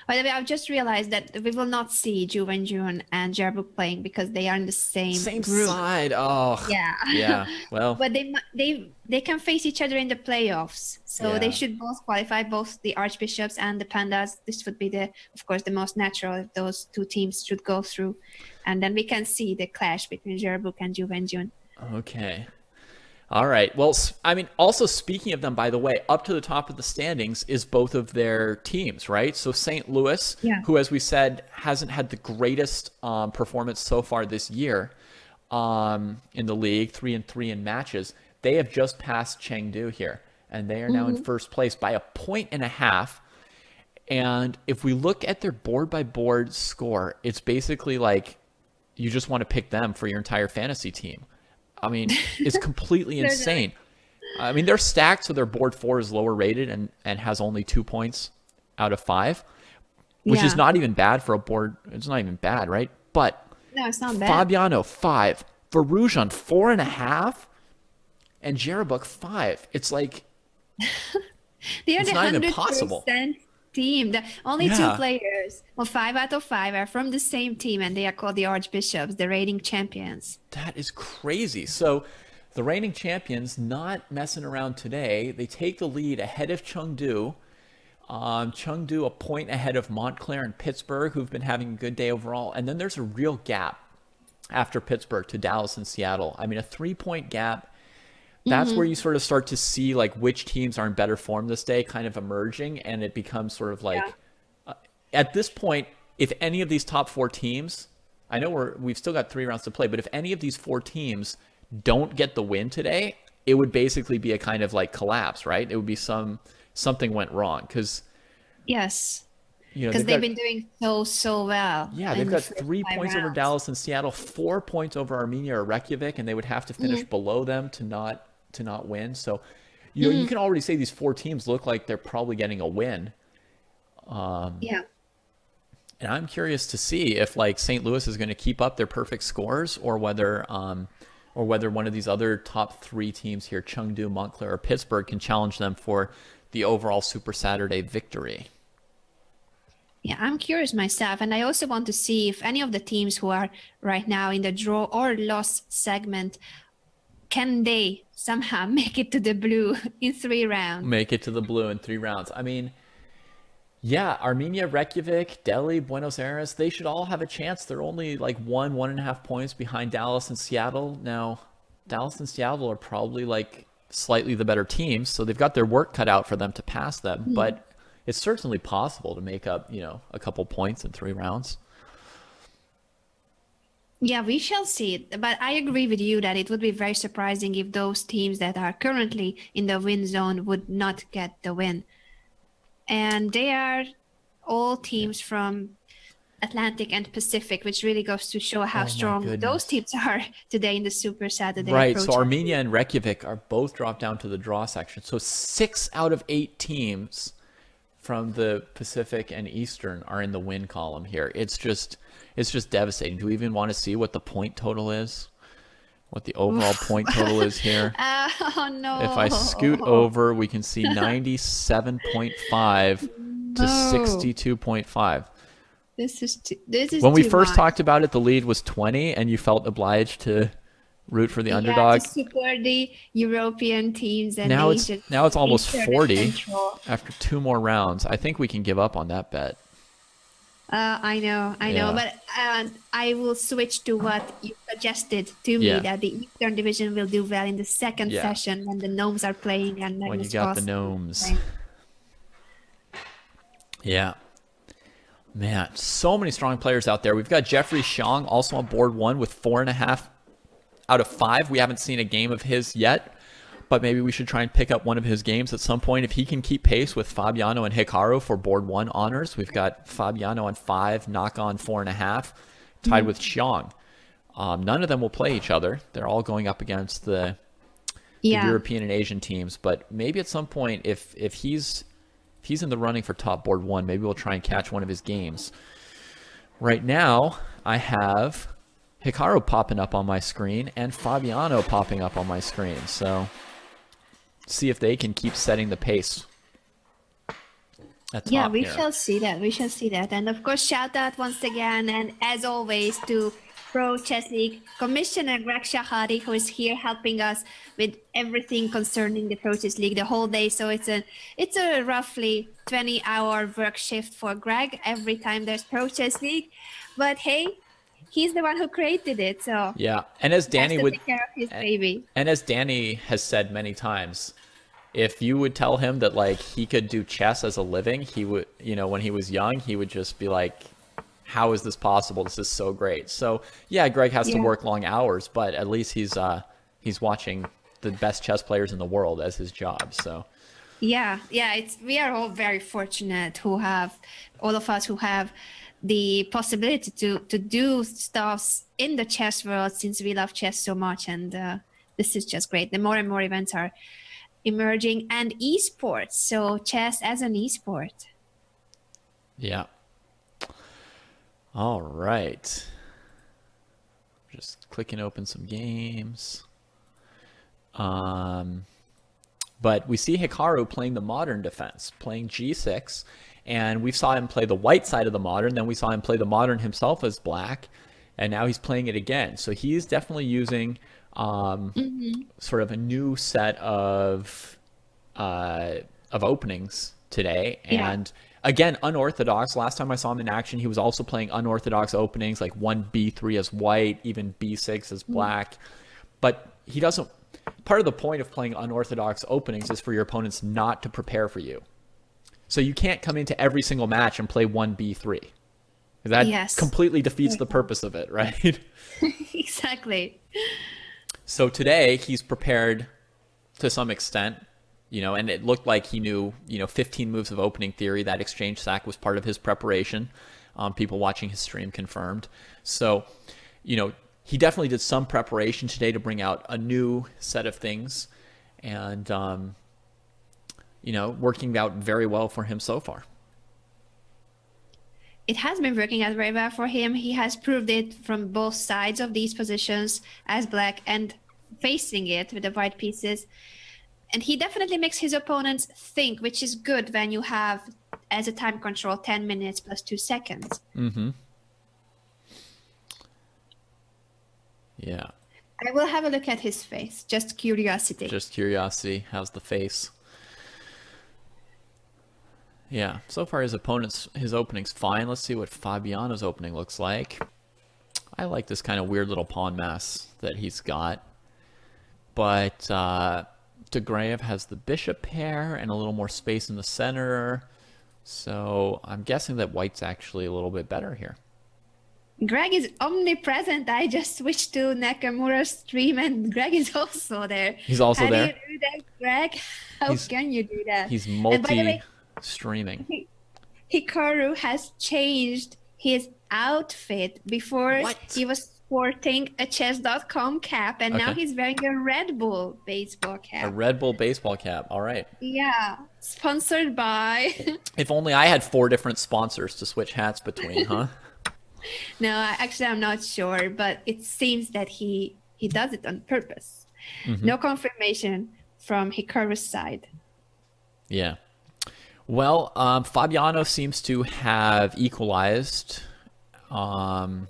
By the way, I've just realized that we will not see Juven June and Jerebook playing because they are in the same group. Side. Oh. Yeah. Yeah. Well, But they can face each other in the playoffs, so Yeah. they should both qualify, both the Archbishops and the Pandas. This would be of course, the most natural if those two teams should go through, and then we can see the clash between Jerebook and Juven June. okay. All right. Well, I mean, also speaking of them, by the way, up to the top of the standings is both of their teams, right? So St. Louis, Yeah. who, as we said, hasn't had the greatest performance so far this year in the league, 3-3 in matches, they have just passed Chengdu here, and they are now in first place by 1.5 points. And if we look at their board by board score, it's basically like you just want to pick them for your entire fantasy team. I mean, it's completely insane. I mean, they're stacked, so their board 4 is lower rated and has only 2 points out of 5, which is not even bad for a board. It's not even bad, right? But no, it's not bad. Fabiano 5, Varujan 4.5, and Jerabuk 5. It's like they are it's the not even possible. Team. The only 2 players, well, 5 out of 5 are from the same team, and they are called the Archbishops, the reigning champions. That is crazy. So the reigning champions not messing around today. They take the lead ahead of Chengdu. Chengdu a point ahead of Montclair and Pittsburgh, who've been having a good day overall. And then there's a real gap after Pittsburgh to Dallas and Seattle. I mean, a 3-point gap. That's where you sort of start to see like which teams are in better form this day kind of emerging, and it becomes sort of like at this point, if any of these top 4 teams, I know we've still got 3 rounds to play, but if any of these 4 teams don't get the win today, it would basically be a kind of like collapse, right? It would be something went wrong because they've been doing so well. Yeah, they've got 3 points over Dallas and Seattle, 4 points over Armenia or Reykjavik, and they would have to finish below them to not win. So, you can already say these 4 teams look like they're probably getting a win. And I'm curious to see if like St. Louis is going to keep up their perfect scores, or whether one of these other top 3 teams here, Chengdu, Montclair, or Pittsburgh, can challenge them for the overall Super Saturday victory. Yeah, I'm curious myself, and I also want to see if any of the teams who are right now in the draw or loss segment, can they somehow make it to the blue in 3 rounds? Make it to the blue in 3 rounds. I mean, yeah, Armenia, Reykjavik, Delhi, Buenos Aires, they should all have a chance. They're only like 1.5 points behind Dallas and Seattle. Now, Dallas and Seattle are probably like slightly the better teams, so they've got their work cut out for them to pass them. But it's certainly possible to make up, a couple points in 3 rounds. Yeah, we shall see. But I agree with you that it would be very surprising if those teams that are currently in the win zone would not get the win. And they are all teams from Atlantic and Pacific, which really goes to show how strong those teams are today in the Super Saturday. Right, so Armenia and Reykjavik are both dropped down to the draw section. So 6 out of 8 teams from the Pacific and Eastern are in the win column here. It's just devastating. Do we even want to see what the point total is? What the overall point total is here? Oh no. If I scoot over, we can see 97.5 to 62.5. This is when we too first much. talked about it, the lead was 20 and you felt obliged to root for the underdog. To support the European teams and now Asian, it's almost Eastern 40 Central. after 2 more rounds. I think we can give up on that bet. I know, but I will switch to what you suggested to me, that the Eastern Division will do well in the second session when the Gnomes are playing and when Magnus you got the Carlsen Gnomes. playing. Yeah. Man, so many strong players out there. We've got Jeffrey Xiong also on board 1 with 4.5 out of 5. We haven't seen a game of his yet, but maybe we should try and pick up one of his games at some point. If he can keep pace with Fabiano and Hikaru for board 1 honors, we've got Fabiano on 5, Knock on 4.5, tied with Xiong. None of them will play each other. They're all going up against the European and Asian teams. But maybe at some point, if he's in the running for top board 1, maybe we'll try and catch one of his games. Right now, I have Hikaru popping up on my screen and Fabiano popping up on my screen. So see if they can keep setting the pace. Yeah, we shall see that. We shall see that. And of course, shout out once again, and as always, to Pro Chess League Commissioner Greg Shahari, who is here helping us with everything concerning the Pro Chess League the whole day. So it's a roughly 20-hour work shift for Greg every time there's Pro Chess League. But hey, he's the one who created it. So yeah, and as Danny would take care of his baby. And as Danny has said many times, if you would tell him that like he could do chess as a living, he would, when he was young, he would just be like, how is this possible? This is so great. So yeah, Greg has to work long hours, but at least he's watching the best chess players in the world as his job. So Yeah, yeah, we are all very fortunate who have all of us who have the possibility to do stuff in the chess world since we love chess so much, and this is just great. The more and more events are emerging, and esports, so chess as an esport. Yeah. All right. Just clicking open some games. But we see Hikaru playing the modern defense, playing g6, and we saw him play the white side of the modern, then we saw him play the modern himself as black, and now he's playing it again. So he's definitely using sort of a new set of openings today, and again, unorthodox. Last time I saw him in action, he was also playing unorthodox openings, like 1b3 as white, even b6 as black, but he doesn't. Part of the point of playing unorthodox openings is for your opponents not to prepare for you. So you can't come into every single match and play 1b3. That completely defeats the purpose of it, right? Exactly. So today he's prepared to some extent, and it looked like he knew, 15 moves of opening theory. That exchange sack was part of his preparation. People watching his stream confirmed. So, he definitely did some preparation today to bring out a new set of things, and working out very well for him so far. It has been working out very well for him. He has proved it from both sides of these positions as black and facing it with the white pieces. And he definitely makes his opponents think, which is good when you have, as a time control, 10 minutes plus 2 seconds. Mm-hmm. Yeah. I will have a look at his face. Just curiosity. Just curiosity. How's the face? Yeah. So far his opening's fine. Let's see what Fabiano's opening looks like. I like this kind of weird little pawn mass that he's got. But DeGraev has the bishop pair and a little more space in the center. So I'm guessing that white's actually a little bit better here. Greg is omnipresent. I just switched to Nakamura's stream and Greg is also there. He's also there? How do you do that, Greg? How can you do that? He's multi-streaming. Hikaru has changed his outfit. Before he was sporting a Chess.com cap, and now he's wearing a Red Bull baseball cap. A Red Bull baseball cap. All right. Yeah. Sponsored by... If only I had 4 different sponsors to switch hats between, huh? No, actually, I'm not sure, but it seems that he does it on purpose. Mm-hmm. No confirmation from Hikaru's side. Yeah. Well, Fabiano seems to have equalized out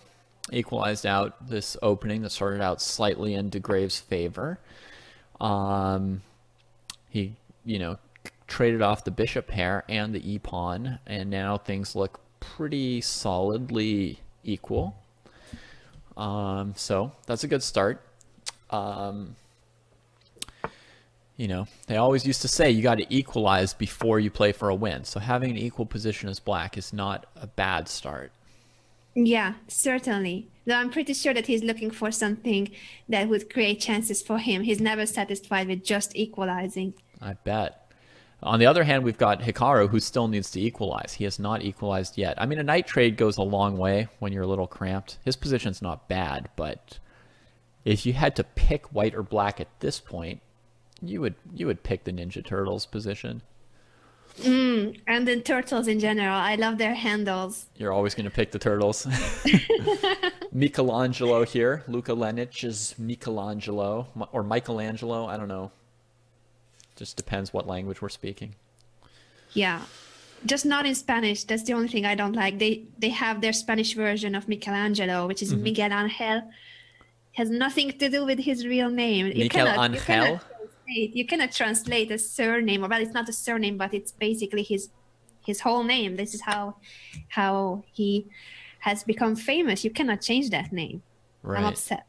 this opening that started out slightly in DeGrave's favor. He, traded off the bishop pair and the e-pawn, and now things look pretty solidly equal. So that's a good start. They always used to say you got to equalize before you play for a win. So having an equal position as black is not a bad start. Yeah, certainly. Though I'm pretty sure that he's looking for something that would create chances for him. He's never satisfied with just equalizing. I bet. On the other hand, we've got Hikaru, who still needs to equalize. He has not equalized yet. I mean, a knight trade goes a long way when you're a little cramped. His position's not bad, but if you had to pick white or black at this point, you would pick the Ninja Turtles position. And the turtles in general. I love their handles. You're always going to pick the turtles. Michelangelo here. Luka Lenic is Michelangelo. Or Michelangelo. I don't know. Just depends what language we're speaking. Yeah. Just not in Spanish. That's the only thing I don't like. They have their Spanish version of Michelangelo, which is Miguel Angel. Has nothing to do with his real name. Miguel Angel? You cannot translate a surname. Well, it's not a surname, but it's basically his whole name. This is how he has become famous. You cannot change that name. Right. I'm upset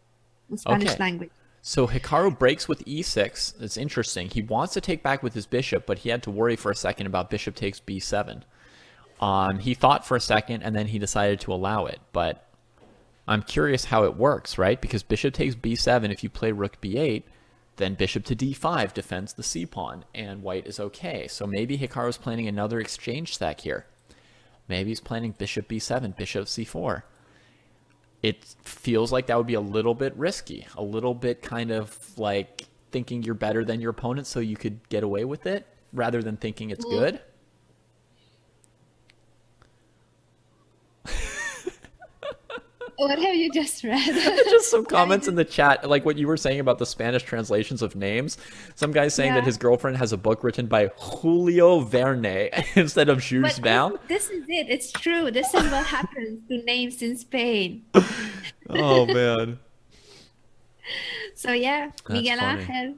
in Spanish language. So Hikaru breaks with e6. It's interesting. He wants to take back with his bishop, but he had to worry for a second about bishop takes b7. He thought for a second, and then he decided to allow it. But I'm curious how it works, right? Because bishop takes b7, if you play rook b8, Then bishop to d5 defends the c-pawn, and white is okay. So maybe Hikaru's planning another exchange stack here. Maybe he's planning bishop b7, bishop c4. It feels like that would be a little bit risky, a little bit kind of like thinking you're better than your opponent so you could get away with it, rather than thinking it's good. What have you just read? Just some comments in the chat, like what you were saying about the Spanish translations of names. Some guy's saying that his girlfriend has a book written by Julio Verne instead of Jules Verne. This is it. It's true. This is what happens to names in Spain. Oh, man. So, yeah, That's Miguel funny. Angel.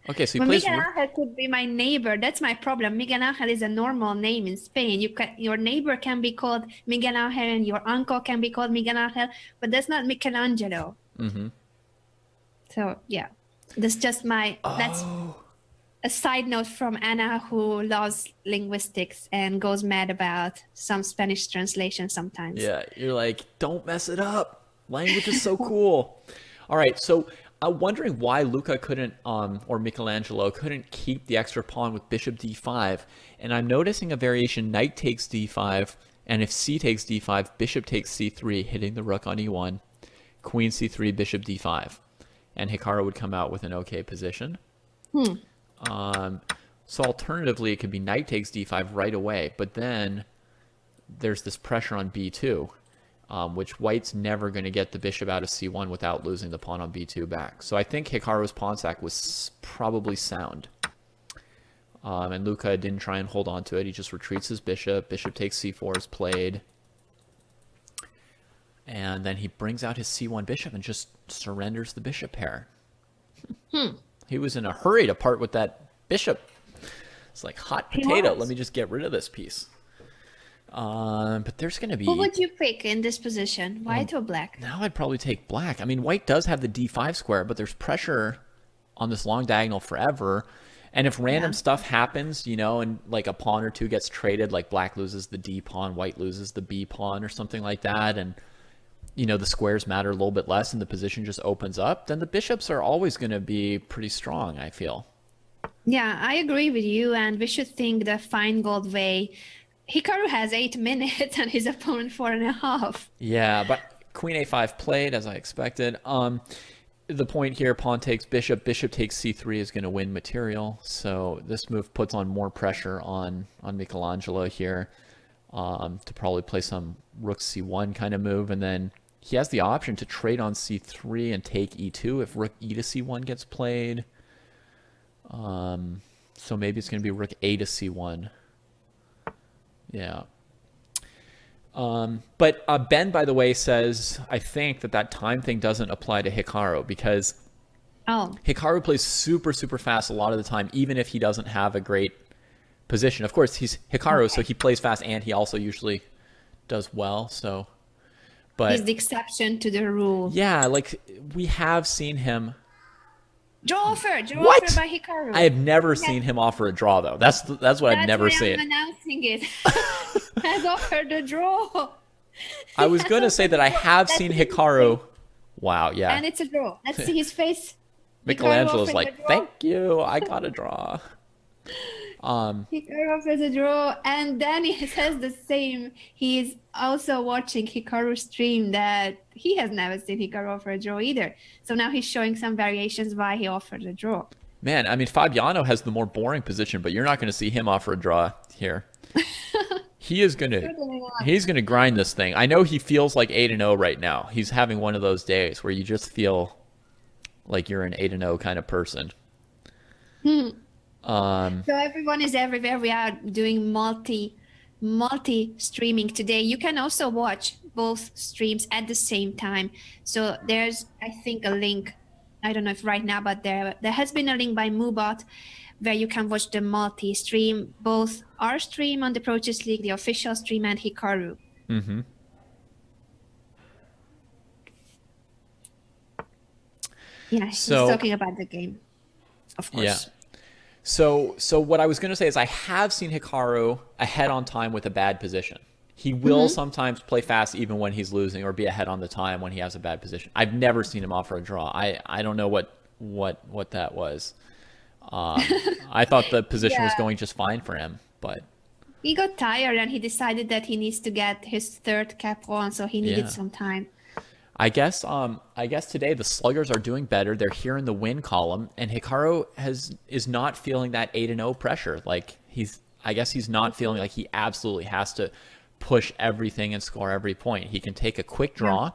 Okay, so he But plays... Miguel Angel could be my neighbor. That's my problem. Miguel Angel is a normal name in Spain. Your neighbor can be called Miguel Angel, and your uncle can be called Miguel Angel, but that's not Michelangelo. Mm-hmm. So yeah, that's just that's a side note from Anna, who loves linguistics and goes mad about some Spanish translation sometimes. Yeah, you're like, don't mess it up. Language is so cool. All right, so I'm wondering why Luca couldn't, or Michelangelo couldn't keep the extra pawn with bishop d5. And I'm noticing a variation, knight takes d5, and if c takes d5, bishop takes c3, hitting the rook on e1, queen c3, bishop d5. And Hikaru would come out with an okay position. So alternatively, it could be knight takes d5 right away, but then there's this pressure on b2. Which white's never going to get the bishop out of c1 without losing the pawn on b2 back. So I think Hikaru's pawn sack was probably sound. And Luca didn't try and hold on to it. He just retreats his bishop. Bishop takes c4 is played. And then he brings out his c1 bishop and just surrenders the bishop pair. He was in a hurry to part with that bishop. It's like hot potato. Let me just get rid of this piece. But there's going to be... Who would you pick in this position, white or black? Now I'd probably take black. I mean, white does have the d5 square, but there's pressure on this long diagonal forever. And if random stuff happens, you know, and like a pawn or two gets traded, like black loses the d pawn, white loses the b pawn or something like that, and, you know, the squares matter a little bit less and the position just opens up, then the bishops are always going to be pretty strong, I feel. Yeah, I agree with you, and we should think the fine gold way. Hikaru has 8 minutes and his opponent 4.5. Yeah, but queen a5 played as I expected. The point here, pawn takes bishop, bishop takes c3 is going to win material. So this move puts on more pressure on Michelangelo here to probably play some rook c1 kind of move. And then he has the option to trade on c3 and take e2 if rook e to c1 gets played. So maybe it's going to be rook a to c1. Yeah. But Ben, by the way, says, I think that time thing doesn't apply to Hikaru because Hikaru plays super, super fast a lot of the time, even if he doesn't have a great position. Of course, he's Hikaru, so he plays fast and he also usually does well. So, but he's the exception to the rule. Yeah, like we have seen him. Draw offer by Hikaru. I have never seen him offer a draw, though. That's what I've never seen. I'm announcing it. Has offered a draw. I was going to say that I have seen Hikaru. Wow, yeah. And it's a draw. Let's see his face. Michelangelo's like, thank you, I got a draw. Hikaru offers a draw, and then he says the same. He is also watching Hikaru stream that he has never seen Hikaru offer a draw either. So now he's showing some variations why he offered a draw. Man, I mean, Fabiano has the more boring position, but you're not going to see him offer a draw here. He's going to grind this thing. I know he feels like 8-0 right now. He's having one of those days where you just feel like you're an 8-0 kind of person. So everyone is everywhere. We are doing multi streaming today. You can also watch both streams at the same time. So there's, I think, a link. I don't know if right now, but there has been a link by Mubot where you can watch the multi-stream, both our stream on the Pro Chess League, the official stream, and Hikaru. Mm-hmm. Yeah, he's talking about the game, of course. Yeah. So what I was going to say is I have seen Hikaru ahead on time with a bad position. He will sometimes play fast even when he's losing or be ahead on the time when he has a bad position. I've never seen him offer a draw. I don't know what what that was. I thought the position was Yeah. going just fine for him, but He got tired and he decided that he needs to get his third cap on, so he needed yeah. some time. I guess today the sluggers are doing better. They're here in the win column, and Hikaru is not feeling that 8-0 pressure. Like I guess he's not feeling like he absolutely has to push everything and score every point. He can take a quick draw,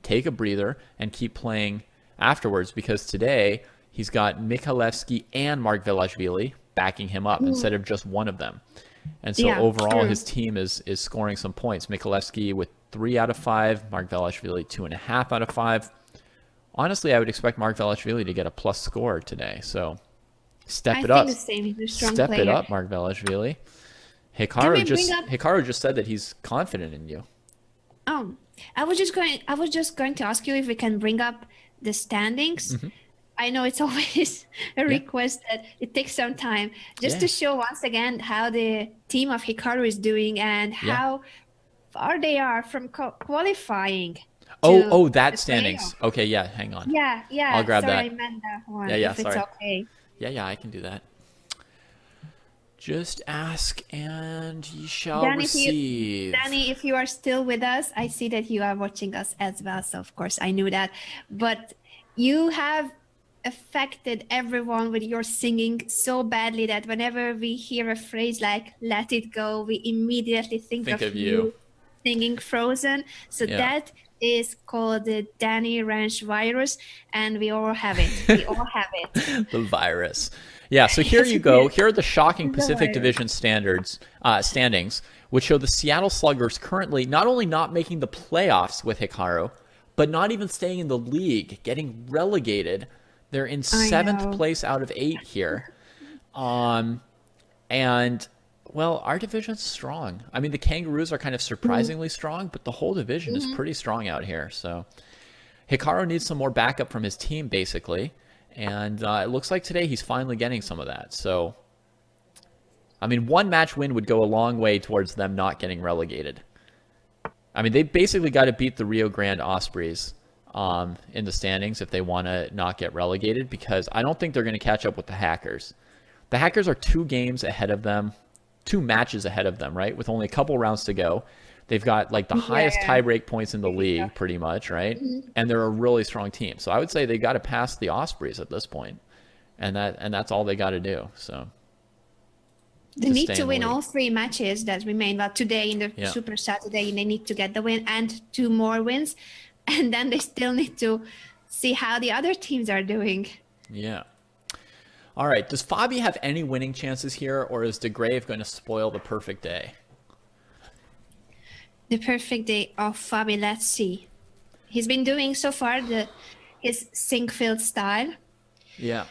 take a breather, and keep playing afterwards, because today he's got Mikhailevsky and Mark Velashvili backing him up instead of just one of them. And so Yeah, overall, true. his team is scoring some points. Mikhailevsky with 3 out of 5, Mark Velashvili 2.5 out of 5. Honestly, I would expect Mark Velashvili to get a plus score today. So step I it think up. the same. He's a strong Step it player. up, Mark Velashvili. Can we bring up? Hikaru just said that he's confident in you. Oh, I was just going to ask you if we can bring up the standings. I know it's always a request that it takes some time just to show once again how the team of Hikaru is doing and how far they are from qualifying. Oh, to that the standings. playoff. Okay, yeah, hang on. Yeah, yeah. I'll grab Sorry, that. I meant that one. Yeah, If it's sorry. okay. Yeah, I can do that. Just ask and ye shall Danny, receive. Danny, if you are still with us, I see that you are watching us as well. So of course I knew that, but you have affected everyone with your singing so badly that whenever we hear a phrase like "let it go," we immediately think of you singing Frozen. So Yeah. that is called the Danny Ranch virus, and we all have it. We all have it. The virus. Yeah, so here you go. Here are the shocking The Pacific virus. Division standings, which show the Seattle Sluggers currently not only not making the playoffs with Hikaru, but not even staying in the league, getting relegated. They're in I 7th know. place out of 8 here. And, well, our division's strong. I mean, the Kangaroos are kind of surprisingly strong, but the whole division is pretty strong out here. So Hikaru needs some more backup from his team, basically. And it looks like today he's finally getting some of that. So, I mean, one match win would go a long way towards them not getting relegated. I mean, they basically got to beat the Rio Grande Ospreys in the standings if they want to not get relegated, because I don't think they're going to catch up with the Hackers. The Hackers are 2 games ahead of them, 2 matches ahead of them, right? With only a couple rounds to go. They've got like the highest tiebreak points in the league, pretty much, right? And they're a really strong team. So I would say they got to pass the Ospreys at this point, and that's all they got to do. So They to need stay to in the win league. all 3 matches that remain. Well, today in the Super Saturday, they need to get the win and 2 more wins. And then they still need to see how the other teams are doing. Yeah. All right. Does Fabi have any winning chances here, or is DeGrave going to spoil the perfect day? The perfect day of Fabi, let's see. He's been doing so far his Sinkfield style. Yeah.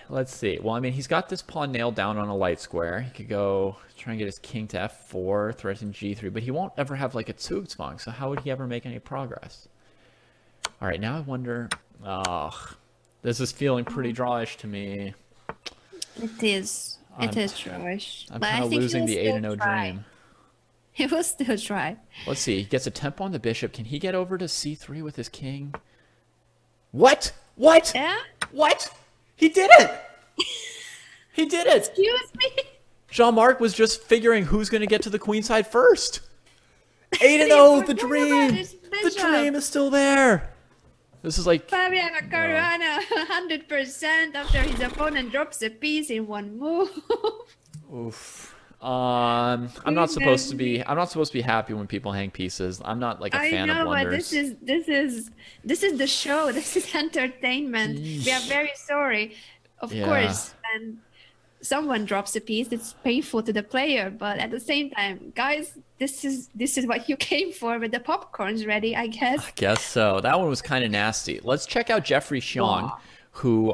Let's see. Well, I mean, he's got this pawn nailed down on a light square. He could go try and get his king to f4, threaten g3, but he won't ever have like a Zugzwang, so how would he ever make any progress? All right, now I wonder... Oh, this is feeling pretty drawish to me. It is. It is drawish. I'm But I kind of think losing the he'll 8-0 still try. dream. He will still try. Let's see. He gets a tempo on the bishop. Can he get over to c3 with his king? What? What? Yeah? What? He did it! He did it! Excuse me? Jean-Marc was just figuring who's going to get to the queenside first. 8-0, the forgot dream! about his The bishop. dream is still there. This is like... Fabiano Caruana, 100% after his opponent drops a piece in one move. Oof. I'm not supposed to be happy when people hang pieces. I'm not like a fan of but blunders. this is the show. This is entertainment. We are very sorry, of Yeah. course. And someone drops a piece, it's painful to the player. But at the same time, guys, this is what you came for. With the popcorn's ready, I guess. I guess so. That one was kind of nasty. Let's check out Jeffrey Xiong, who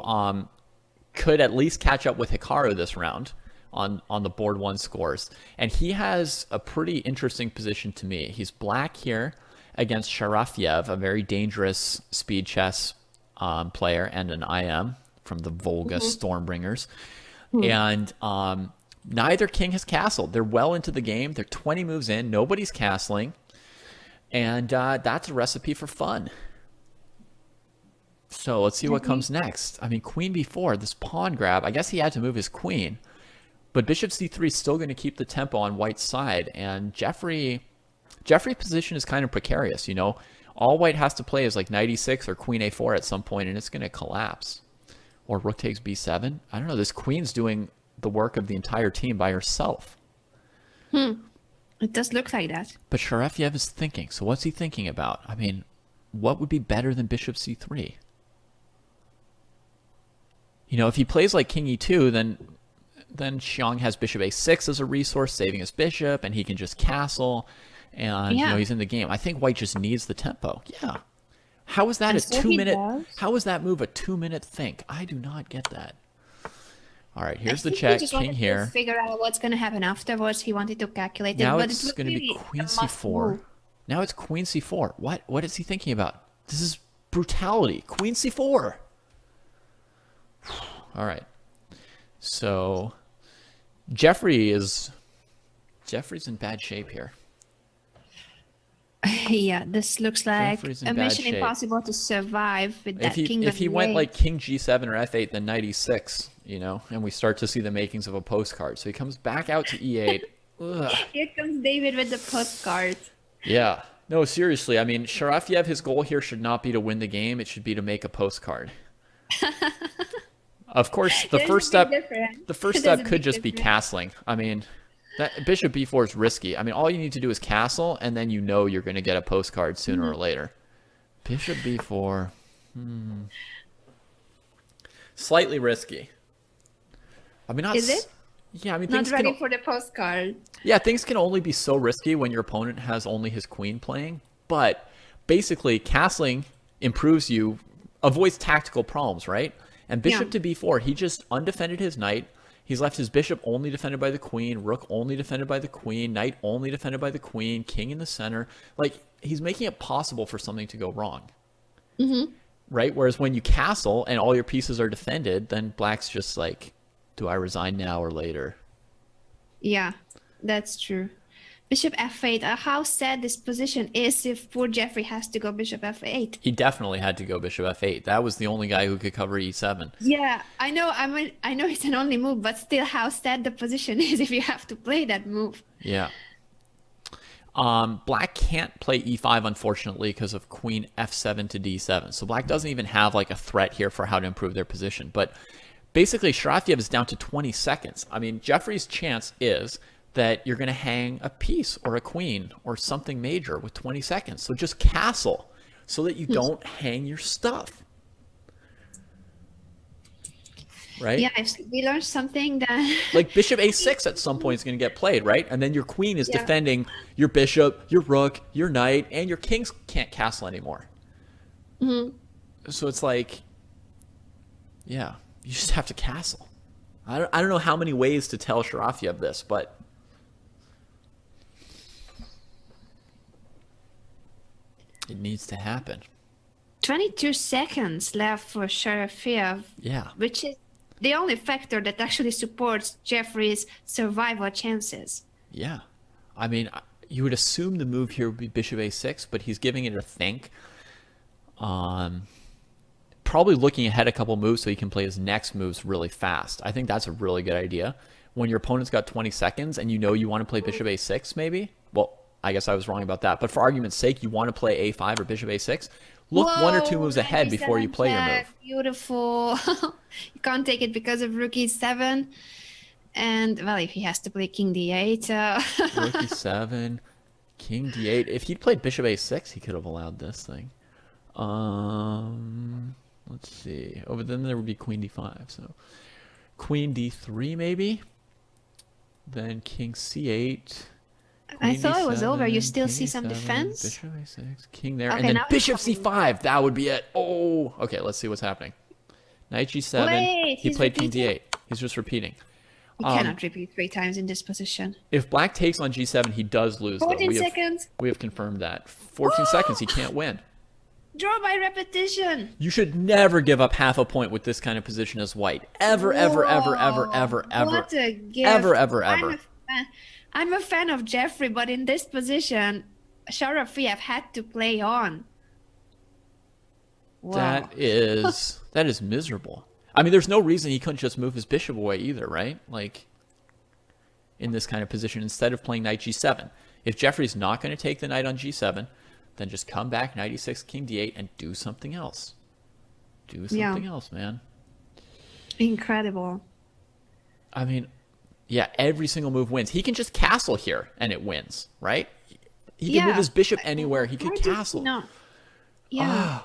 could at least catch up with Hikaru this round on the board 1 scores. And he has a pretty interesting position to me. He's black here against Sharafiev, a very dangerous speed chess player and an IM from the Volga Stormbringers. And neither king has castled. They're well into the game. They're 20 moves in. Nobody's castling. And that's a recipe for fun. So let's see what comes next. I mean, queen b4, this pawn grab. I guess he had to move his queen, but bishop c3 is still going to keep the tempo on white's side. And Jeffrey's position is kind of precarious. You know, all white has to play is like knight e6 or queen a4 at some point, and it's going to collapse. Or rook takes b7. I don't know. This queen's doing the work of the entire team by herself. It does look like that. But Sharafiev is thinking. So what's he thinking about? I mean, what would be better than bishop c3? You know, if he plays like king e2, then Xiang has bishop a6 as a resource, saving his bishop, and he can just castle, and you know, he's in the game. I think white just needs the tempo. Yeah. How is that a 2-minute? How is that move a 2-minute think? I do not get that. All right, here's the check. King here. To figure out what's going to happen afterwards. He wanted to calculate it. Now but it's going to be queen c4. Now it's queen c4. What is he thinking about? This is brutality. Queen c4. All right. So Jeffrey's in bad shape here. Yeah, this looks like a mission impossible to survive with that king. If he went like king g7 or f8, then knight e6, you know, and we start to see the makings of a postcard. So he comes back out to e8. Here comes David with the postcard. Yeah. No, seriously. I mean, Sharafiev, his goal here should not be to win the game. It should be to make a postcard. Of course, the first step could just be castling. I mean, that bishop b4 is risky. I mean, all you need to do is castle, and then you know you're going to get a postcard sooner or later. Bishop b4. Slightly risky. I mean, is it? Yeah, I mean, not ready for the postcard. Yeah, things can only be so risky when your opponent has only his queen playing. But basically, castling improves you, avoids tactical problems, right? And bishop to b4, he just undefended his knight. He's left his bishop only defended by the queen, rook only defended by the queen, knight only defended by the queen, king in the center. Like, he's making it possible for something to go wrong. Right? Whereas when you castle and all your pieces are defended, then black's just like, do I resign now or later? Yeah, that's true. Bishop f8. How sad this position is if poor Jeffrey has to go bishop f8. He definitely had to go bishop f8. That was the only guy who could cover e7. Yeah, I know. I know it's an only move, but still, how sad the position is if you have to play that move. Yeah. Black can't play e5, unfortunately, because of queen f7 to d7. So black doesn't even have like a threat here for how to improve their position. But basically, Sharafiev is down to 20 seconds. I mean, Jeffrey's chance is that you're going to hang a piece or a queen or something major with 20 seconds. So just castle so that you don't hang your stuff. Right? Yeah, we learned something that... Like bishop a6 at some point is going to get played, right? And then your queen is defending your bishop, your rook, your knight, and your kings can't castle anymore. So it's like, yeah, you just have to castle. I don't know how many ways to tell Sharafiev this, but... it needs to happen. 22 seconds left for Sharafiev. Yeah. Which is the only factor that actually supports Jeffrey's survival chances. Yeah. I mean, you would assume the move here would be bishop a6, but he's giving it a think. Probably looking ahead a couple moves so he can play his next moves really fast. I think that's a really good idea. When your opponent's got 20 seconds and you know you want to play bishop a6 maybe, well, I guess I was wrong about that. But for argument's sake, you want to play a5 or bishop a6. Look one or two moves ahead before you play your move. Beautiful. You can't take it because of rook e7. And, well, if he has to play king d8. Rook e7, king d8. If he'd played bishop a6, he could have allowed this thing. Let's see. Over then there would be queen d5. So queen d3 maybe. Then king c8. I thought it was over. You still see some defense? Bishop a6, king there, and then bishop c5. That would be it. Oh, okay. Let's see what's happening. Knight g7. Wait, he played king d8. He's just repeating. You cannot repeat 3 times in this position. If black takes on g7, he does lose. 14 seconds. We have confirmed that. 14 seconds. He can't win. Draw by repetition. You should never give up half a point with this kind of position as white. Ever, ever, ever, ever, ever, ever. What a gift. Ever, ever, ever. I'm a fan of Jeffrey, but in this position, Sharafiev had to play on. Wow. That is miserable. I mean, there's no reason he couldn't just move his bishop away either, right? Like, in this kind of position, instead of playing knight g7. If Jeffrey's not going to take the knight on g7, then just come back, knight e6, king d8, and do something else. Do something else, man. Incredible. I mean, yeah, every single move wins. He can just castle here, and it wins, right? He can move his bishop anywhere. He could castle. No. Yeah.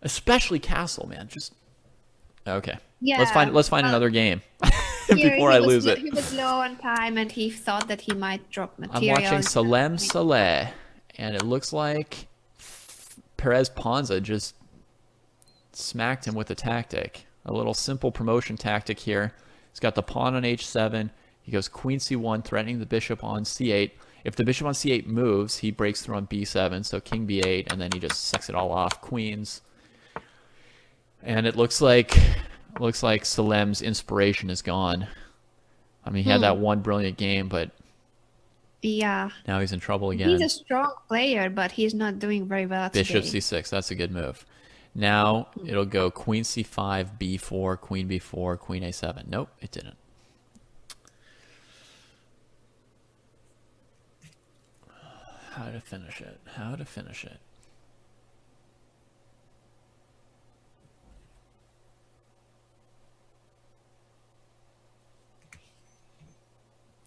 Especially castle, man. Just okay. Yeah. Let's find another game before I lose it. He was low on time, and he thought that he might drop material. I'm watching Salem Saleh, and it looks like Perez Ponza just smacked him with a tactic. A little simple promotion tactic here. He's got the pawn on h7. He goes queen c1, threatening the bishop on c8. If the bishop on c8 moves, he breaks through on b7, so king b8, and then he just sucks it all off. Queens. And it looks like Salem's inspiration is gone. I mean, he had that one brilliant game, but now he's in trouble again. He's a strong player, but he's not doing very well today. Bishop c6, that's a good move. Now it'll go queen c5, b4, queen b4, queen a7. Nope, it didn't. How to finish it? How to finish it?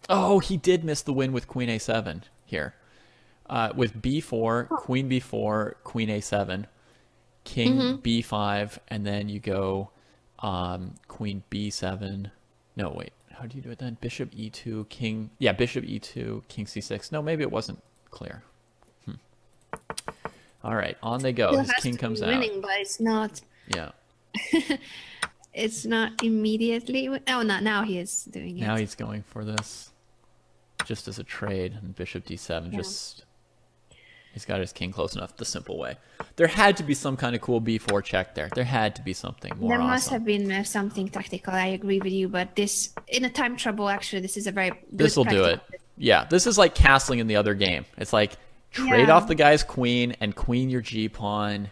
Oh, he did miss the win with queen a7 here. With b4, queen b4, queen a7, king b5, and then you go queen b7. No, wait. How do you do it then? Bishop e2, king. Yeah, bishop e2, king c6. No, maybe it wasn't clear. All right, on they go. His king comes out. Winning, but it's not. Yeah. It's not immediately. Oh, no, now he is doing it. Now he's going for this just as a trade, and bishop d7 just... He's got his king close enough the simple way. There had to be some kind of cool b4 check there. There had to be something more There awesome. must have been something tactical. I agree with you, but this, in a time trouble, actually, this is a very good This will do it. Yeah, this is like castling in the other game. It's like trade off the guy's queen and queen your g-pawn.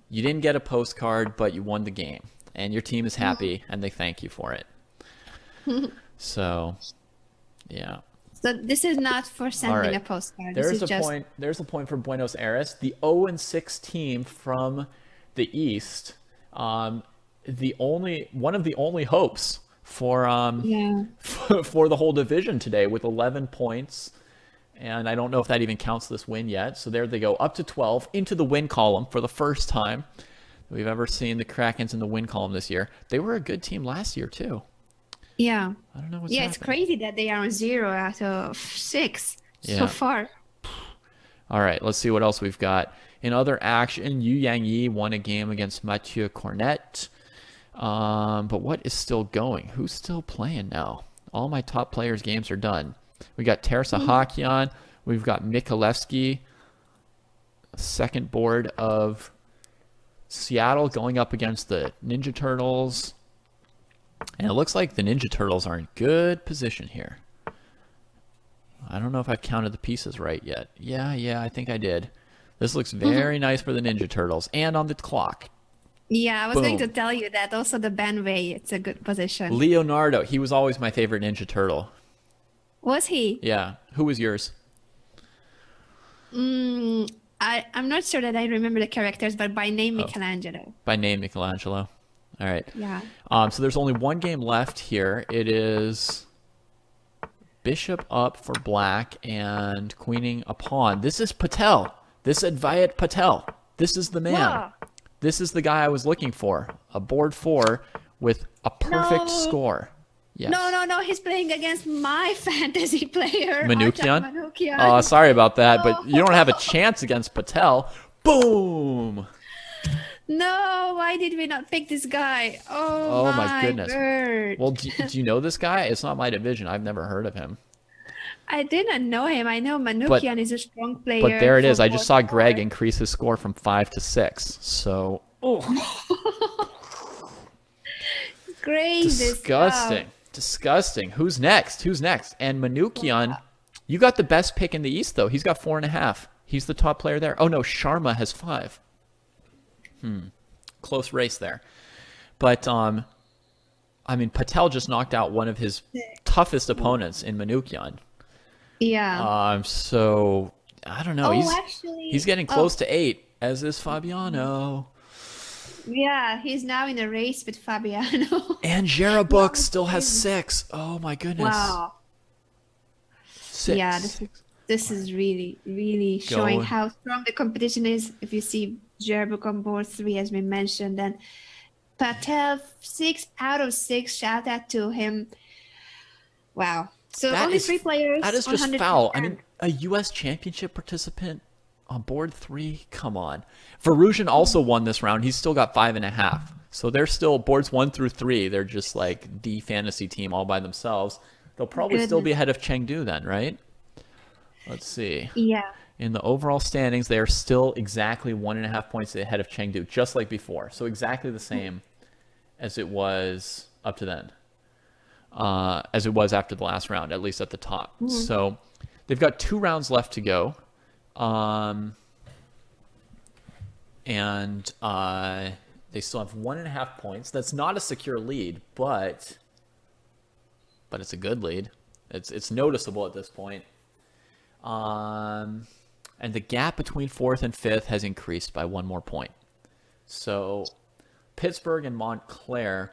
You didn't get a postcard, but you won the game. And your team is happy, and they thank you for it. So, yeah. So this is not for sending a postcard. There's a point for Buenos Aires, the 0-6 team from the East. One of the only hopes for for the whole division today with 11 points. And I don't know if that even counts this win yet. So there they go, up to 12 into the win column for the first time we've ever seen the Krakens in the win column this year. They were a good team last year too. Yeah. I don't know what's happening. It's crazy that they are on 0 out of 6 so far. All right, let's see what else we've got. In other action, Yu Yang Yi won a game against Mathieu Cornet. But what is still going? Who's still playing now? All my top players' games are done. We got Teresa Hakian. We've got Mikalevsky, second board of Seattle, going up against the Ninja Turtles. And it looks like the Ninja Turtles are in good position here. I don't know if I've counted the pieces right yet. Yeah, I think I did. This looks very nice for the Ninja Turtles. And on the clock. Yeah, I was going to tell you that. Also the Benway, it's a good position. Leonardo, he was always my favorite Ninja Turtle. Was he? Yeah. Who was yours? I'm not sure that I remember the characters, but by name Michelangelo. By name Michelangelo. All right. Yeah. So there's only one game left here. It is bishop up for black and queening a pawn. This is Patel. This is Advait Patel. This is the man. Wow. This is the guy I was looking for. A board 4 with a perfect score. Yes. No. He's playing against my fantasy player. Manoukian. Sorry about that, but you don't have a chance against Patel. Boom. No, why did we not pick this guy? Oh my goodness. Word. Well, do you know this guy? It's not my division. I've never heard of him. I didn't know him. I know Manoukian is a strong player. But there it is. I just saw Greg increase his score from 5 to 6. So, crazy. Disgusting. Who's next? And Manoukian, you got the best pick in the East, though. He's got 4.5. He's the top player there. Oh, no, Sharma has 5. Close race there. But, I mean, Patel just knocked out one of his toughest opponents in Manukyan. Yeah. So, I don't know. Actually, he's getting close to 8, as is Fabiano. Yeah, he's now in a race with Fabiano. And Jerabuk still has 6. Oh, my goodness. Wow. 6. Yeah, this is really, really showing how strong the competition is. If you see Jerabuk on board 3, as we mentioned, and Patel 6 out of 6. Shout out to him. Wow. So only 3 players. That is just foul. I mean, a U.S. championship participant on board 3? Come on. Verusian also won this round. He's still got 5.5. So they're still boards 1 through 3. They're just like the fantasy team all by themselves. They'll probably still be ahead of Chengdu then, right? Let's see. Yeah. In the overall standings, they are still exactly 1.5 points ahead of Chengdu, just like before. So exactly the same as it was up to then. As it was after the last round, at least at the top. So they've got 2 rounds left to go. And they still have 1.5 points. That's not a secure lead, but it's a good lead. It's noticeable at this point. And the gap between 4th and 5th has increased by 1 more point. So Pittsburgh and Montclair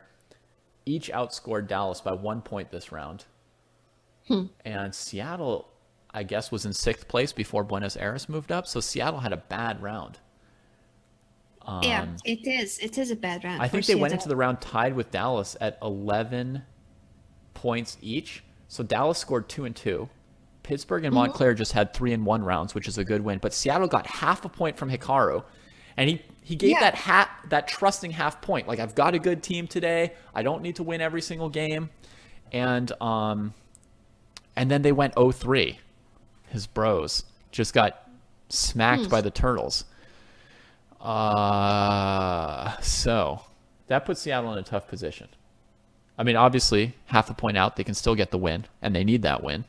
each outscored Dallas by 1 point this round. And Seattle, I guess, was in 6th place before Buenos Aires moved up. So Seattle had a bad round. Yeah, it is. It is a bad round. I think they went into the round tied with Dallas at 11 points each. So Dallas scored 2 and 2. Pittsburgh and Montclair just had 3 and 1 rounds, which is a good win. But Seattle got half a point from Hikaru, and he gave that trusting half point. Like, I've got a good team today. I don't need to win every single game. And then they went 0-3. His bros just got smacked by the Turtles. So that puts Seattle in a tough position. I mean, obviously, half a point out, they can still get the win, and they need that win.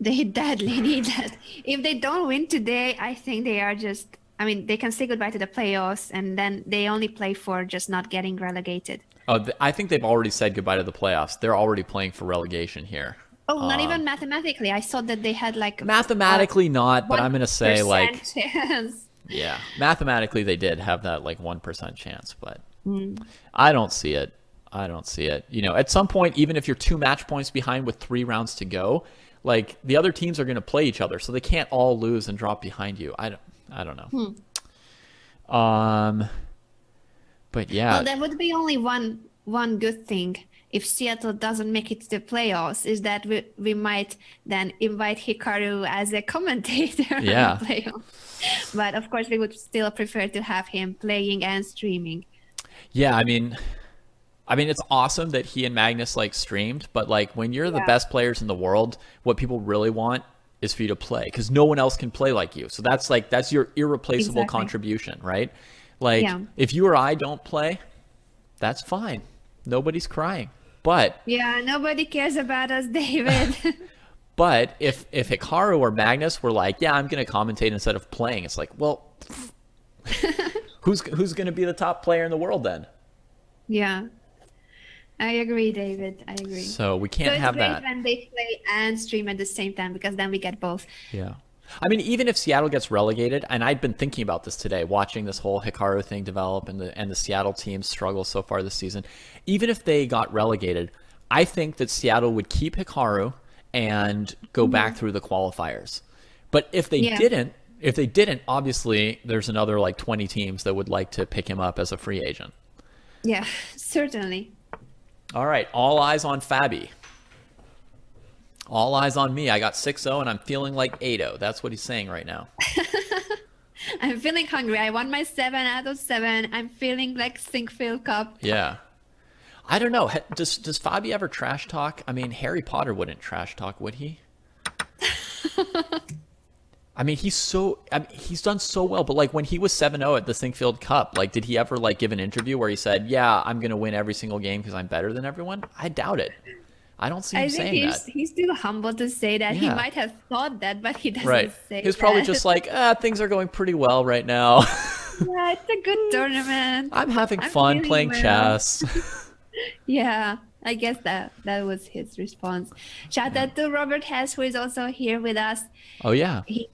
They badly need that. If they don't win today, I think they are just, I mean, they can say goodbye to the playoffs, and then they only play for just not getting relegated. Oh, I think they've already said goodbye to the playoffs. They're already playing for relegation here. Oh, not even mathematically. I saw that they had like... Mathematically not, but I'm going to say like... chance. Yeah, mathematically they did have that like 1% chance, but I don't see it. I don't see it. You know, at some point, even if you're 2 match points behind with 3 rounds to go, like the other teams are going to play each other, so they can't all lose and drop behind you. I don't know. But yeah. Well, there would be only one good thing if Seattle doesn't make it to the playoffs, is that we might then invite Hikaru as a commentator on the playoffs. But of course, we would still prefer to have him playing and streaming. Yeah, I mean, it's awesome that he and Magnus like streamed, but like when you're the best players in the world, what people really want is for you to play, because no one else can play like you. So that's your irreplaceable contribution, right? Like if you or I don't play, that's fine. Nobody's crying. But nobody cares about us, David. But if Hikaru or Magnus were like, I'm going to commentate instead of playing, it's like, well, who's going to be the top player in the world then? Yeah. I agree, David. I agree. So we can't have that. So it's great when they play and stream at the same time, because then we get both. Yeah. I mean, even if Seattle gets relegated, and I'd been thinking about this today, watching this whole Hikaru thing develop and the Seattle team's struggle so far this season, even if they got relegated, I think that Seattle would keep Hikaru and go back through the qualifiers. But if they didn't, obviously there's another like 20 teams that would like to pick him up as a free agent. Yeah, certainly. All right, all eyes on Fabi. All eyes on me. I got 6-0 and I'm feeling like 8-0. That's what he's saying right now. I'm feeling hungry. I won my 7 out of 7. I'm feeling like Sinkfield Cup. Yeah. I don't know. Does Fabi ever trash talk? I mean, Harry Potter wouldn't trash talk, would he? I mean, he's done so well, but like when he was 7-0 at the Sinkfield Cup, like did he ever like give an interview where he said, I'm going to win every single game because I'm better than everyone? I doubt it. I don't see him saying that. He's too humble to say that. He might have thought that, but he doesn't say that. He's probably just like, things are going pretty well right now. Yeah, it's a good tournament. I'm having I'm fun feeling playing well. chess. Yeah, I guess that was his response. Shout out to Robert Hess, who is also here with us. Oh, yeah. He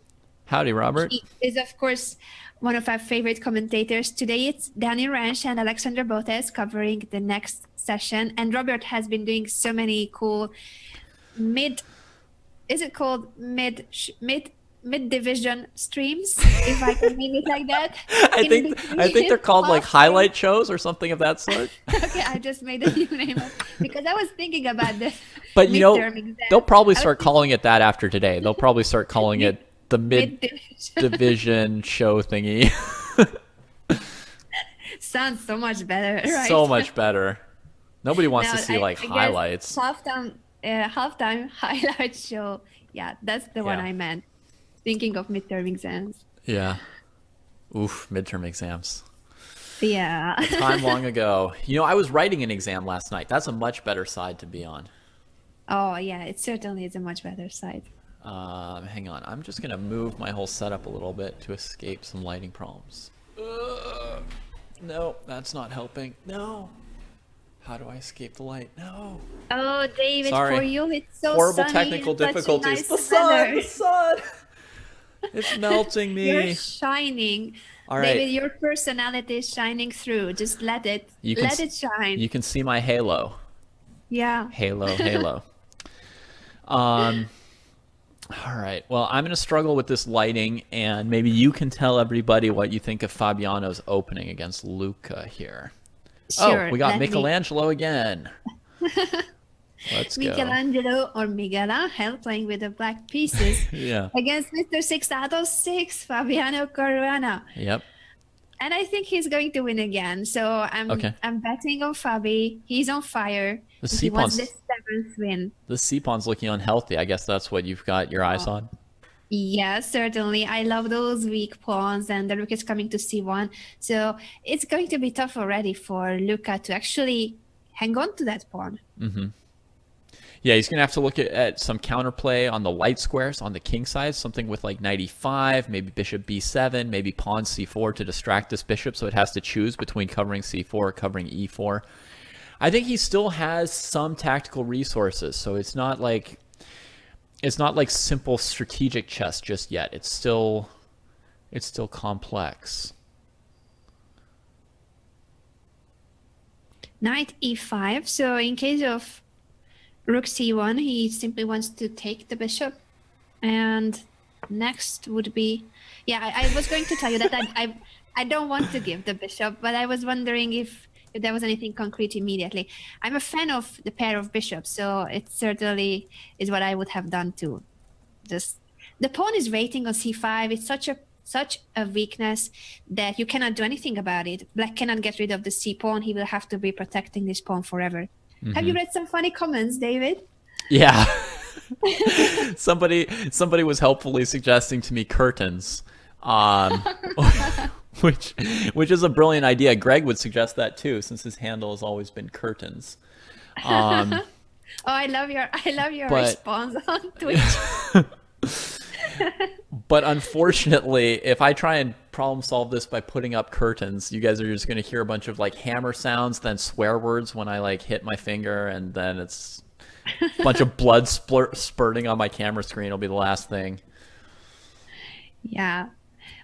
Howdy, Robert. he is, of course, one of our favorite commentators. Today it's Danny Ranch and Alexander Botes covering the next session. And Robert has been doing so many cool is it called mid division streams, if I can name it like that? I In think they're called like off highlight shows or something of that sort. Okay, I just made a new name up because I was thinking about the But you know, midterm exam. they'll probably I was start calling it that after today. They'll probably start calling it the mid mid-division. division show thingy. Sounds so much better, right? So much better. Nobody wants Now, to see like guess highlights. halftime highlight show. Yeah, that's the one Yeah. I meant. Thinking of midterm exams. Yeah. Oof, midterm exams. Yeah. Time long ago. You know, I was writing an exam last night. That's a much better side to be on. Oh, yeah, it certainly is a much better side. Hang on. I'm just going to move my whole setup a little bit to escape some lighting problems. No, that's not helping. No. How do I escape the light? No. Oh, David, Sorry. for you, it's so Horrible sunny technical and such a difficulties. nice The sun! weather. The sun! It's melting You're me. shining. All right. David, your personality is shining through. Just let it shine. You can see my halo. Yeah. Halo. All right. Well, I'm going to struggle with this lighting, and maybe you can tell everybody what you think of Fabiano's opening against Luca here. Sure. Oh, we got let me- Michelangelo again. Let's go. Michelangelo or Miguel Angel playing with the black pieces Yeah. against Mr. 6 out of 6, Fabiano Caruana. Yep. And I think he's going to win again. So I'm betting on Fabi. He's on fire. The He wants C-pawn's, this 7th win. the C-pawn's looking unhealthy. I guess that's what you've got your eyes on. Yeah, certainly. I love those weak pawns, and the rook is coming to c1. So it's going to be tough already for Luca to actually hang on to that pawn. Yeah, he's going to have to look at some counterplay on the light squares on the king side, something with like knight e5, maybe bishop b7, maybe pawn c4 to distract this bishop, so it has to choose between covering c4 or covering e4. I think he still has some tactical resources, so it's not like simple strategic chess just yet. It's still complex. Knight e5. So in case of rook c1, he simply wants to take the bishop. And next would be... Yeah, I was going to tell you that I don't want to give the bishop, but I was wondering if there was anything concrete immediately. I'm a fan of the pair of bishops, so it certainly is what I would have done too. Just the pawn is waiting on c5. It's such a weakness that you cannot do anything about it. Black cannot get rid of the c pawn. He will have to be protecting this pawn forever. Have you read some funny comments, David? Yeah. somebody was helpfully suggesting to me curtains. Which is a brilliant idea. Greg would suggest that too, since his handle has always been curtains. Oh, I love your response on Twitch. But unfortunately, if I try and problem solve this by putting up curtains, you guys are just going to hear a bunch of like hammer sounds, then swear words when I like hit my finger, and then it's a bunch of blood spurting on my camera screen. It'll be the last thing. Yeah.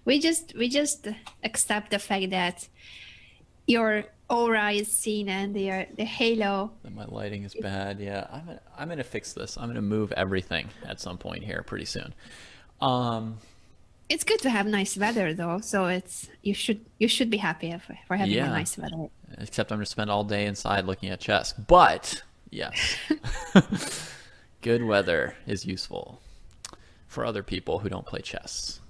We just accept the fact that your aura is seen and the halo. And my lighting is bad. Yeah, I'm gonna fix this. I'm gonna move everything at some point here pretty soon. It's good to have nice weather though, so you should be happy for having a nice weather. Except I'm gonna spend all day inside looking at chess. But yes, good weather is useful for other people who don't play chess.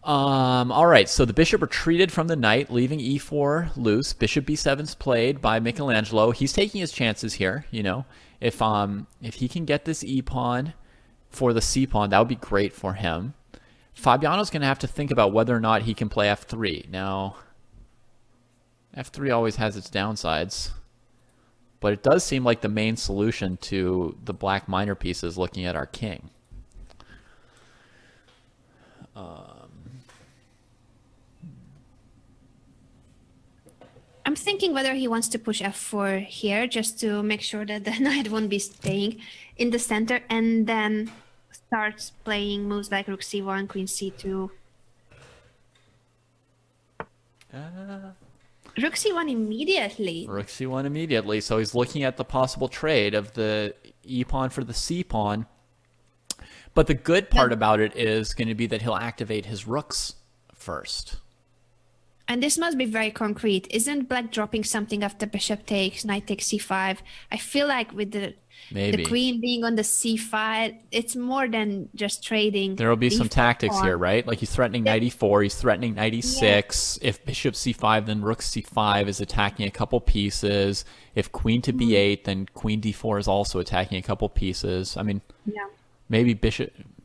All right, so the bishop retreated from the knight, leaving e4 loose. Bishop b7's played by Michelangelo. He's taking his chances here, you know. If he can get this e pawn for the c pawn, that would be great for him. Fabiano's going to have to think about whether or not he can play f3. Now, f3 always has its downsides, but it does seem like the main solution to the black minor pieces looking at our king. thinking whether he wants to push f4 here just to make sure that the knight won't be staying in the center, and then starts playing moves like rook c1, queen c2. Rook c1 immediately. Rook c1 immediately. So he's looking at the possible trade of the e pawn for the c pawn. But the good part about it is going to be that he'll activate his rooks first. And this must be very concrete. Isn't black dropping something after bishop takes, knight takes c5? I feel like with the queen being on the c5, it's more than just trading. There will be some tactics here, right? Like he's threatening knight e4, he's threatening knight e6. Yeah. If bishop c5, then rook c5 is attacking a couple pieces. If queen to b8, then queen d4 is also attacking a couple pieces. I mean, maybe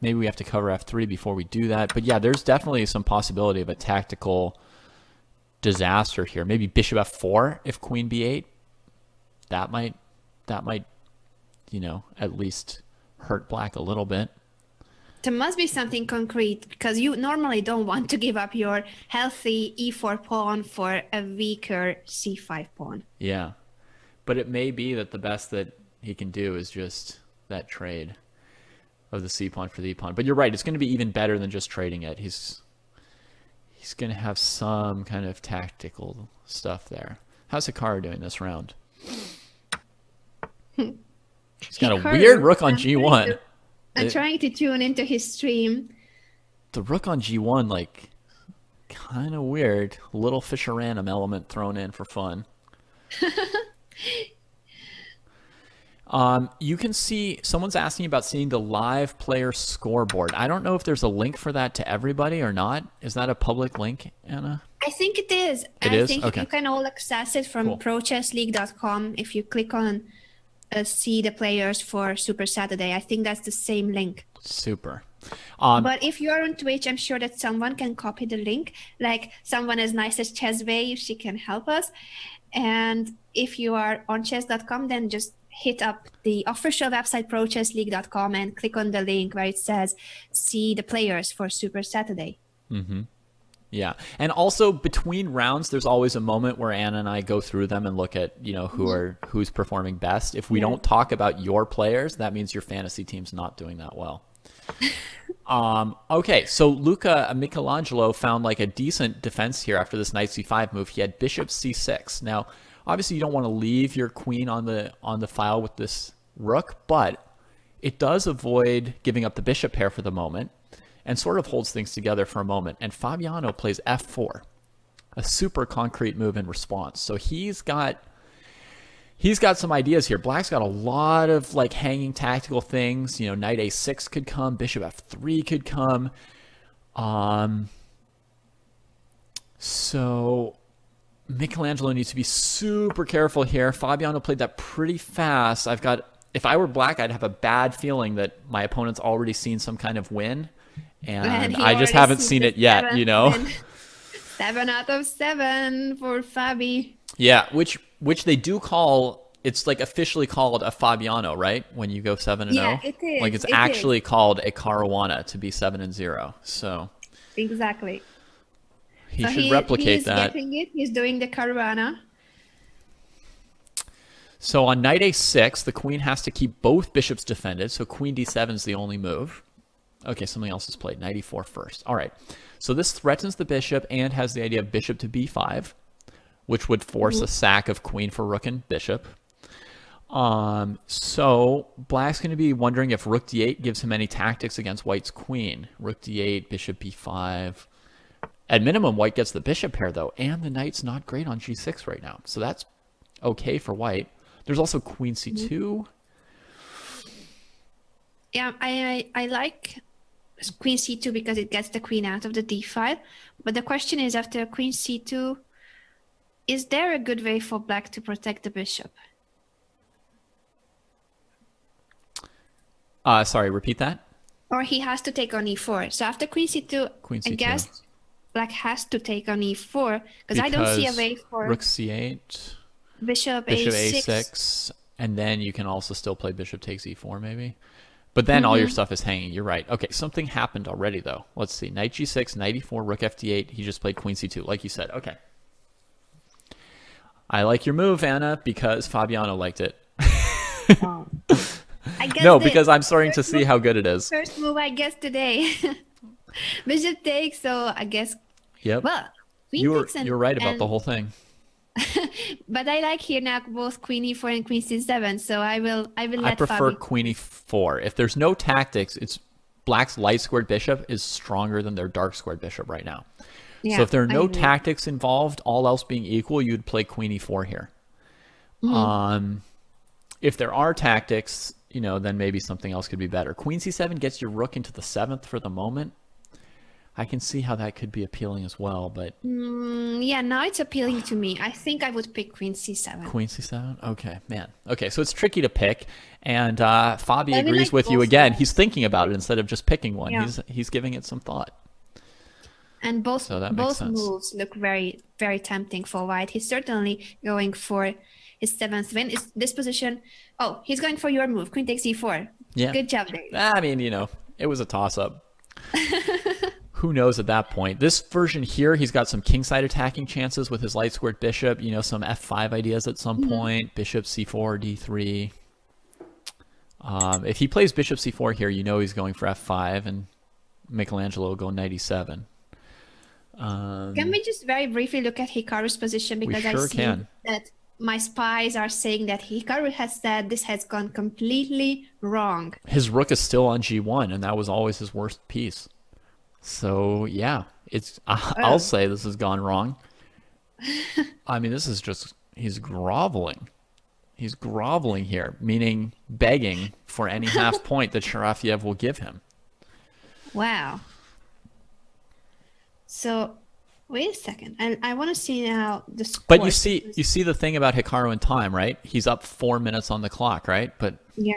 we have to cover f3 before we do that. But yeah, there's definitely some possibility of a tactical disaster here. Maybe bishop f4 if queen b8. That might you know, at least hurt black a little bit. There must be something concrete, because you normally don't want to give up your healthy e4 pawn for a weaker c5 pawn. Yeah, but it may be that the best that he can do is just that trade of the c pawn for the e pawn. But you're right, it's going to be even better than just trading it. He's going to have some kind of tactical stuff there. How's Hikaru doing this round? He's got a weird rook on g1. I'm trying to tune into his stream. The rook on g1, like, kind of weird. Little Fisher-Random element thrown in for fun. You can see, someone's asking about seeing the live player scoreboard. I don't know if there's a link for that to everybody or not. Is that a public link, Anna? I think it is. I think okay. You can all access it from ProChessLeague.com. If you click on see the players for Super Saturday, I think that's the same link. Super. But if you are on Twitch, I'm sure that someone can copy the link. Like someone as nice as Chessway, she can help us. And if you are on Chess.com, then just hit up the official website ProChessLeague.com and click on the link where it says see the players for Super Saturday. Mm-hmm. Yeah. And also between rounds, there's always a moment where Anna and I go through them and look at, you know, who's performing best. If we don't talk about your players, that means your fantasy team's not doing that well. Okay, so Luca Michelangelo found like a decent defense here after this knight c5 move. He had bishop c6. Now, obviously you don't want to leave your queen on the file with this rook, but it does avoid giving up the bishop pair for the moment and sort of holds things together for a moment. And Fabiano plays f4, a super concrete move in response. So he's got some ideas here. Black's got a lot of like hanging tactical things. You know, knight a6 could come, bishop f3 could come. So Michelangelo needs to be super careful here. Fabiano played that pretty fast. If I were black, I'd have a bad feeling that my opponent's already seen some kind of win. And I just haven't seen it yet, you know. 7 out of 7 for Fabi. Yeah, which they do call, it's like officially called a Fabiano, right? When you go 7-0. Yeah, it is. Like it's actually called a Caruana to be 7-0. So exactly. He should replicate that. He's getting it. He's doing the Caruana. So on knight a6, the queen has to keep both bishops defended. So queen d7 is the only move. Okay, something else is played. Knight e4 first. All right. So this threatens the bishop and has the idea of bishop to b5, which would force a sack of queen for rook and bishop. So black's going to be wondering if rook d8 gives him any tactics against white's queen. Rook d8, bishop b5. At minimum, white gets the bishop pair, though, and the knight's not great on g6 right now. So that's okay for white. There's also queen c2. Yeah, I like queen c2 because it gets the queen out of the d5. But the question is, after queen c2, is there a good way for black to protect the bishop? Sorry, repeat that? Or he has to take on e4. So after queen c2, I guess black has to take on e4 because I don't see a way for rook c8, bishop a6, and then you can also still play bishop takes e4 maybe. But then all your stuff is hanging. You're right. Okay, something happened already, though. Let's see. Knight g6, knight e4, rook f d8. He just played queen c2, like you said. Okay. I like your move, Anna, because Fabiano liked it. Oh. I guess No, because I'm starting to see how good it is. First move, I guess, today. Bishop takes, so I guess. Yep. Well, queen takes You're right about the whole thing. But I like here now both queen e4 and queen c7, so I will let I prefer Fabi. queen e4. If there's no tactics, it's Black's light squared bishop is stronger than their dark squared bishop right now. Yeah, so if there are I no agree. tactics involved, all else being equal, you'd play queen e4 here. If there are tactics, you know, then maybe something else could be better. Queen c7 gets your rook into the 7th for the moment. I can see how that could be appealing as well, but Yeah, now it's appealing to me. I think I would pick queen c7. queen c7? Okay, man. Okay, so it's tricky to pick, and Fabi I agrees like with you both again. sides. He's thinking about it instead of just picking one. Yeah. He's giving it some thought. And both So that makes sense. moves look very, very tempting for white. He's certainly going for his 7th win. Is this position? Oh, he's going for your move. Queen takes e4. Yeah. Good job, Dave. I mean, you know, it was a toss-up. Who knows at that point? This version here, he's got some kingside attacking chances with his light squared bishop. You know, some f5 ideas at some point. Bishop c4, d3. If he plays bishop c4 here, you know he's going for f5, and Michelangelo will go knight e7. Can we just very briefly look at Hikaru's position? Because sure I see can. that my spies are saying that Hikaru has said this has gone completely wrong. His rook is still on g1, and that was always his worst piece. So, yeah, I'll say this has gone wrong. I mean, this is just, he's groveling. He's groveling here, meaning begging for any half point that Sharafiev will give him. Wow. So, wait a second. I want to see now the score. But you see the thing about Hikaru in time, right? He's up 4 minutes on the clock, right? But Yeah.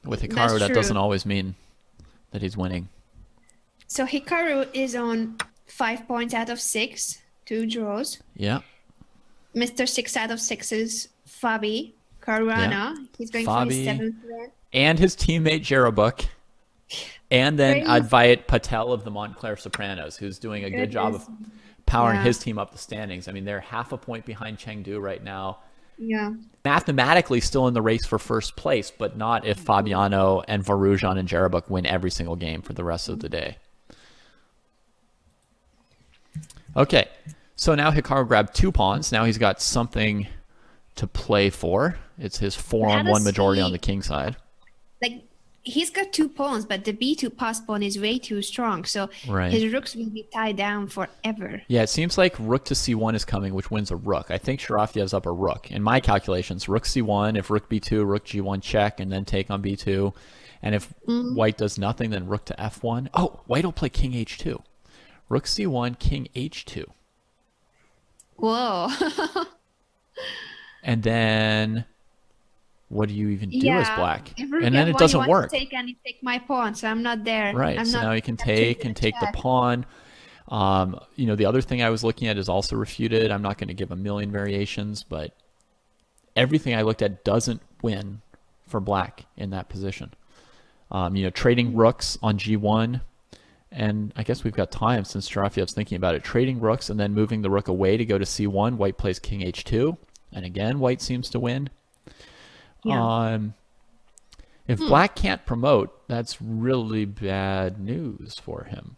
with Hikaru, That's that true. doesn't always mean that he's winning. So Hikaru is on 5 points out of 6, 2 draws. Yeah. Mr. 6 out of 6 is Fabi Caruana. Yeah. He's going for his Fabi. 7th win. And his teammate Jerabuk. And then Very- Advait Patel of the Montclair Sopranos, who's doing a good job of powering Yeah. his team up the standings. I mean, they're half a point behind Chengdu right now. Yeah. Mathematically still in the race for first place, but not if Fabiano and Varujan and Jerabuk win every single game for the rest of the day. Okay, so now Hikaru grabbed 2 pawns. Now he's got something to play for. It's his 4-on-1 majority on the king side. Like, he's got 2 pawns, but the b2 pass pawn is way too strong. So Right. his rooks will be tied down forever. Yeah, it seems like rook to c1 is coming, which wins a rook. I think Sharafiev's up a rook. In my calculations, rook c1, if rook b2, rook g1 check, and then take on b2. And if white does nothing, then rook to f1. Oh, white will play king h2. Rook c1, king h2. Whoa. And then what do you even do as black? If rook And then it F1, doesn't you want work. to take and you take my pawn, so I'm not there. Right, I'm so not now you can capturing take and take the check. pawn. You know, the other thing I was looking at is also refuted. I'm not going to give a million variations, but everything I looked at doesn't win for black in that position. You know, trading rooks on g1, and I guess we've got time since Sharafiev's thinking about it. Trading rooks and then moving the rook away to go to c1. White plays king h2, and again, white seems to win. Yeah. If black can't promote, that's really bad news for him.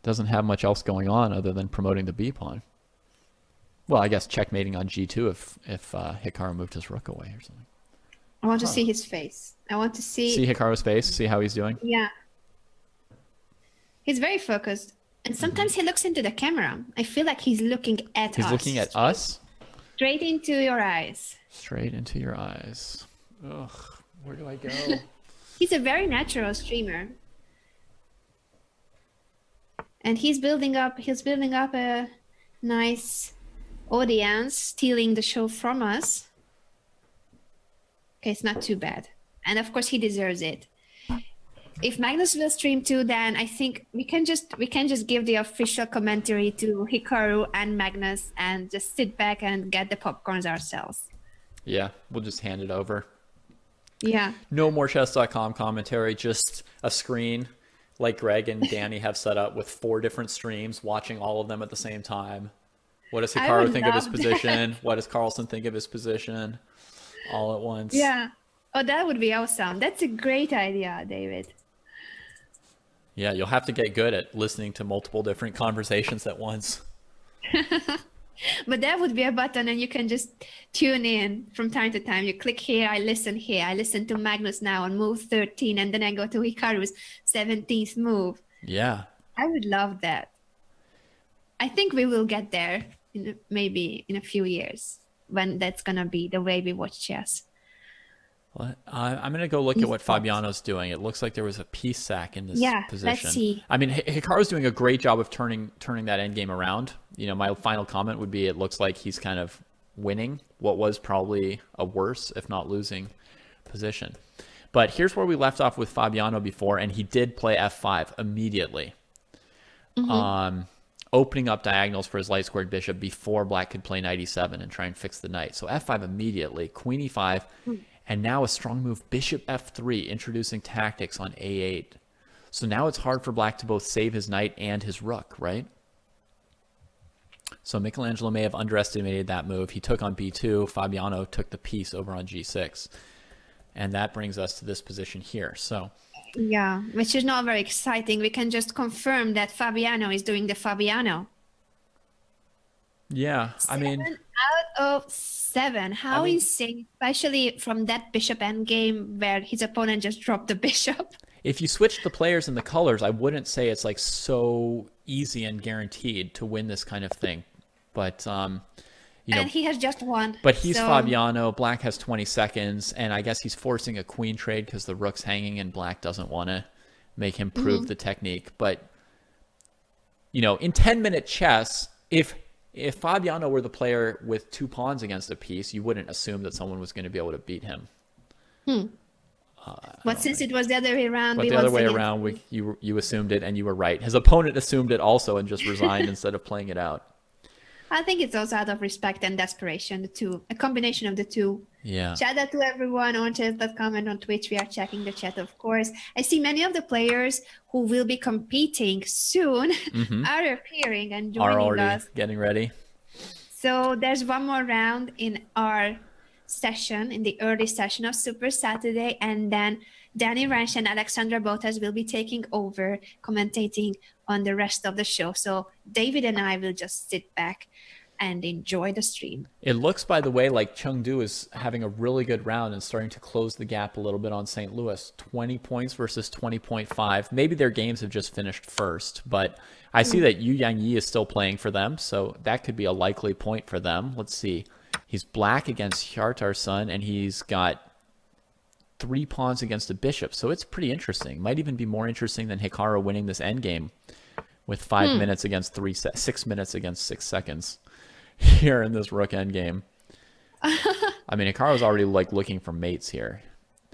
Doesn't have much else going on other than promoting the b pawn. Well, I guess checkmating on g2 if Hikaru moved his rook away or something. I want to see his face. I want to see. See Hikaru's face, see how he's doing. Yeah. He's very focused. And sometimes he looks into the camera. I feel like he's looking at us. He's looking at us. Straight into your eyes. Straight into your eyes. Ugh, where do I go? He's a very streamer. And he's building up a nice audience, stealing the show from us. Okay, it's not too bad. And of course he deserves it. If Magnus will stream too, then I think we can just give the official commentary to Hikaru and Magnus and just sit back and get the popcorns ourselves. Yeah, we'll just hand it over. Yeah. No more Chess.com commentary, just a screen like Greg and Danny have set up with 4 different streams, watching all of them at the same time. What does I Hikaru would think of his love position? that. What does Carlsen think of his position? All at once. Yeah. Oh, that would be awesome. That's a great idea, David. Yeah, you'll have to get good at listening to multiple different conversations at once. But that would be a button, and you can just tune in from time to time. You click here, I listen here. I listen to Magnus now on move 13, and then I go to Hikaru's 17th move. Yeah. I would love that. I think we will get there maybe in a few years when that's going to be the way we watch chess. Well, I'm going to go look at what Fabiano's doing. It looks like there was a piece sack in this position. Let's see. I mean, Hikaru's doing a great job of turning that endgame around. You know, my final comment would be it looks like he's kind of winning what was probably a worse, if not losing, position. But here's where we left off with Fabiano before, and he did play f5 immediately. Opening up diagonals for his light squared bishop before black could play knight e7 and try and fix the knight. So f5 immediately, queen e5, and now a strong move, bishop f3, introducing tactics on a8. So now it's hard for black to both save his knight and his rook, right? So Michelangelo may have underestimated that move. He took on b2. Fabiano took the piece over on g6. And that brings us to this position here. So yeah, which is not very exciting. We can just confirm that Fabiano is doing the Fabiano. Yeah, I mean, 7 out of 7. How insane, especially from that bishop endgame where his opponent just dropped the bishop. If you switch the players and the colors, I wouldn't say it's like so easy and guaranteed to win this kind of thing. But you know, and he has just won. But he's Fabiano. Black has 20 seconds, and I guess he's forcing a queen trade because the rook's hanging, and black doesn't want to make him prove the technique. But you know, in 10-minute chess, if Fabiano were the player with 2 pawns against a piece, you wouldn't assume that someone was going to be able to beat him. But since it was the other way around, but the other way around, you assumed it, and you were right. His opponent assumed it also and just resigned instead of playing it out. I think it's also out of respect and desperation, the two, a combination of the two. Yeah. Shout out to everyone on Chess.com and on Twitch. We are checking the chat, of course. I see many of the players who will be competing soon are appearing and joining are already us. Getting ready. So there's one more round in our session, in the early session of Super Saturday, and then Danny Ranch and Alexandra Botas will be taking over, commentating on the rest of the show. So David and I will just sit back and enjoy the stream. It looks, by the way, like Chengdu is having a really good round and starting to close the gap a little bit on St. Louis. 20 points versus 20.5. Maybe their games have just finished first, but I see that Yu Yangyi is still playing for them, so that could be a likely point for them. Let's see. He's black against Hjartarson, and he's got 3 pawns against a bishop, so it's pretty interesting. Might even be more interesting than Hikaru winning this endgame with 5 minutes against 6 minutes against 6 seconds here in this rook endgame. I mean, Hikaru's already like looking for mates here.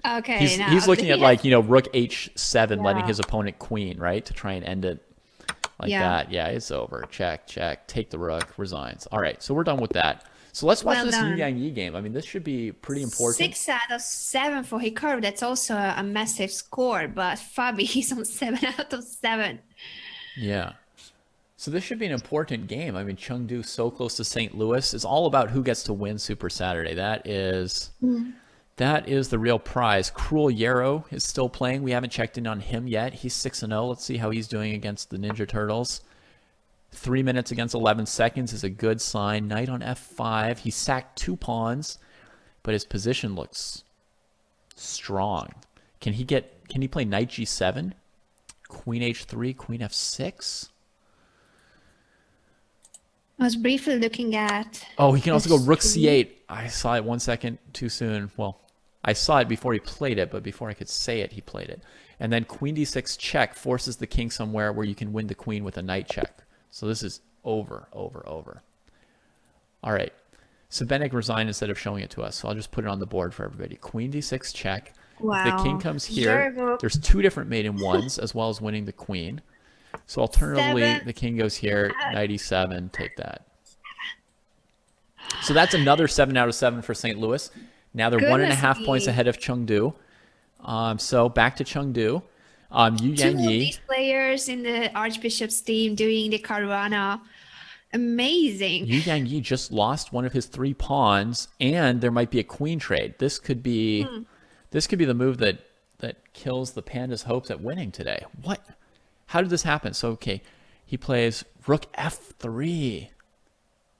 Okay, he's looking at like, you know, rook h7, letting his opponent queen, right, to try and end it like that. Yeah, it's over. Check, check. Take the rook. Resigns. All right, so we're done with that. So let's watch this Yu Yangyi game. I mean, this should be pretty important. 6 out of 7 for Hikaru. That's also a massive score, but Fabi, he's on 7 out of 7. Yeah. So this should be an important game. I mean, Chengdu so close to St. Louis. It's all about who gets to win Super Saturday. That is the real prize. Cruel Yarrow is still playing. We haven't checked in on him yet. He's 6-0. Let's see how he's doing against the Ninja Turtles. 3 minutes against 11 seconds is a good sign. Knight on f5. He sacked 2 pawns, but his position looks strong. Can he play knight g7? Queen h3, queen f6? I was briefly looking at... Oh, he can also go rook c8. I saw it 1 second too soon. Well, I saw it before he played it, but before I could say it, he played it. And then queen d6 check forces the king somewhere where you can win the queen with a knight check. So this is over. All right. Sebenik resigned instead of showing it to us, so I'll just put it on the board for everybody. Queen d6 check. Wow. The king comes here. There's 2 different maiden ones, as well as winning the queen. So alternatively, the king goes here, knight e7, take that. So that's another 7 out of 7 for St. Louis. Now they're 1.5 points ahead of Chengdu. So back to Chengdu. Yu Yangyi. 2 of these players in the Archbishop's team doing the Caruana Amazing. Yu Yang just lost one of his 3 pawns, and there might be a queen trade. This could be the move that kills the panda's hopes at winning today. What? How did this happen? So okay, he plays rook f3.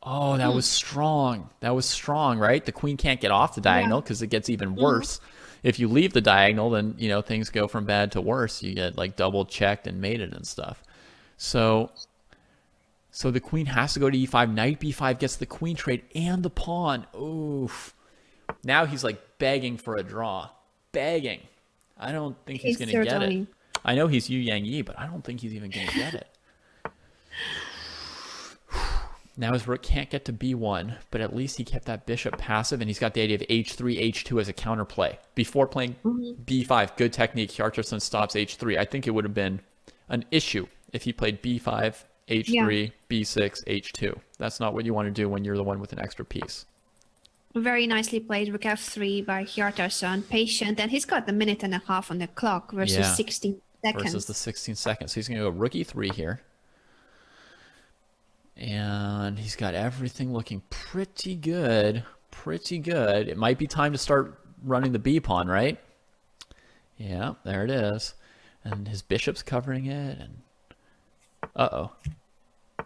Oh, that was strong. That was strong, right? The queen can't get off the diagonal because it gets even worse. If you leave the diagonal, then things go from bad to worse. You get like double checked and mated and stuff. So the queen has to go to e5. Knight b5 gets the queen trade and the pawn. Oof. Now he's like begging for a draw. Begging. I don't think he's going to get it. I know he's Yu Yang, but I don't think he's even going to get it. Now his rook can't get to b1, but at least he kept that bishop passive, and he's got the idea of h3, h2 as a counterplay. Before playing b5, good technique. Hjartarson stops h3. I think it would have been an issue if he played b5, h3, b6, h2. That's not what you want to do when you're the one with an extra piece. Very nicely played, rook f3 by Hjartarson. Patient, and he's got a minute and a half on the clock versus 16 seconds. Versus the 16 seconds. So he's going to go rook e3 here. And he's got everything looking pretty good. Pretty good. It might be time to start running the b pawn, right? Yeah, there it is. And his bishop's covering it. And uh-oh.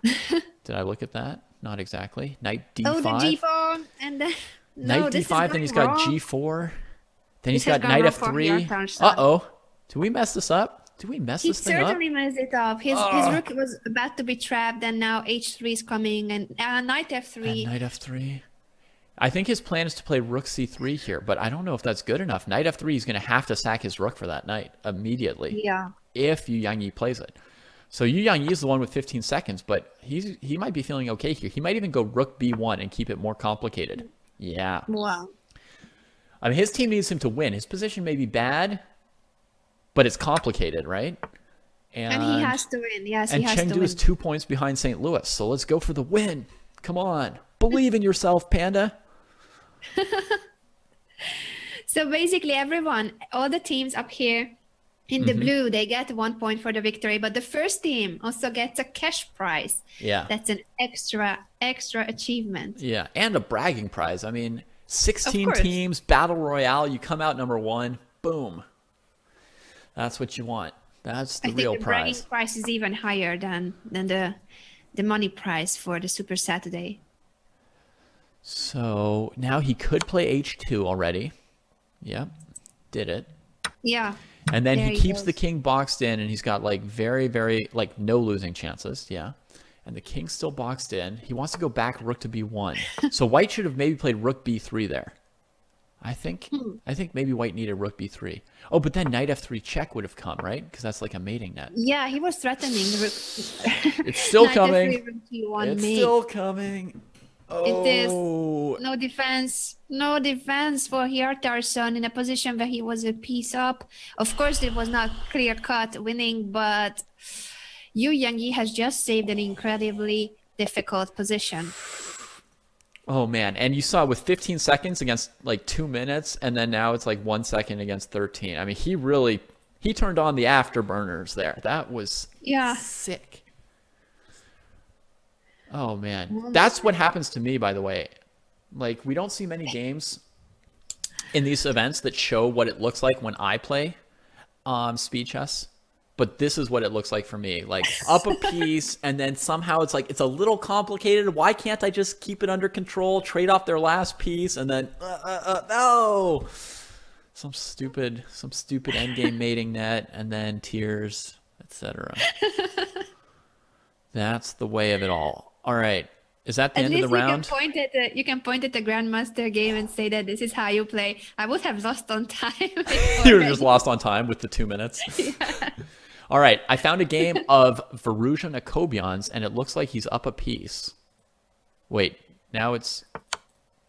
Did I look at that? Not exactly. Knight d5. Oh, the g4. And then... Knight d5, then he's got g4. Then he's got knight f3. Uh-oh. Did we mess this up? Did we mess this thing up? He certainly messed it up. His rook was about to be trapped, and now h3 is coming, and knight f3. And knight f3. I think his plan is to play rook c3 here, but I don't know if that's good enough. Knight f3, he's going to have to sack his rook for that knight immediately. Yeah. If Yu Yang plays it. So Yu Yang is the one with 15 seconds, but he might be feeling okay here. He might even go rook b1 and keep it more complicated. Yeah. Wow. I mean, his team needs him to win. His position may be bad, but it's complicated, right? And he has to win. Yes, he has to win. And Chengdu is 2 points behind St. Louis. So let's go for the win. Come on. Believe in yourself, Panda. So basically everyone, all the teams up here in the blue, they get 1 point for the victory. But the first team also gets a cash prize. Yeah. That's an extra achievement. Yeah, and a bragging prize. I mean, 16 teams, battle royale. You come out number 1. Boom. That's what you want. That's the real prize. I think the bragging prize is even higher than the money prize for the Super Saturday. So now he could play h2 already. Yep, did it. Yeah. And then he keeps the king boxed in, and he's got like very, very like no losing chances. Yeah. And the king's still boxed in. He wants to go back rook to b1. So white should have maybe played rook b3 there. I think maybe white needed rook b3. Oh, but then knight f3 check would have come, right? Because that's like a mating net. Yeah, he was threatening rook. It's still coming. It's still coming. Oh. It is no defense for Hjartarson in a position where he was a piece up. Of course, it was not clear-cut winning, but Yu Yang has just saved an incredibly difficult position. Oh, man. And you saw with 15 seconds against like 2 minutes, and then now it's like 1 second against 13. I mean, he turned on the afterburners there. That was sick. Oh, man. That's what happens to me, by the way. Like, we don't see many games in these events that show what it looks like when I play speed chess. But this is what it looks like for me. Like, up a piece, and then somehow it's like, it's a little complicated. Why can't I just keep it under control, trade off their last piece, and then, no! Some stupid endgame mating net, and then tears, etc. That's the way of it all. All right. Is that the end of the round? You can point at the Grandmaster game and say that this is how you play. I would have lost on time. You were just lost on time with the 2 minutes. Yeah. All right. I found a game of Varuzhan Akobian's, and it looks like he's up a piece. Wait. Now it's...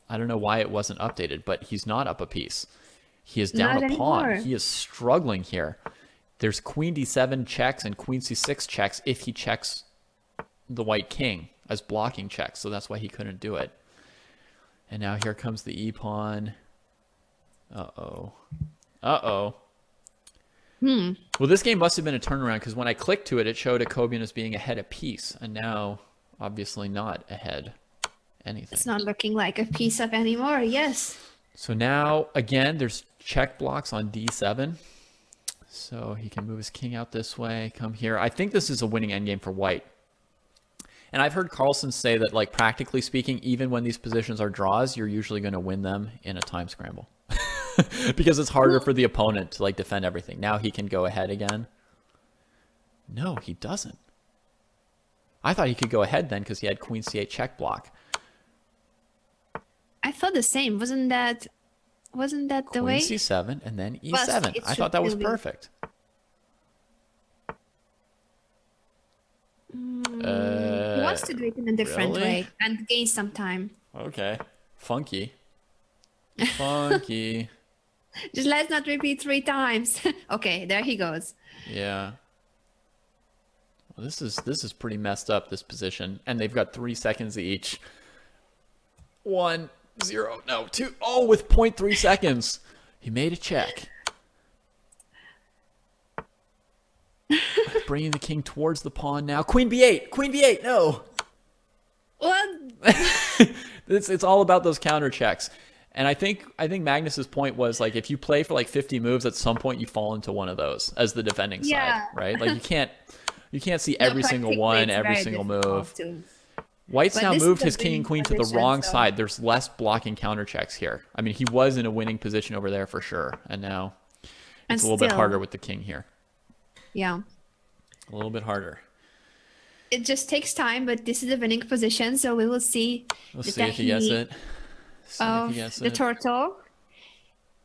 I don't know why it wasn't updated, but he's not up a piece. He is down a pawn. He is struggling here. There's queen d7 checks and queen c6 checks if he checks the white king as blocking checks, so that's why he couldn't do it. And now here comes the e-pawn. Uh-oh. Uh-oh. Well, this game must have been a turnaround, because when I clicked to it, it showed Akobian as being ahead a piece, and now obviously not ahead anything. It's not looking like a piece up anymore. Yes. So now, again, there's check blocks on d7. So he can move his king out this way, come here. I think this is a winning endgame for white. And I've heard Carlsen say that, like, practically speaking, even when these positions are draws, you're usually going to win them in a time scramble. Because it's harder for the opponent to, like, defend everything. Now he can go ahead again. No, he doesn't. I thought he could go ahead then because he had queen c8 check block. I thought the same. Wasn't that the way? Queen c7 and then e7. I thought that was perfect. He wants to do it in a different way and gain some time. Okay. Funky. Funky. Just let's not repeat 3 times. Okay, there he goes. Yeah. Well, this is pretty messed up, this position. And they've got 3 seconds each. 1, 0, no, 2. Oh, with 0.3 seconds. He made a check. Bringing the king towards the pawn now. Queen b8. Queen b8. No. What? It's all about those counter checks. And I think Magnus's point was, like, if you play for like 50 moves, at some point you fall into one of those as the defending side, right? Like you can't see every single one, every single move. White's now moved his king and queen to the wrong side. There's less blocking counter checks here. I mean, he was in a winning position over there for sure, and now it's a little bit harder with the king here. Yeah. A little bit harder. It just takes time, but this is a winning position, so we will see. We'll see if he gets it. Of the turtle,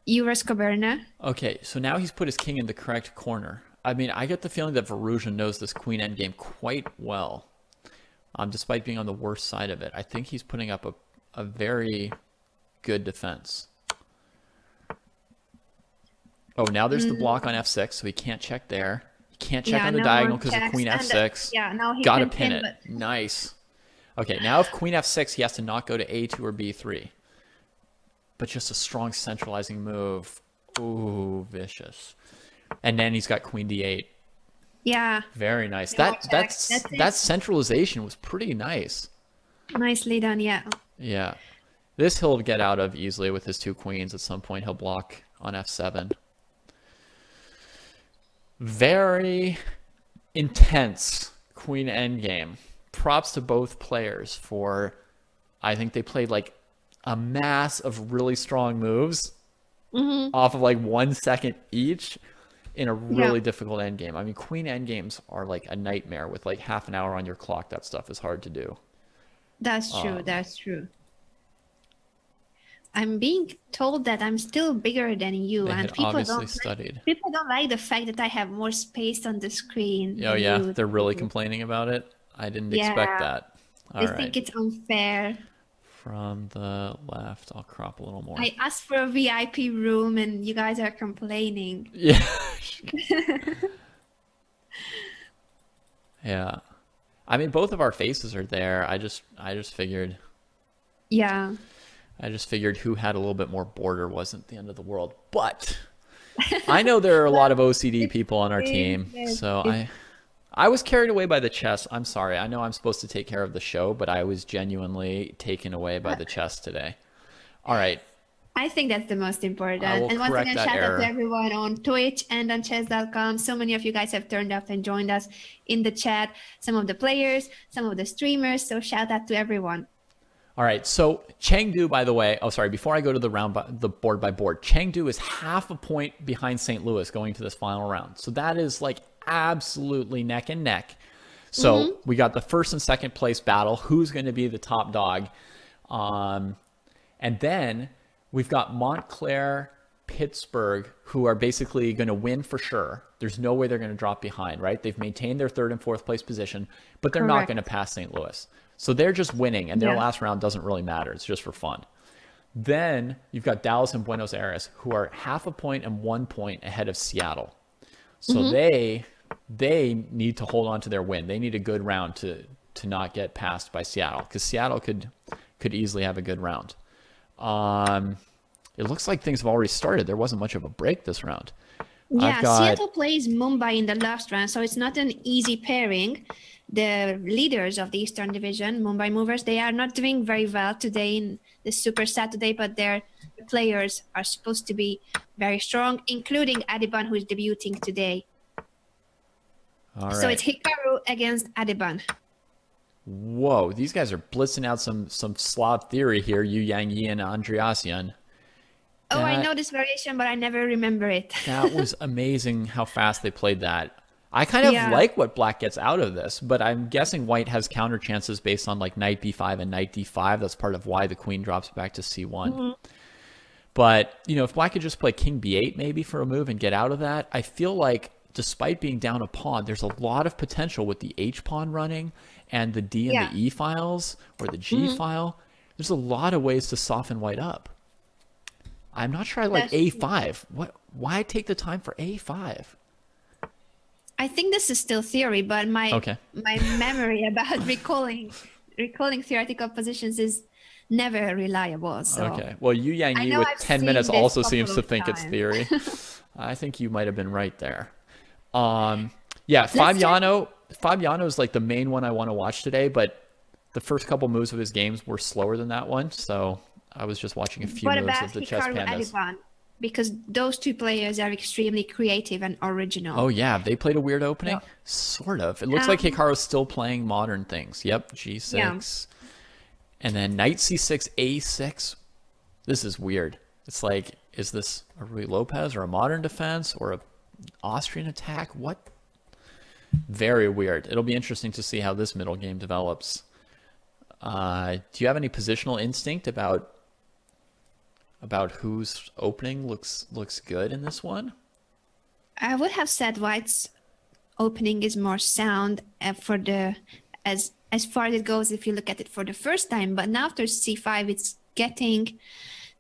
Juras Coberna. Okay, so now he's put his king in the correct corner. I mean, I get the feeling that Varuzhin knows this queen endgame quite well, despite being on the worst side of it. I think he's putting up a very good defense. Oh, now there's the block on f6, so he can't check there. He can't check on the diagonal because of queen f6. Now he Gotta pin it. Nice. Okay, now if queen f6, he has to not go to a2 or b3. But just a strong centralizing move. Ooh, vicious. And then he's got queen d8. Yeah. Very nice. That centralization was pretty nice. Nicely done, yeah. Yeah. This he'll get out of easily with his 2 queens. At some point he'll block on f7. Very intense queen endgame. Props to both players for, I think they played like a mass of really strong moves off of like 1 second each in a really difficult endgame. I mean, queen endgames are like a nightmare with like half an hour on your clock. That stuff is hard to do. That's true. That's true. I'm being told that I'm still bigger than you, and people don't like the fact that I have more space on the screen. Oh yeah, they're really complaining about it. I didn't expect that. They think it's unfair. From the left, I'll crop a little more. I asked for a VIP room, and you guys are complaining. Yeah. Yeah. I mean, both of our faces are there. I just figured. Yeah. I just figured who had a little bit more border wasn't the end of the world. But I know there are a lot of OCD people on our team, so I was carried away by the chess. I'm sorry. I know I'm supposed to take care of the show, but I was genuinely taken away by the chess today. All right. I think that's the most important. And once again, shout out to everyone on Twitch and on Chess.com. So many of you guys have turned up and joined us in the chat. Some of the players, some of the streamers. So shout out to everyone. All right, so Chengdu, by the way, before I go to the board by board, Chengdu is half a point behind St. Louis going to this final round. So that is like absolutely neck and neck. So we got the first and second place battle. Who's going to be the top dog? And then we've got Montclair, Pittsburgh, who are basically going to win for sure. There's no way they're going to drop behind, right? They've maintained their 3rd and 4th place position, but they're not going to pass St. Louis. So they're just winning, and their last round doesn't really matter. It's just for fun. Then you've got Dallas and Buenos Aires, who are half a point and 1 point ahead of Seattle. So they need to hold on to their win. They need a good round to not get passed by Seattle, because Seattle could easily have a good round. It looks like things have already started. There wasn't much of a break this round. Yeah, Seattle plays Mumbai in the last round, so it's not an easy pairing. the leaders of the Eastern Division, Mumbai Movers, they are not doing very well today in the Super Saturday, but their players are supposed to be very strong, including Adiban, who is debuting today. All right. So it's Hikaru against Adiban. Whoa, these guys are blitzing out some Slav theory here, Yu Yang Yi and Andreassian. Oh, I know this variation, but I never remember it. That was amazing how fast they played that. I kind of like what black gets out of this, but I'm guessing white has counter chances based on like knight b5 and knight d5. That's part of why the queen drops back to c1. But, you know, if black could just play king b8 maybe for a move and get out of that, I feel like despite being down a pawn, there's a lot of potential with the h pawn running and the d and the e files or the g file. There's a lot of ways to soften white up. I'm not sure I like a5. Why take the time for a5? I think this is still theory, but my memory about recalling theoretical positions is never reliable. So okay. Well, Yu Yang Yi with 10 minutes also seems to think it's theory. I think you might have been right there. Yeah, Fabiano is like the main one I want to watch today, but the first couple moves of his games were slower than that one, so I was just watching a few moves of the Chess Pandas. Adiban? Because those two players are extremely creative and original. Oh yeah, they played a weird opening? Yeah. Sort of. It looks like Hikaru's still playing modern things. Yep, g6. Yeah. And then knight c6, a6. This is weird. It's like, is this a Rui Lopez or a modern defense or a Austrian attack? What? Very weird. It'll be interesting to see how this middle game develops. Do you have any positional instinct about whose opening looks good in this one? I would have said white's opening is more sound for the as far as it goes if you look at it for the first time. But now after c5,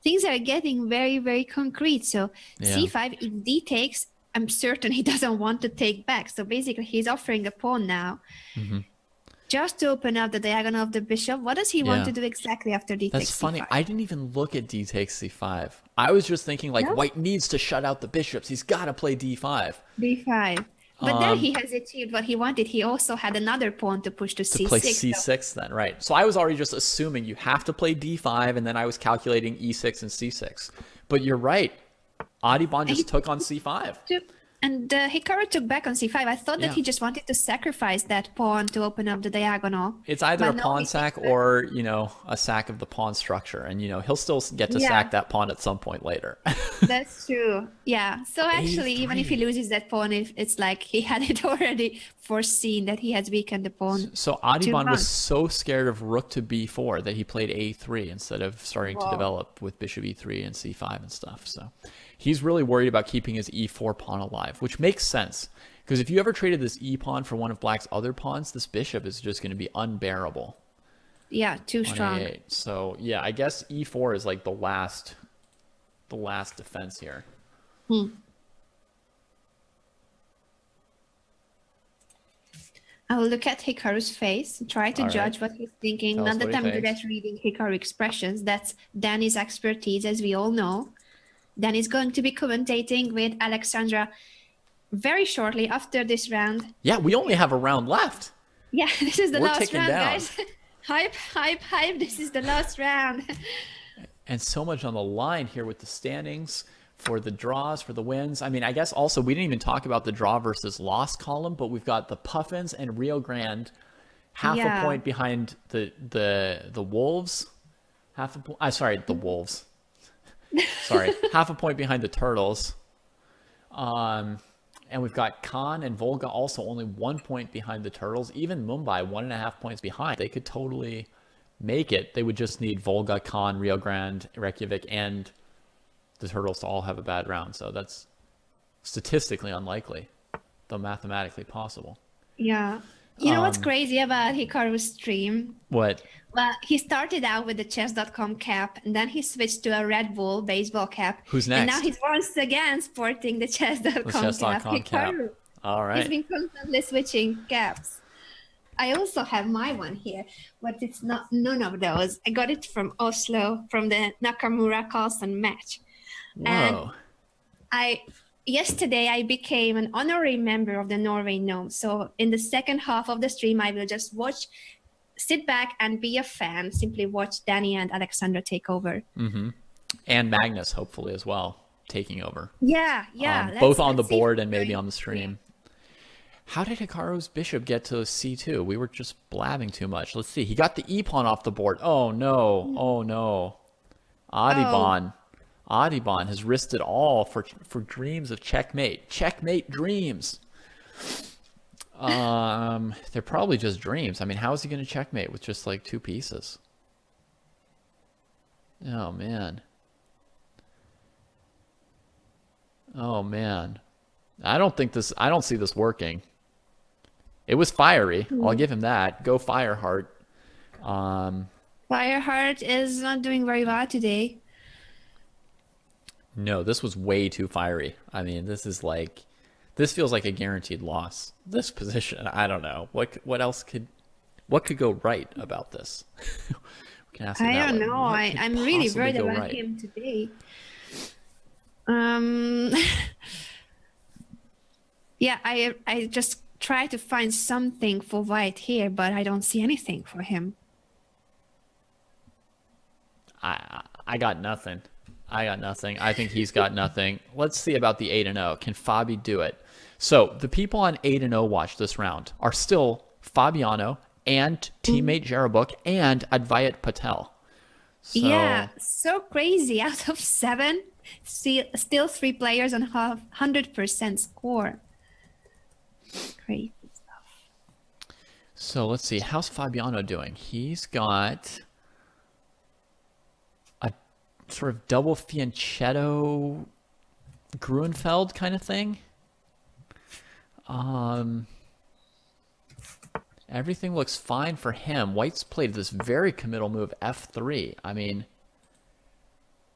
things are getting very, very concrete. So c5, if d takes, I'm certain he doesn't want to take back. So basically, he's offering a pawn now. Just to open up the diagonal of the bishop. What does he want to do exactly after d takes c5? That's funny. I didn't even look at d takes c5. I was just thinking like white needs to shut out the bishops. He's got to play d5. d5. But then he has achieved what he wanted. He also had another pawn to push to c6. To play c6 then, right. So I was already just assuming you have to play d5, and then I was calculating e6 and c6. But you're right. Adiban just took on c5. And Hikaru took back on c5. I thought that he just wanted to sacrifice that pawn to open up the diagonal. It's either a pawn sack or, you know, a sack of the pawn structure. And, you know, he'll still get to sack that pawn at some point later. That's true. Yeah. So actually, even if he loses that pawn, it's like he had it already foreseen that he has weakened the pawn. So Adiban was so scared of rook to b4 that he played a3 instead of starting to develop with bishop e3 and c5 and stuff. So he's really worried about keeping his e4 pawn alive, which makes sense. Because if you ever traded this e-pawn for one of black's other pawns, this bishop is just going to be unbearable. Yeah, too strong. So, yeah, I guess e4 is like the last defense here. I will look at Hikaru's face and try to judge what he's thinking. Not that I'm good at reading Hikaru expressions. That's Danny's expertise, as we all know. Danny's going to be commentating with Alexandra very shortly after this round. Yeah, we only have a round left. Yeah, this is the last round, guys. Hype, hype, hype. This is the last round. And so much on the line here with the standings for the draws, for the wins. I mean, I guess also we didn't even talk about the draw versus loss column, but we've got the Puffins and Rio Grande half a point behind the Wolves. The Wolves. Sorry, half a point behind the Turtles. And we've got Khan and Volga also only 1 point behind the Turtles. Even Mumbai 1.5 points behind. They could totally make it. They would just need Volga, Khan, Rio Grande, Reykjavik, and the Turtles to all have a bad round. So that's statistically unlikely, though mathematically possible. Yeah. You know what's crazy about Hikaru's stream? What? Well, he started out with the Chess.com cap, and then he switched to a Red Bull baseball cap. Who's next? And now he's once again sporting the Chess.com cap. All right. He's been constantly switching caps. I also have my one here, but it's not none of those. I got it from Oslo, from the Nakamura Carlsen match. Whoa. And yesterday I became an honorary member of the Norway Gnome. So in the second half of the stream, I will just sit back and be a fan. Simply watch Danny and Alexandra take over. Mm-hmm. And Magnus, hopefully, as well, taking over. Yeah. Both on the board and maybe on the stream. How did Hikaru's bishop get to c2? We were just blabbing too much. Let's see. He got the e-pawn off the board. Oh, no. Oh, no. Adibon. Adibon has risked it all for dreams of checkmate. Checkmate dreams. They're probably just dreams. I mean, how is he going to checkmate with just like 2 pieces? Oh, man. Oh, man. I don't see this working. It was fiery. I'll give him that. Go Fireheart. Fireheart is not doing very well today. No, this was way too fiery. I mean, this feels like a guaranteed loss. This position, I don't know. What could go right about this? We can ask I don't know. I'm really worried about him today. Yeah, I just try to find something for white here, but I don't see anything for him. I got nothing. I think he's got nothing. Let's see about the 8-0. Can Fabi do it? So the people on 8-0 watch this round are still Fabiano and teammate Jarabuk and Advayat Patel. So, yeah, so crazy. Out of 7, still 3 players on 100% score. Crazy stuff. So let's see. How's Fabiano doing? He's got a sort of double fianchetto Gruenfeld kind of thing. Everything looks fine for him. White's played this very committal move, f3. I mean,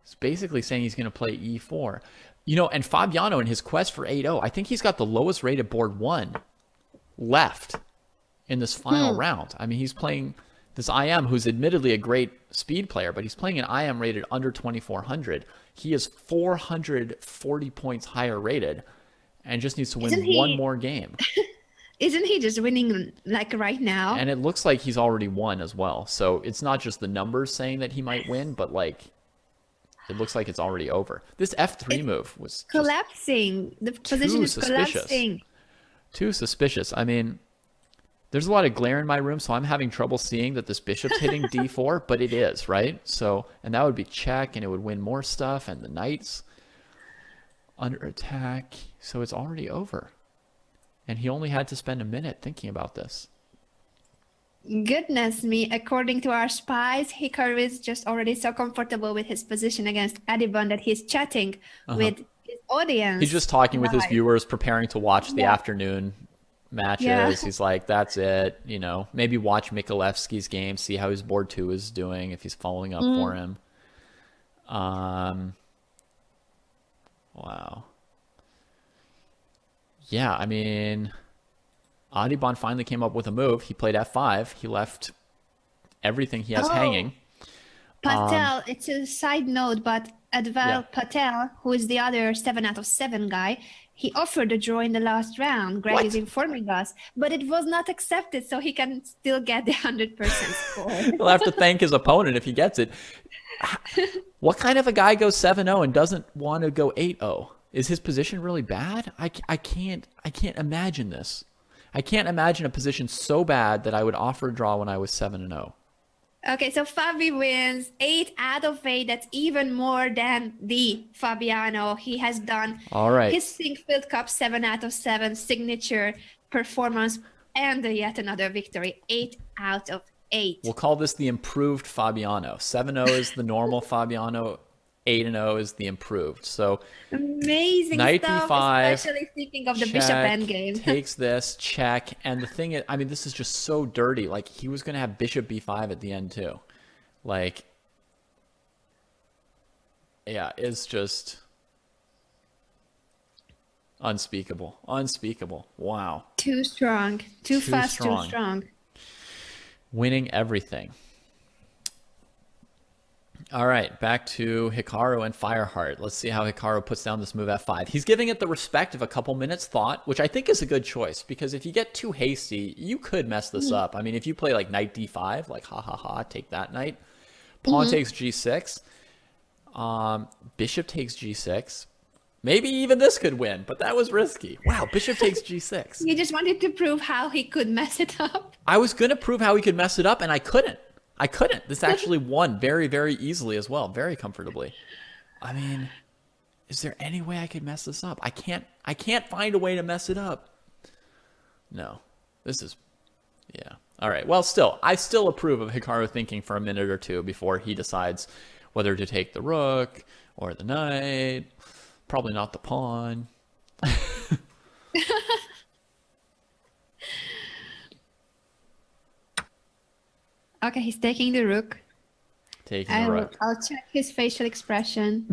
it's basically saying he's going to play e4. You know, and Fabiano in his quest for 8-0, I think he's got the lowest rated board 1 left in this final round. I mean, he's playing this IM, who's admittedly a great speed player, but he's playing an IM rated under 2,400. He is 440 points higher rated and just needs to win one more game. Isn't he just winning like right now? And it looks like he's already won as well. So it's not just the numbers saying that he might win, but like it looks like it's already over. This f3 move was collapsing. The position is collapsing. Too suspicious. I mean, there's a lot of glare in my room, so I'm having trouble seeing that this bishop's hitting d4, but it is, right? So, and that would be check, and it would win more stuff, and the knight's under attack. So it's already over. And he only had to spend a minute thinking about this. Goodness me, according to our spies, Hikaru is just already so comfortable with his position against Adibon that he's chatting with his audience. He's just talking with his viewers, preparing to watch the afternoon matches. Yeah. He's like, that's it. You know, maybe watch Mikulewski's game, see how his board 2 is doing, if he's following up for him. Wow. Yeah, I mean, Adibon finally came up with a move. He played f5. He left everything he has hanging. Patel, it's a side note, but Patel, who is the other 7 out of 7 guy, he offered a draw in the last round. Greg is informing us, but it was not accepted, so he can still get the 100% score. He'll have to thank his opponent if he gets it. What kind of a guy goes 7-0 and doesn't want to go 8-0? Is his position really bad? I can't imagine this. I can't imagine a position so bad that I would offer a draw when I was 7-0. Okay, so Fabi wins 8 out of 8. That's even more than the Fabiano. He has done his Sinkfield Cup 7 out of 7 signature performance and yet another victory. 8 out of 8. We'll call this the improved Fabiano. 7-0 is the normal Fabiano. 8-0 is the improved. So amazing knight stuff, b5, especially thinking of the check, bishop endgame. Takes this, check. And the thing is, I mean, this is just so dirty. Like, he was going to have bishop b5 at the end, too. Like, yeah, it's just unspeakable. Unspeakable. Wow. Too strong. Too fast, too strong. Winning everything. All right, back to Hikaru and Fireheart. Let's see how Hikaru puts down this move f5. He's giving it the respect of a couple minutes thought, which I think is a good choice, because if you get too hasty, you could mess this up. I mean, if you play like knight d5, like ha ha ha, take that knight. Pawn takes g6. Bishop takes g6. Maybe even this could win, but that was risky. Wow, bishop takes g6. You just wanted to prove how he could mess it up. I was going to prove how he could mess it up, and I couldn't. This actually won very, very easily as well, very comfortably. I mean, is there any way I could mess this up? I can't find a way to mess it up. No, this is, yeah. All right, well, I still approve of Hikaru thinking for a minute or two before he decides whether to take the rook or the knight. Probably not the pawn. Okay, he's taking the rook. I'll check his facial expression.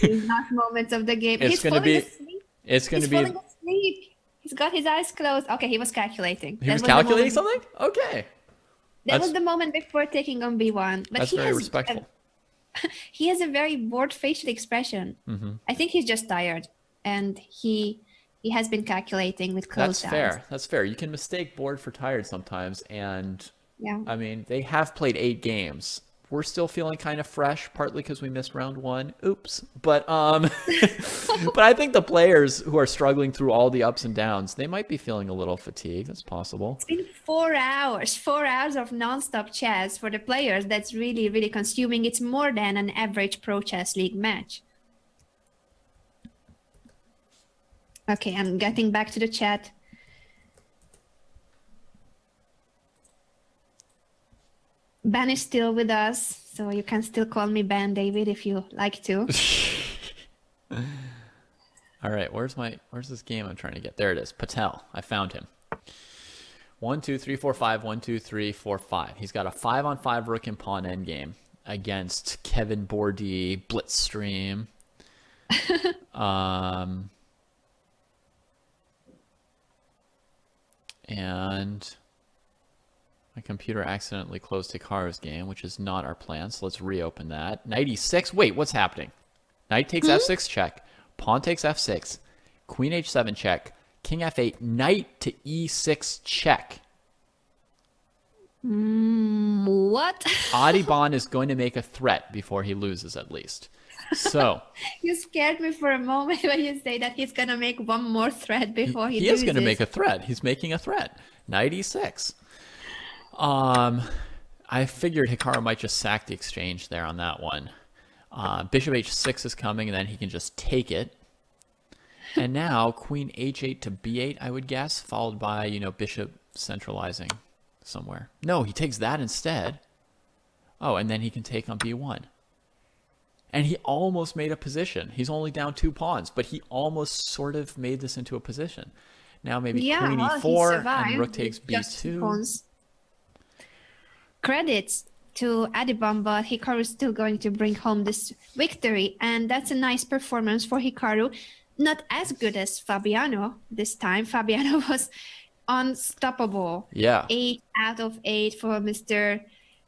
These last moments of the game. He's falling asleep. Falling asleep. He's got his eyes closed. Okay, he was calculating. He was calculating something? Okay. That was the moment before taking on b1. But that's very respectful. He has a very bored facial expression. I think he's just tired. And he has been calculating with closed eyes. That's fair. You can mistake bored for tired sometimes. And yeah, I mean, they have played 8 games. We're still feeling kind of fresh, partly because we missed round 1. Oops. But but I think the players who are struggling through all the ups and downs, they might be feeling a little fatigued. That's possible. It's been 4 hours of nonstop chess for the players. That's really, really consuming. It's more than an average Pro Chess League match. Okay, I'm getting back to the chat. Ben is still with us, so you can still call me Ben, David, if you like to. All right, where's this game I'm trying to get? There it is. Patel. I found him. 1, 2, 3, 4, 5. 1, 2, 3, 4, 5. He's got a 5-on-5 rook and pawn endgame against Kevin Bordy, Blitzstream. And my computer accidentally closed Hikaru's game, which is not our plan. So let's reopen that. Knight e6. Wait, what's happening? Knight takes f6 check. Pawn takes f6. Queen h7 check. King f8. Knight to e6 check. What? Adibon is going to make a threat before he loses, at least. So you scared me for a moment when you say that he's gonna make one more threat before he loses. He is going to make a threat. He's making a threat. Knight e6. I figured Hikaru might just sack the exchange there on that one. Bishop h6 is coming, and then he can just take it. And now queen h8 to b8, I would guess, followed by, bishop centralizing somewhere. No, he takes that instead. Oh, and then he can take on b1. And he almost made a position. He's only down 2 pawns, but he almost sort of made this into a position. Now maybe queen e4 and rook takes b2. Credits to Adibon, but Hikaru is still going to bring home this victory. And that's a nice performance for Hikaru. Not as good as Fabiano this time. Fabiano was unstoppable. Yeah. 8 out of 8 for Mr.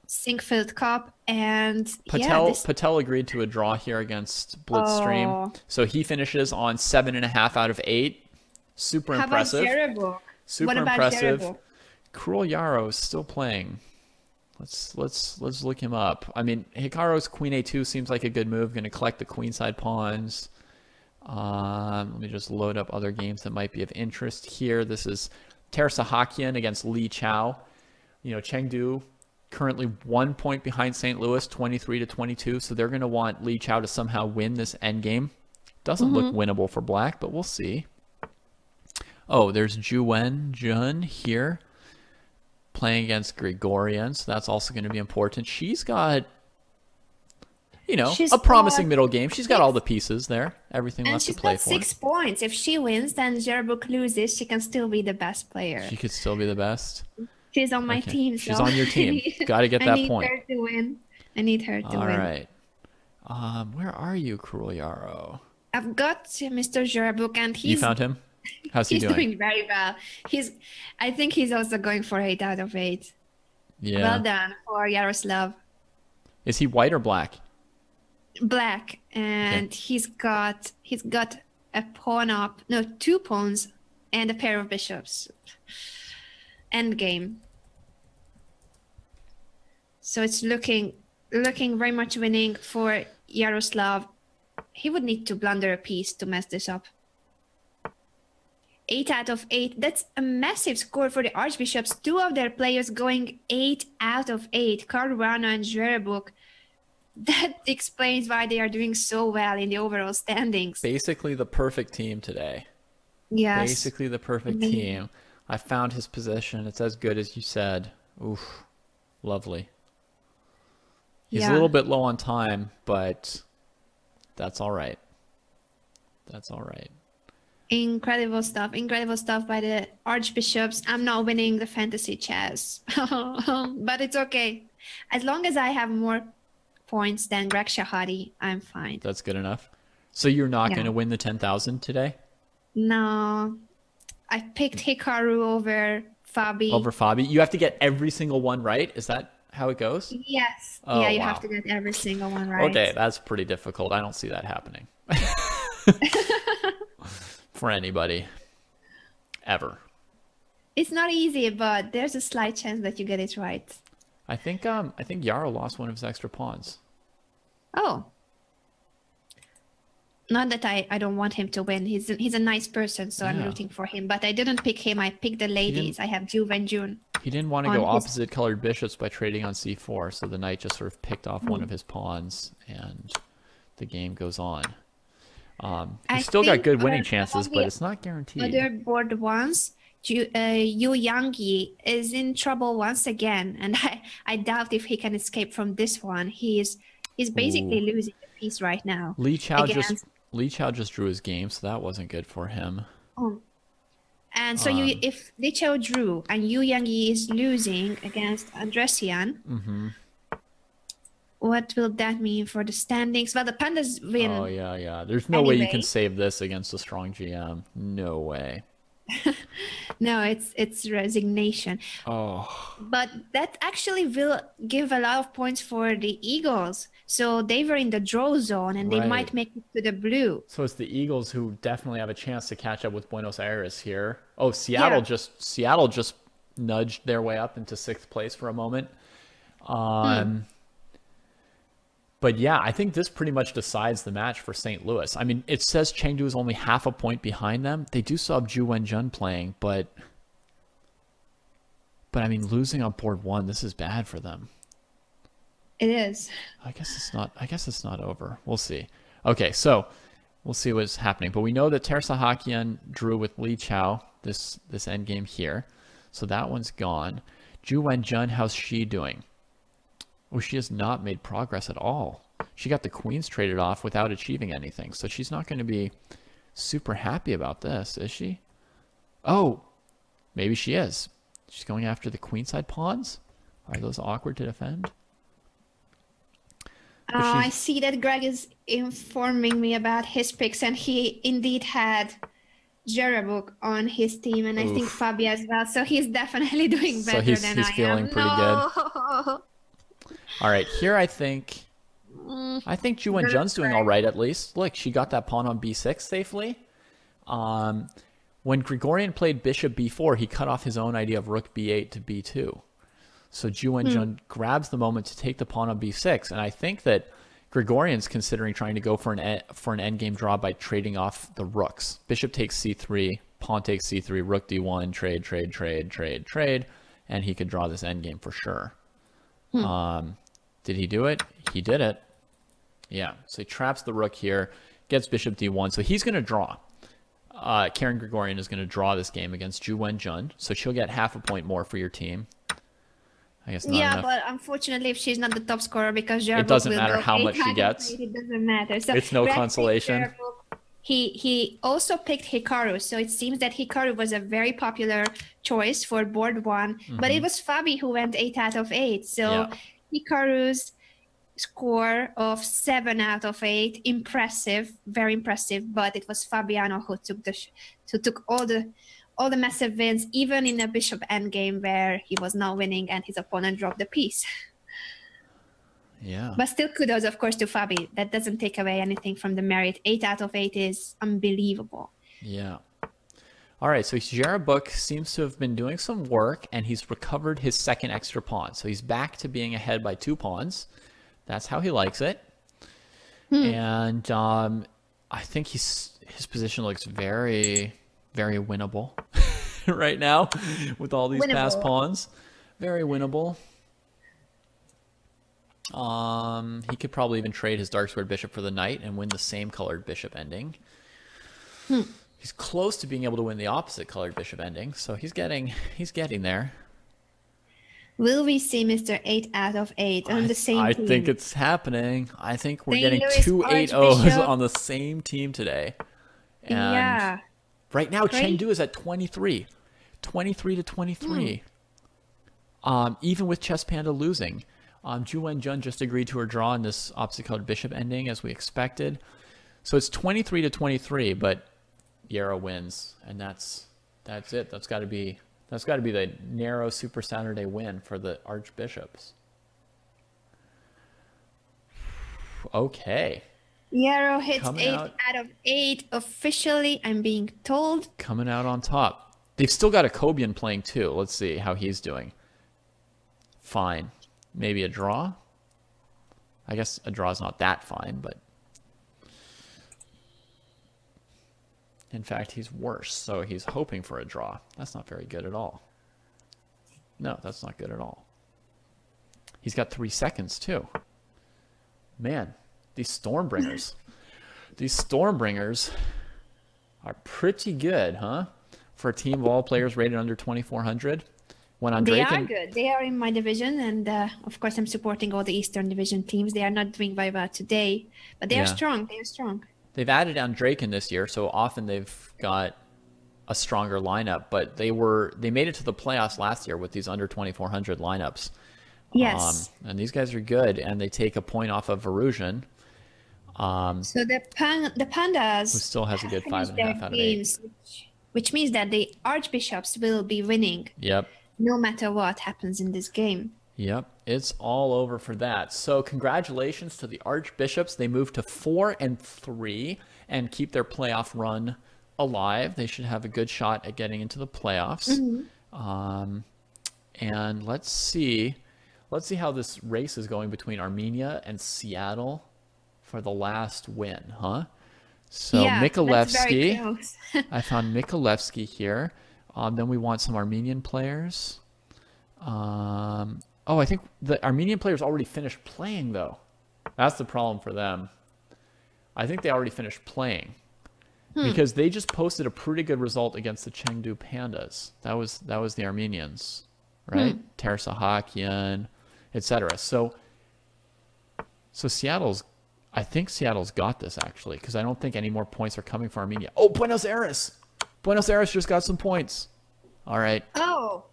Sinkfield Cup. And Patel agreed to a draw here against Blitzstream. Oh. So he finishes on 7.5 out of 8. Super impressive. How about Jerebuk? Super impressive. Cruel Yarrow is still playing. Let's look him up. I mean, Hikaru's queen a2 seems like a good move. Going to collect the queenside pawns. Let me just load up other games that might be of interest here. This is Tersahakian against Li Chao. Chengdu currently 1 point behind St. Louis, 23-22. So they're going to want Li Chao to somehow win this endgame. Doesn't look winnable for black, but we'll see. Oh, there's Juwen Jun here playing against Gregorian, so that's also going to be important. She's got, a promising middle game. She's got all the pieces there, everything left to play for. And she's got 6 points. If she wins, then Jerebuk loses. She can still be the best player. She could still be the best? She's on my team. She's on your team. Got to get that point. I need her to win. I need her to win. All right. Where are you, Cruel Yarrow? I've got Mr. Jerebuk, and You found him? How's he doing? He's doing very well. I think he's also going for 8 out of 8. Yeah. Well done for Yaroslav. Is he white or black? Black, and he's got a pawn up, no, 2 pawns and a pair of bishops. Endgame. So it's looking very much winning for Yaroslav. He would need to blunder a piece to mess this up. 8 out of 8. That's a massive score for the Archbishops. 2 of their players going 8 out of 8. Caruana and Zverebuk. That explains why they are doing so well in the overall standings. Basically the perfect team today. Yes. Basically the perfect team. I found his position. It's as good as you said. Oof. Lovely. He's a little bit low on time, but that's all right. That's all right. Incredible stuff. Incredible stuff by the Archbishops. I'm not winning the fantasy chess. But it's okay. As long as I have more points than Greg Shahadi, I'm fine. That's good enough. So you're not going to win the 10,000 today? No. I picked Hikaru over Fabi. Over Fabi? You have to get every single one right? Is that how it goes? Yes. Oh, yeah, you wow. have to get every single one right. Okay, that's pretty difficult. I don't see that happening. For anybody. Ever. It's not easy, but there's a slight chance that you get it right. I think Yaro lost one of his extra pawns. Oh. Not that I don't want him to win. He's a nice person, so I'm rooting for him. But I didn't pick him. I picked the ladies. I have Juve and June. He didn't want to go opposite colored bishops by trading on c4, so the knight just sort of picked off one of his pawns, and the game goes on. He's still got good winning chances, but it's not guaranteed. Other board ones, Yu Yangi is in trouble once again, and I doubt if he can escape from this one. He's basically losing the piece right now. Li Chao just drew his game, so that wasn't good for him. Oh. And so if Li Chao drew and Yu Yangi is losing against Andresian, what will that mean for the standings? Well, the Pandas win. Oh, yeah. There's no way you can save this against a strong GM. No way. No, it's resignation. Oh. But that actually will give a lot of points for the Eagles. So they were in the draw zone, and they might make it to the blue. So it's the Eagles who definitely have a chance to catch up with Buenos Aires here. Oh, Seattle just nudged their way up into 6th place for a moment. But yeah, I think this pretty much decides the match for St. Louis. I mean, it says Chengdu is only half a point behind them. They do still have Zhu Wenjun playing, but I mean, losing on board 1, this is bad for them. It is. I guess it's not over. We'll see. Okay, so we'll see what's happening. But we know that Tersahakian drew with Li Chao this endgame here. So that one's gone. Zhu Wenjun, how's she doing? Oh, she has not made progress at all. She got the queens traded off without achieving anything. So she's not going to be super happy about this, is she? Oh, maybe she is. She's going after the queenside pawns? Are those awkward to defend? I see that Greg is informing me about his picks, and he indeed had Zverebuk on his team, and I think Fabi as well. So he's definitely doing better than I am. So he's feeling pretty good. All right, here I think Zhu Wenjun's doing all right at least. Look, she got that pawn on b6 safely. When Grigorian played bishop b4, he cut off his own idea of rook b8 to b2. So Zhu Wenjun grabs the moment to take the pawn on b6, and I think that Grigorian's considering trying to go for an endgame draw by trading off the rooks. Bishop takes c3, pawn takes c3, rook d1, trade, and he could draw this endgame for sure. Did he do it? He did it. Yeah, so he traps the rook here, gets bishop d1, so he's going to draw. Karen Grigorian is going to draw this game against Zhu Wenjun, so she'll get half a point more for your team. I guess not enough. But unfortunately, if she's not the top scorer, because Zverebuk it doesn't matter how much she gets. It doesn't matter. So it's no consolation. He also picked Hikaru, so it seems that Hikaru was a very popular choice for board 1, but it was Fabi who went 8 out of 8. So Hikaru's score of 7 out of 8, impressive, very impressive. But it was Fabiano who took all the massive wins, even in a bishop endgame where he was not winning and his opponent dropped the piece. Yeah. But still kudos, of course, to Fabi. That doesn't take away anything from the merit. 8 out of 8 is unbelievable. Yeah. All right, so Jarabuk seems to have been doing some work, and he's recovered his second extra pawn. So he's back to being ahead by 2 pawns. That's how he likes it. And I think his position looks very, very winnable right now with all these passed pawns. Very winnable. He could probably even trade his dark squared bishop for the knight and win the same colored bishop ending. He's close to being able to win the opposite colored bishop ending, so he's getting there. Will we see Mr. 8 out of 8 on the same team? I think it's happening. I think we're St. getting Louis 2 8-0s on the same team today. And yeah. right now, Chengdu is at 23. 23 to 23. Even with Chess Panda losing. Ju Wen-jun just agreed to her draw in this opposite colored bishop ending, as we expected. So it's 23 to 23, but Yarrow wins, and that's it. That's got to be the narrow Super Saturday win for the Archbishops. Okay. Yarrow hits 8 out of 8 officially, I'm being told. Coming out on top. They've still got a Kobian playing too. Let's see how he's doing. Fine. Maybe a draw? I guess a draw is not that fine, but in fact, he's worse, so he's hoping for a draw. That's not very good at all. No, that's not good at all. He's got 3 seconds, too. Man, these Stormbringers. These Stormbringers are pretty good, huh? For a team of all players rated under 2,400. They are good. They are in my division, and of course, I'm supporting all the Eastern Division teams. They are not doing very well today, but they are strong. They are strong. They've added Andraken this year, so often they've got a stronger lineup. But they made it to the playoffs last year with these under 2,400 lineups. Yes, and these guys are good, and they take a point off of Varusian. So the Pandas, who still has a good 5.5 out of 8, which means that the Archbishops will be winning. Yep. No matter what happens in this game. Yep, it's all over for that. So congratulations to the Archbishops. They move to 4-3 and keep their playoff run alive. They should have a good shot at getting into the playoffs. And let's see how this race is going between Armenia and Seattle for the last win, huh? So yeah, Mikalevsky, I found Mikalevsky here. Then we want some Armenian players. Oh, I think the Armenian players already finished playing, though. That's the problem for them. I think they already finished playing. Because they just posted a pretty good result against the Chengdu Pandas. That was the Armenians, right? Tersahakian, etc. So I think Seattle's got this, actually, because I don't think any more points are coming for Armenia. Oh, Buenos Aires! Buenos Aires just got some points. All right. Oh.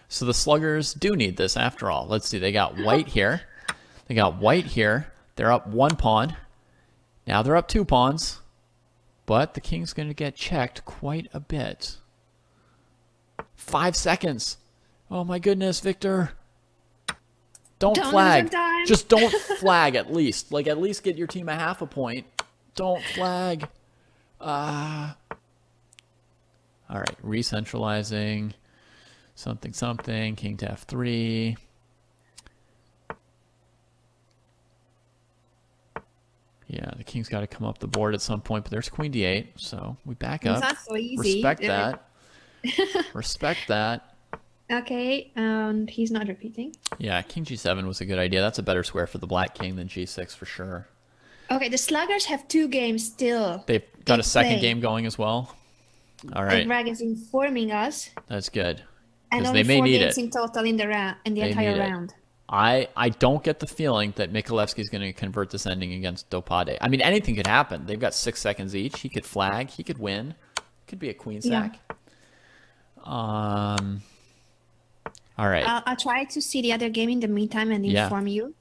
So the Sluggers do need this after all. Let's see. They got white here. They got white here. They're up 1 pawn. Now they're up 2 pawns. But the king's going to get checked quite a bit. 5 seconds. Oh my goodness, Victor. Don't flag. Just don't flag at least. Like, at least get your team a half a point. Don't flag. All right, re-centralizing, something, king to f3. Yeah, the king's got to come up the board at some point, but there's queen d8, so we back up. It's not so easy. Respect that. Respect that. Okay, and he's not repeating. Yeah, king g7 was a good idea. That's a better square for the black king than g6 for sure. Okay, the Sluggers have 2 games still. They've got a second game going as well. All right. Greg is informing us. That's good. And only they may 4 need games it in total in the entire round. I don't get the feeling that Mikalevsky is going to convert this ending against Dopade. I mean, anything could happen. They've got 6 seconds each. He could flag. He could win. Could be a queen sack. Yeah. All right. I'll try to see the other game in the meantime and inform you.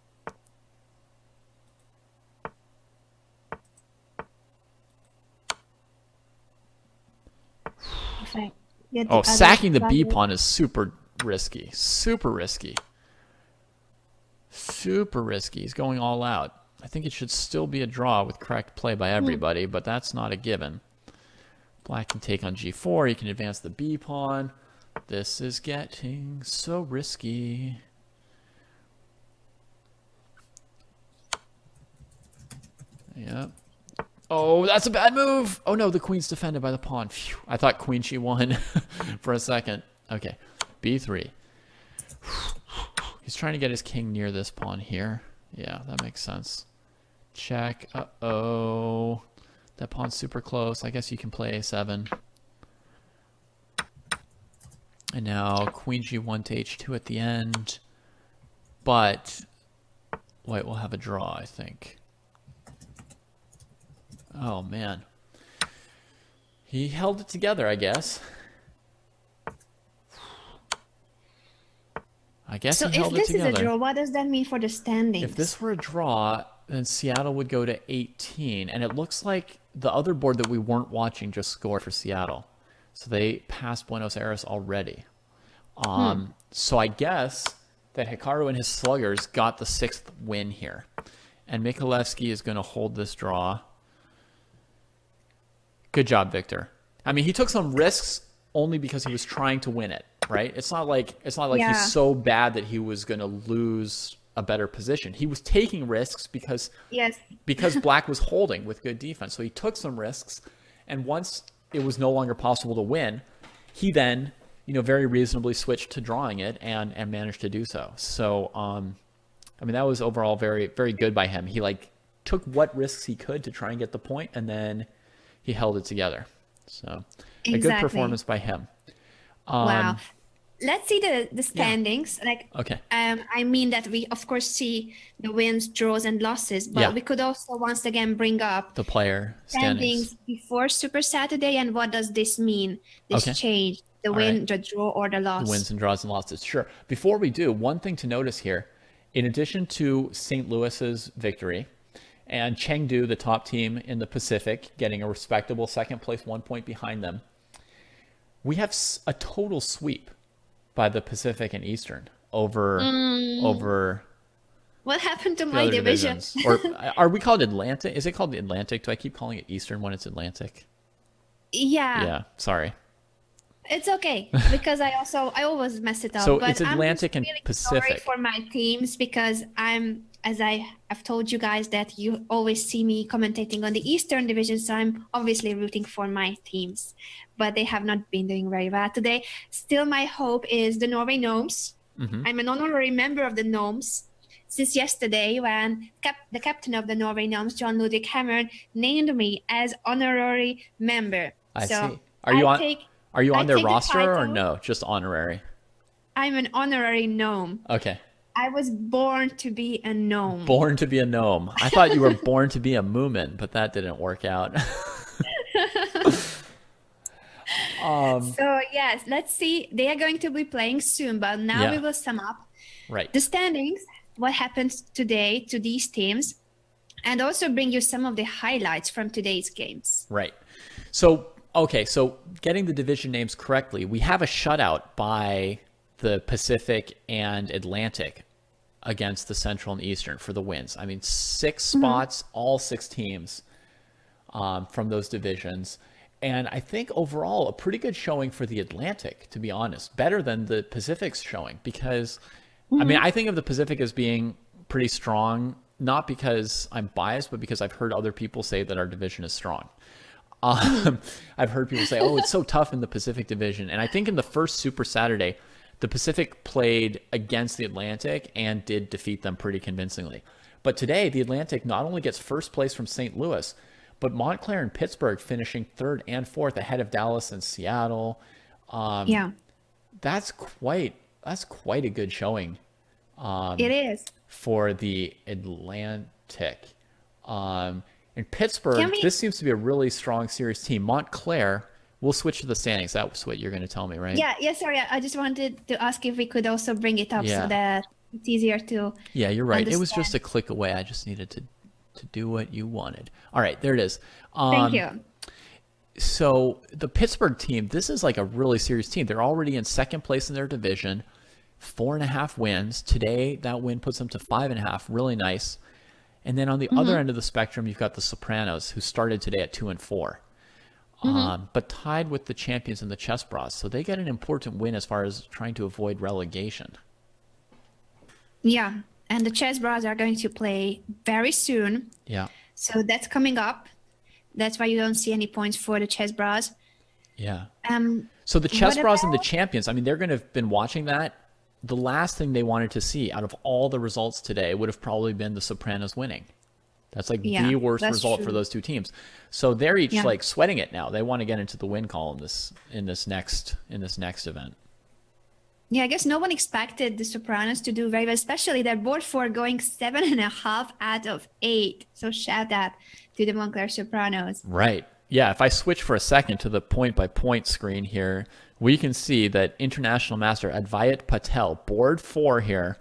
Sacking the B pawn is super risky. Super risky. Super risky. He's going all out. I think it should still be a draw with correct play by everybody, but that's not a given. Black can take on g4. He can advance the b pawn. This is getting so risky. Yep. Oh, that's a bad move. Oh no, the queen's defended by the pawn. Phew. I thought queen c1 for a second. Okay, b3. He's trying to get his king near this pawn here. Yeah, that makes sense. Check. Uh-oh. That pawn's super close. I guess you can play a7. And now queen g1 to h2 at the end. But white will have a draw, I think. Oh, man. He held it together, I guess. So if this is a draw, what does that mean for the standings? If this were a draw, then Seattle would go to 18. And it looks like the other board that we weren't watching just scored for Seattle. So they passed Buenos Aires already. So I guess that Hikaru and his sluggers got the 6th win here. And Michalewski is going to hold this draw. Good job, Victor. I mean, he took some risks only because he was trying to win it, right? It's not like he's so bad that he was going to lose a better position. He was taking risks because Black was holding with good defense. So he took some risks, and once it was no longer possible to win, he then, very reasonably switched to drawing it and managed to do so. So, I mean, that was overall very, very good by him. He took what risks he could to try and get the point, and then he held it together. So a good performance by him. Wow. Let's see the standings. Yeah. Okay. I mean that we of course see the wins, draws, and losses, but we could also once again bring up the player standings before Super Saturday, and what does this mean? This change, the win, the draw, or the loss? The wins and draws and losses. Sure. Before we do, one thing to notice here, in addition to St. Louis's victory, and Chengdu, the top team in the Pacific, getting a respectable second place, 1 point behind them, we have a total sweep by the Pacific and Eastern over what happened to my division? Or are we called Atlantic? Is it called the Atlantic? Do I keep calling it Eastern when it's Atlantic? Yeah, sorry. It's okay, because I always mess it up. So but it's Atlantic and Pacific. Sorry for my teams, because as I have told you guys, that you always see me commentating on the Eastern Division, so I'm obviously rooting for my teams. But they have not been doing very well today. Still, my hope is the Norway Gnomes. I'm an honorary member of the Gnomes since yesterday, when the captain of the Norway Gnomes, John Ludwig Hammer, named me as honorary member. I see. Are you on their roster or no? Just honorary? I'm an honorary gnome. Okay. I was born to be a gnome. Born to be a gnome. I thought you were born to be a moomin, but that didn't work out. So yes, let's see. They are going to be playing soon, but now we will sum up the standings, what happened today to these teams, and also bring you some of the highlights from today's games. Right. So, okay, so getting the division names correctly, we have a shutout by the Pacific and Atlantic against the Central and Eastern for the wins. I mean, 6 spots, all 6 teams from those divisions. And I think overall a pretty good showing for the Atlantic, to be honest. Better than the Pacific's showing, because, I mean, I think of the Pacific as being pretty strong, not because I'm biased, but because I've heard other people say that our division is strong. I've heard people say, oh, it's so tough in the Pacific division. And I think in the first Super Saturday, the Pacific played against the Atlantic and did defeat them pretty convincingly. But today, the Atlantic not only gets first place from St. Louis, but Montclair and Pittsburgh finishing 3rd and 4th ahead of Dallas and Seattle. That's quite a good showing. It is. For the Atlantic. In Pittsburgh, this seems to be a really strong series team. Montclair, we'll switch to the standings. That's what you're going to tell me, right? Yeah, sorry. I just wanted to ask if we could also bring it up so that it's easier to Yeah, you're right. understand. It was just a click away. I just needed to do what you wanted. All right, there it is. Thank you. So the Pittsburgh team, this is like a really serious team. They're already in 2nd place in their division, 4.5 wins. Today, that win puts them to 5.5. Really nice. And then on the other end of the spectrum, you've got the Sopranos, who started today at 2-4. But tied with the champions in the Chess Bras. So they get an important win as far as trying to avoid relegation. Yeah, and the Chess Bras are going to play very soon. Yeah. So that's coming up. That's why you don't see any points for the Chess Bras. Yeah. So the Chess what Bras and the about- champions, I mean, they're going to have been watching that. The last thing they wanted to see out of all the results today would have probably been the Sopranos winning. That's like the worst result for those two teams. So they're each like sweating it now. They want to get into the win column in this next event. Yeah, I guess no one expected the Sopranos to do very well, especially their board 4 going 7.5 out of 8. So shout out to the Montclair Sopranos. Right. Yeah, if I switch for a second to the point-by-point screen here, we can see that International Master Advait Patel, board 4 here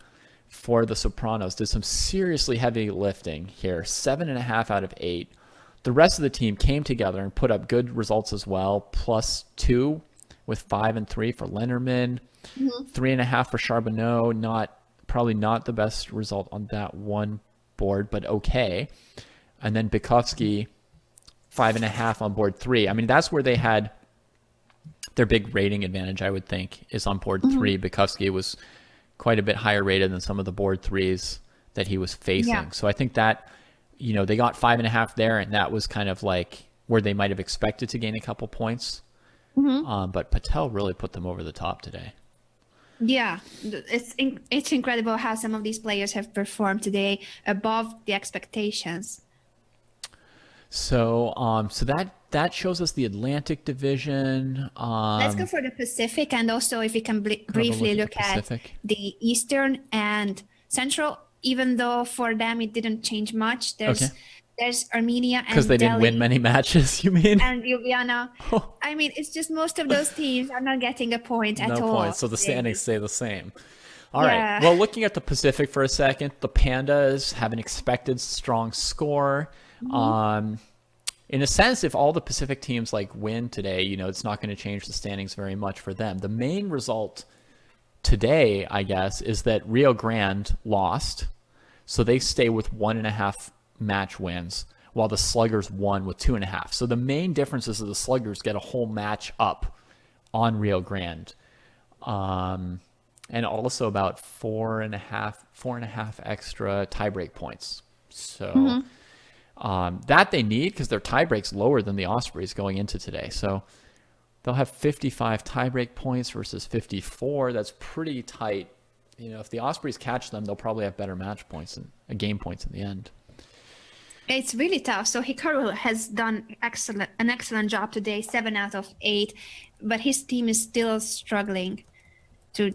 for the Sopranos, did some seriously heavy lifting here, 7.5 out of 8. The rest of the team came together and put up good results as well, +2 with 5 and 3 for Lennerman, 3.5 for Charbonneau, probably not the best result on that one board, but okay. And then Bukowski, 5.5 on board 3. I mean, that's where they had their big rating advantage, I would think, is on board 3. Bukowski was quite a bit higher rated than some of the board 3s that he was facing. Yeah. So I think that, they got 5.5 there, and that was kind of like where they might have expected to gain a couple points. But Patel really put them over the top today. Yeah, it's incredible how some of these players have performed today above the expectations. So, that shows us the Atlantic Division. Let's go for the Pacific, and also if we can briefly look at the Eastern and Central. Even though for them it didn't change much, there's Armenia and because they didn't win many matches. You mean? And Ljubljana. I mean, it's just most of those teams are not getting a point at all. No points, so the standings stay the same. All right. Well, looking at the Pacific for a second, the Pandas have an expected strong score. In a sense, if all the Pacific teams win today, it's not going to change the standings very much for them. The main result today, I guess, is that Rio Grande lost, so they stay with 1.5 match wins, while the Sluggers won with 2.5. So the main difference is that the Sluggers get a whole match up on Rio Grande, and also about 4.5 extra tiebreak points. So that they need, because their tiebreak's lower than the Ospreys going into today. So they'll have 55 tiebreak points versus 54. That's pretty tight. If the Ospreys catch them, they'll probably have better match points and game points in the end. It's really tough. So Hikaru has done an excellent job today, 7 out of 8, but his team is still struggling to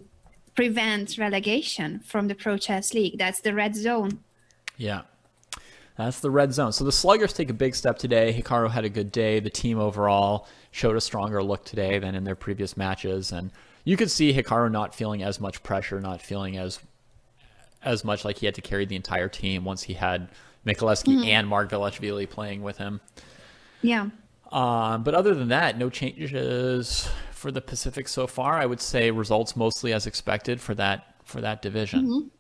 prevent relegation from the Pro Chess League. That's the red zone. Yeah. That's the red zone. So the Sluggers take a big step today. Hikaru had a good day. The team overall showed a stronger look today than in their previous matches. And you could see Hikaru not feeling as much pressure, not feeling as much like he had to carry the entire team once he had Mikuleski and Margvelashvili playing with him. Yeah. But other than that, no changes for the Pacific so far. I would say results mostly as expected for that division.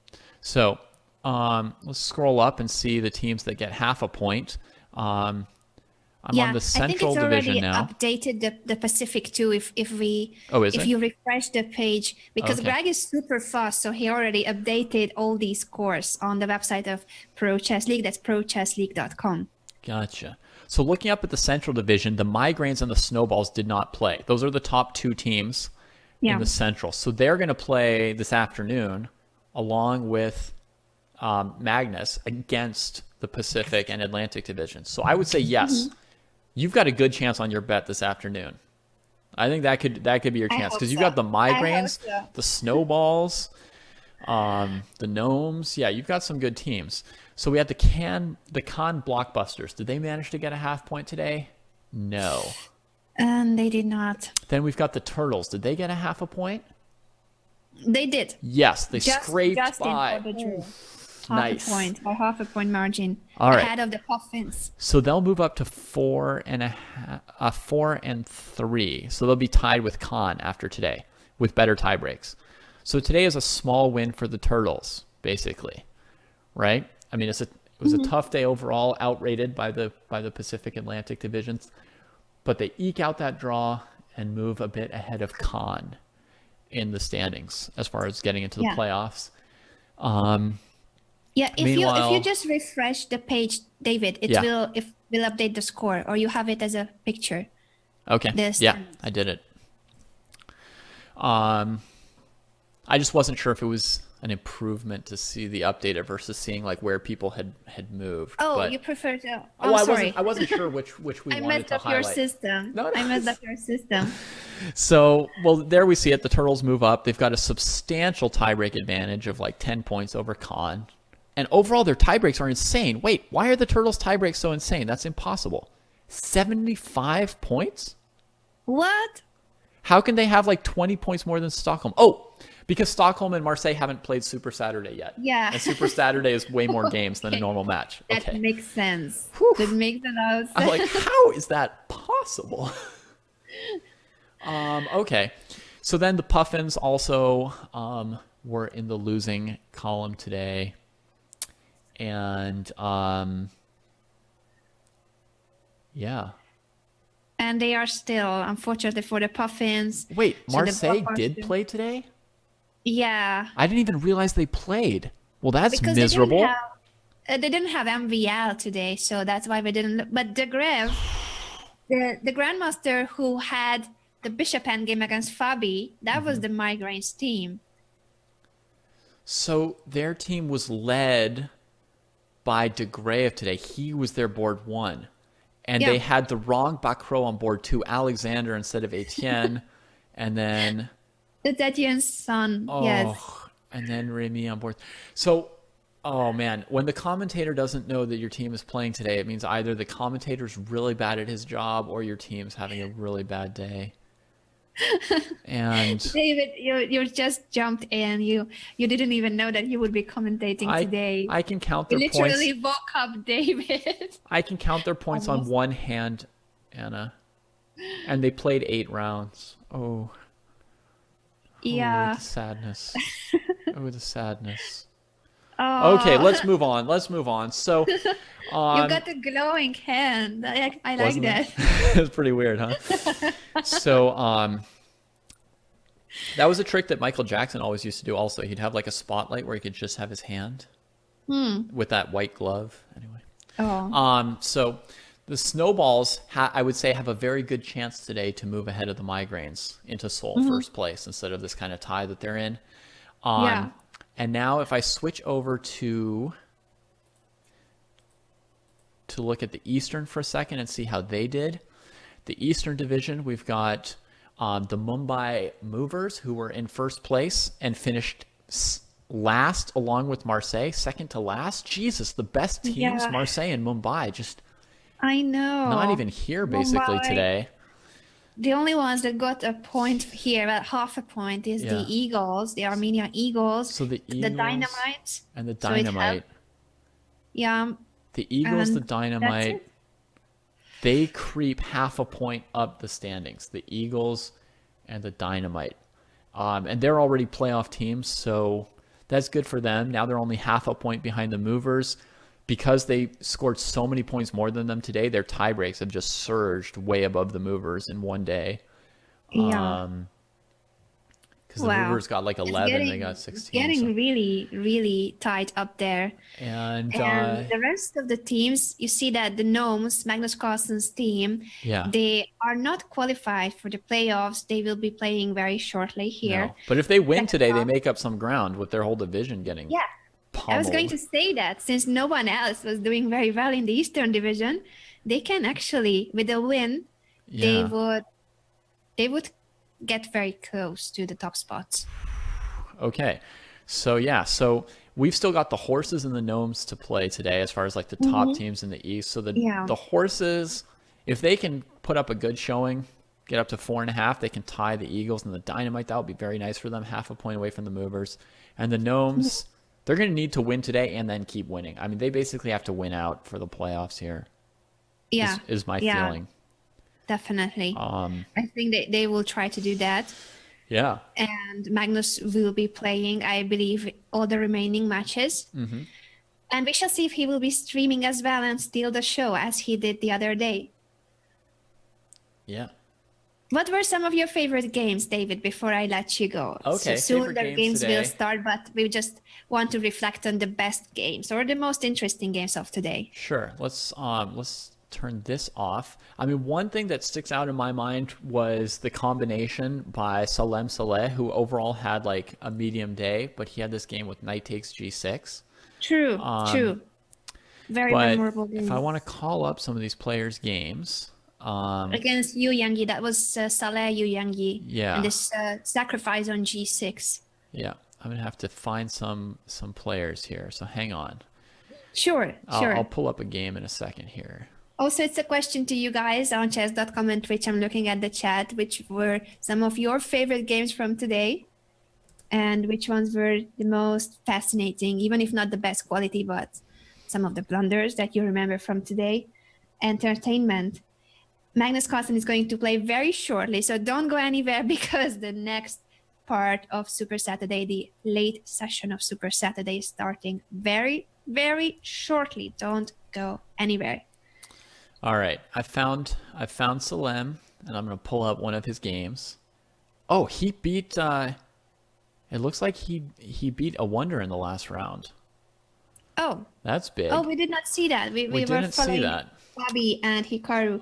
So let's scroll up and see the teams that get half a point. I'm on the Central Division now. I think it's already updated the Pacific too. If you refresh the page, because Greg is super fast, so he already updated all these scores on the website of Pro Chess League. That's prochessleague.com. Gotcha. So looking up at the Central Division, the Migraines and the Snowballs did not play. Those are the top 2 teams in the Central. So they're going to play this afternoon along with Magnus against the Pacific and Atlantic Division. So I would say yes, you've got a good chance on your bet this afternoon. I think that could be your chance, because you've got the Migraines, the Snowballs, the Gnomes. Yeah, you've got some good teams. So we had the Con Blockbusters. Did they manage to get a half point today? No. They did not. Then we've got the Turtles. Did they get a half a point? They did. Yes, they scraped by. Half a point, by half a point margin, ahead of the Puffins. So they'll move up to 4 and 3. So they'll be tied with Con after today with better tie breaks. So today is a small win for the Turtles, basically, right? I mean, it was a tough day overall, outrated by the Pacific Atlantic divisions, but they eke out that draw and move a bit ahead of Khan in the standings as far as getting into the playoffs. Yeah, if Meanwhile, you just refresh the page, David, it will update the score, or you have it as a picture. Okay. Yeah, I did it. I just wasn't sure if it was an improvement to see the updated versus seeing like where people had moved. Oh, but, you prefer to? Oh, sorry. I wasn't sure which we I wanted messed to up highlight. your system. No. I messed up your system. So, well, there we see it. The Turtles move up. They've got a substantial tiebreak advantage of like 10 points over Khan. And overall, their tiebreaks are insane. Wait, why are the Turtles' tiebreaks so insane? That's impossible. 75 points? What? How can they have like 20 points more than Stockholm? Oh, because Stockholm and Marseille haven't played Super Saturday yet. Yeah. And Super Saturday is way more games than a normal match. That Okay. makes sense. Whew. That makes a lot of sense. I'm like, how is that possible? Okay. So then the Puffins also were in the losing column today. And yeah. And they are still, unfortunately for the Puffins. Wait, so Marseille did play today? Yeah. I didn't even realize they played. Well, that's Because miserable. they didn't have MVL today, so that's why we didn't. But De Greve, the Grandmaster who had the Bishop endgame against Fabi, that was the Migraines team. So their team was led by De Greve today. He was their board 1. And they had the wrong Bacro on board 2, Alexander instead of Etienne. And then... That's Etienne's son, yes. And then Remy on board. So, oh man, when the commentator doesn't know that your team is playing today, it means either the commentator's really bad at his job or your team's having a really bad day. And David, you just jumped in. You didn't even know that you would be commentating today. I can count their you points. literally woke up David. I can count their points on one hand, Anna. And they played 8 rounds. Oh. Yeah. Oh, the sadness. Oh, the sadness. Oh. Okay, let's move on. So, you got the glowing hand. I like that. It's pretty weird, huh? So, that was a trick that Michael Jackson always used to do. Also, he'd have like a spotlight where he could just have his hand with that white glove. Anyway. Oh. So the Snowballs, I would say, have a very good chance today to move ahead of the Migraines into Seoul first place instead of this kind of tie that they're in. Yeah. And now if I switch over to look at the Eastern for a second and see how they did. The Eastern Division, we've got the Mumbai Movers, who were in first place and finished last along with Marseille, second to last. Jesus, the best teams, Marseille and Mumbai, just I know. not even here basically today. The only ones that got a point here, about half a point, is the Eagles, the Armenia Eagles. So the Eagles Dynamite. And the Dynamite. The Eagles, the Dynamite, they creep half a point up the standings. The Eagles and the Dynamite. And they're already playoff teams, so that's good for them. Now they're only half a point behind the Movers. Because they scored so many points more than them today, their tie breaks have just surged way above the Movers in one day. Yeah. Because the Movers got like 11, they got 16. It's getting really, really tight up there. And the rest of the teams, you see that the Gnomes, Magnus Carlsen's team, they are not qualified for the playoffs. They will be playing very shortly here. No. But if they win today, they make up some ground with their whole division getting pummeled. I was going to say that since no one else was doing very well in the Eastern Division, they can actually, with a win, they would get very close to the top spots. Okay. So we've still got the Horses and the Gnomes to play today as far as like the top teams in the East. So the Horses, if they can put up a good showing, get up to 4.5, they can tie the Eagles and the Dynamite. That would be very nice for them, half a point away from the Movers. And the Gnomes, they're going to need to win today and then keep winning. I mean, they basically have to win out for the playoffs here. Yeah. Is my feeling. Definitely. I think they will try to do that. Yeah. And Magnus will be playing, I believe, all the remaining matches. Mm-hmm. And we shall see if he will be streaming as well and steal the show as he did the other day. Yeah. What were some of your favorite games, David, before I let you go? So Okay, soon favorite the games games will today. start, but we just want to reflect on the best games or the most interesting games of today. Sure. Let's turn this off. I mean, one thing that sticks out in my mind was the combination by Salem Saleh, who overall had like a medium day, but he had this game with knight takes g6. True, true. Very But memorable if I game. want to call up some of these players' games, Against Yu Yangyi, that was Saleh Yu Yangyi. And yeah, this sacrifice on g6. yeah, I'm gonna have to find some players here. So hang on. Sure, I'll sure. pull up a game in a second here. Also, it's a question to you guys on chess.com and Twitch. I'm looking at the chat, which were some of your favorite games from today and which ones were the most fascinating, even if not the best quality, but some of the blunders that you remember from today. Entertainment. Magnus Carlsen is going to play very shortly, so don't go anywhere because the next part of Super Saturday, the late session of Super Saturday, is starting very, very shortly. Don't go anywhere. All right, I found Salem, and I'm gonna pull up one of his games. Oh, he beat. It looks like he beat a wonder in the last round. Oh, That's big. oh, we did not see that. We were didn't see following that. Fabi and Hikaru.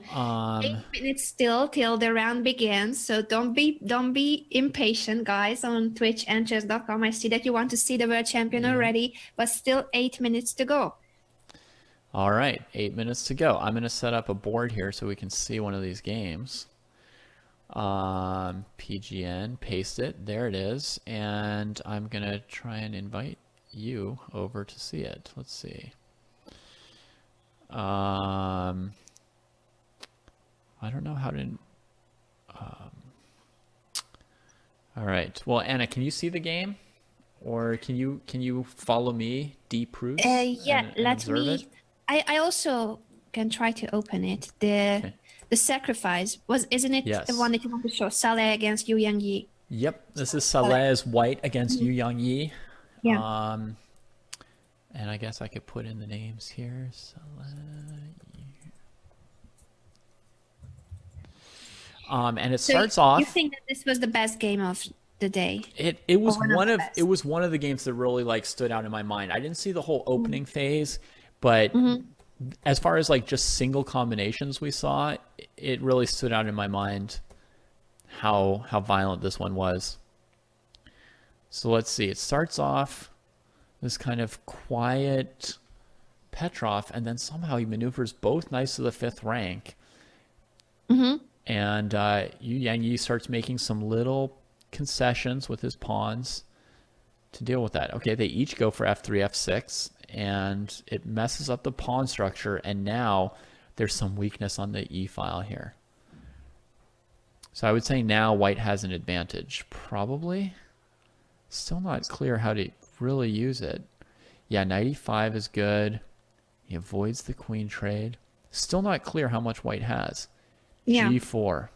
8 minutes still till the round begins, so don't be impatient, guys, on Twitch and chess.com. I see that you want to see the world champion already, but still 8 minutes to go. All right, 8 minutes to go. I'm going to set up a board here so we can see one of these games. PGN, paste it. There it is. And I'm going to try and invite you over to see it. Let's see. I don't know how to... all right. Well, Anna, can you see the game? Or can you follow me, D. Proust, Yeah, and let observe me... it? I also can try to open it. The sacrifice isn't it Yes. the one that you want to show? Saleh against Yu Yangyi. Yep, this is Saleh's white against Yu Yangyi. Yeah. And I guess I could put in the names here. And it starts off. You think that this was the best game of the day? It was one of the best? it was one of the games that really like stood out in my mind. I didn't see the whole opening phase, but as far as like just single combinations we saw, it really stood out in my mind how violent this one was. So let's see. It starts off this kind of quiet Petrov, and then somehow he maneuvers both knights to the 5th rank. And Yu Yangyi starts making some little concessions with his pawns to deal with that. Okay, they each go for f3, f6, and it messes up the pawn structure, and now there's some weakness on the e file here. So I would say now white has an advantage, probably. Still not clear how to really use it. Yeah, knight e5 is good. He avoids the queen trade. Still not clear how much white has. Yeah. G4.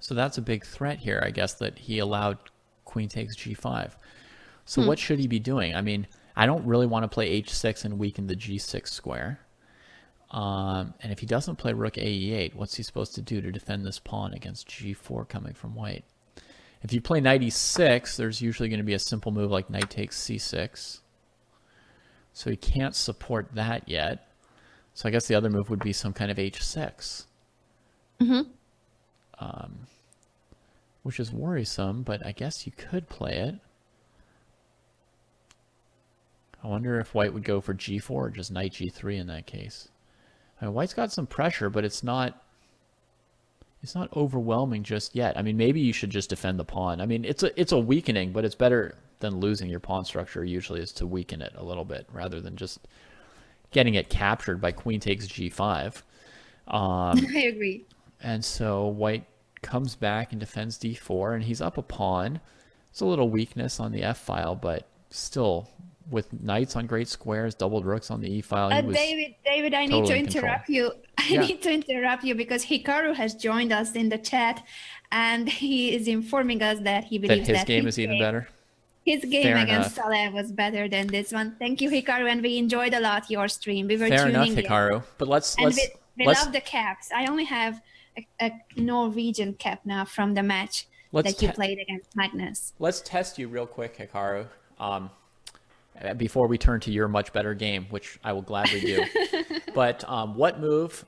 So that's a big threat here, I guess, that he allowed queen takes g5. So what should he be doing? I mean, I don't really want to play h6 and weaken the g6 square. And if he doesn't play rook ae8, what's he supposed to do to defend this pawn against g4 coming from white? If you play knight e6, there's usually going to be a simple move like knight takes c6. So he can't support that yet. So I guess the other move would be some kind of h6. Which is worrisome, but I guess you could play it. I wonder if white would go for g4 or just knight g3 in that case. I mean, white's got some pressure, but it's not overwhelming just yet. I mean, maybe you should just defend the pawn. I mean, it's a weakening, but it's better than losing your pawn structure usually is to weaken it a little bit rather than just getting it captured by queen takes g5. I agree. And so white comes back and defends d4, and he's up a pawn. It's a little weakness on the f file, but still with knights on great squares, doubled rooks on the e file. He was David, I need to totally in control. interrupt you. I need to interrupt you because Hikaru has joined us in the chat, and he is informing us that he believes that his game is even better. His game against Salem was better than this one. Thank you, Hikaru, and we enjoyed a lot your stream. We were Fair enough, tuning Hikaru. in. But let's we love the caps. I only have a Norwegian cap now from the match that you played against Magnus. Let's test you real quick, Hikaru. Before we turn to your much better game, which I will gladly do. But what move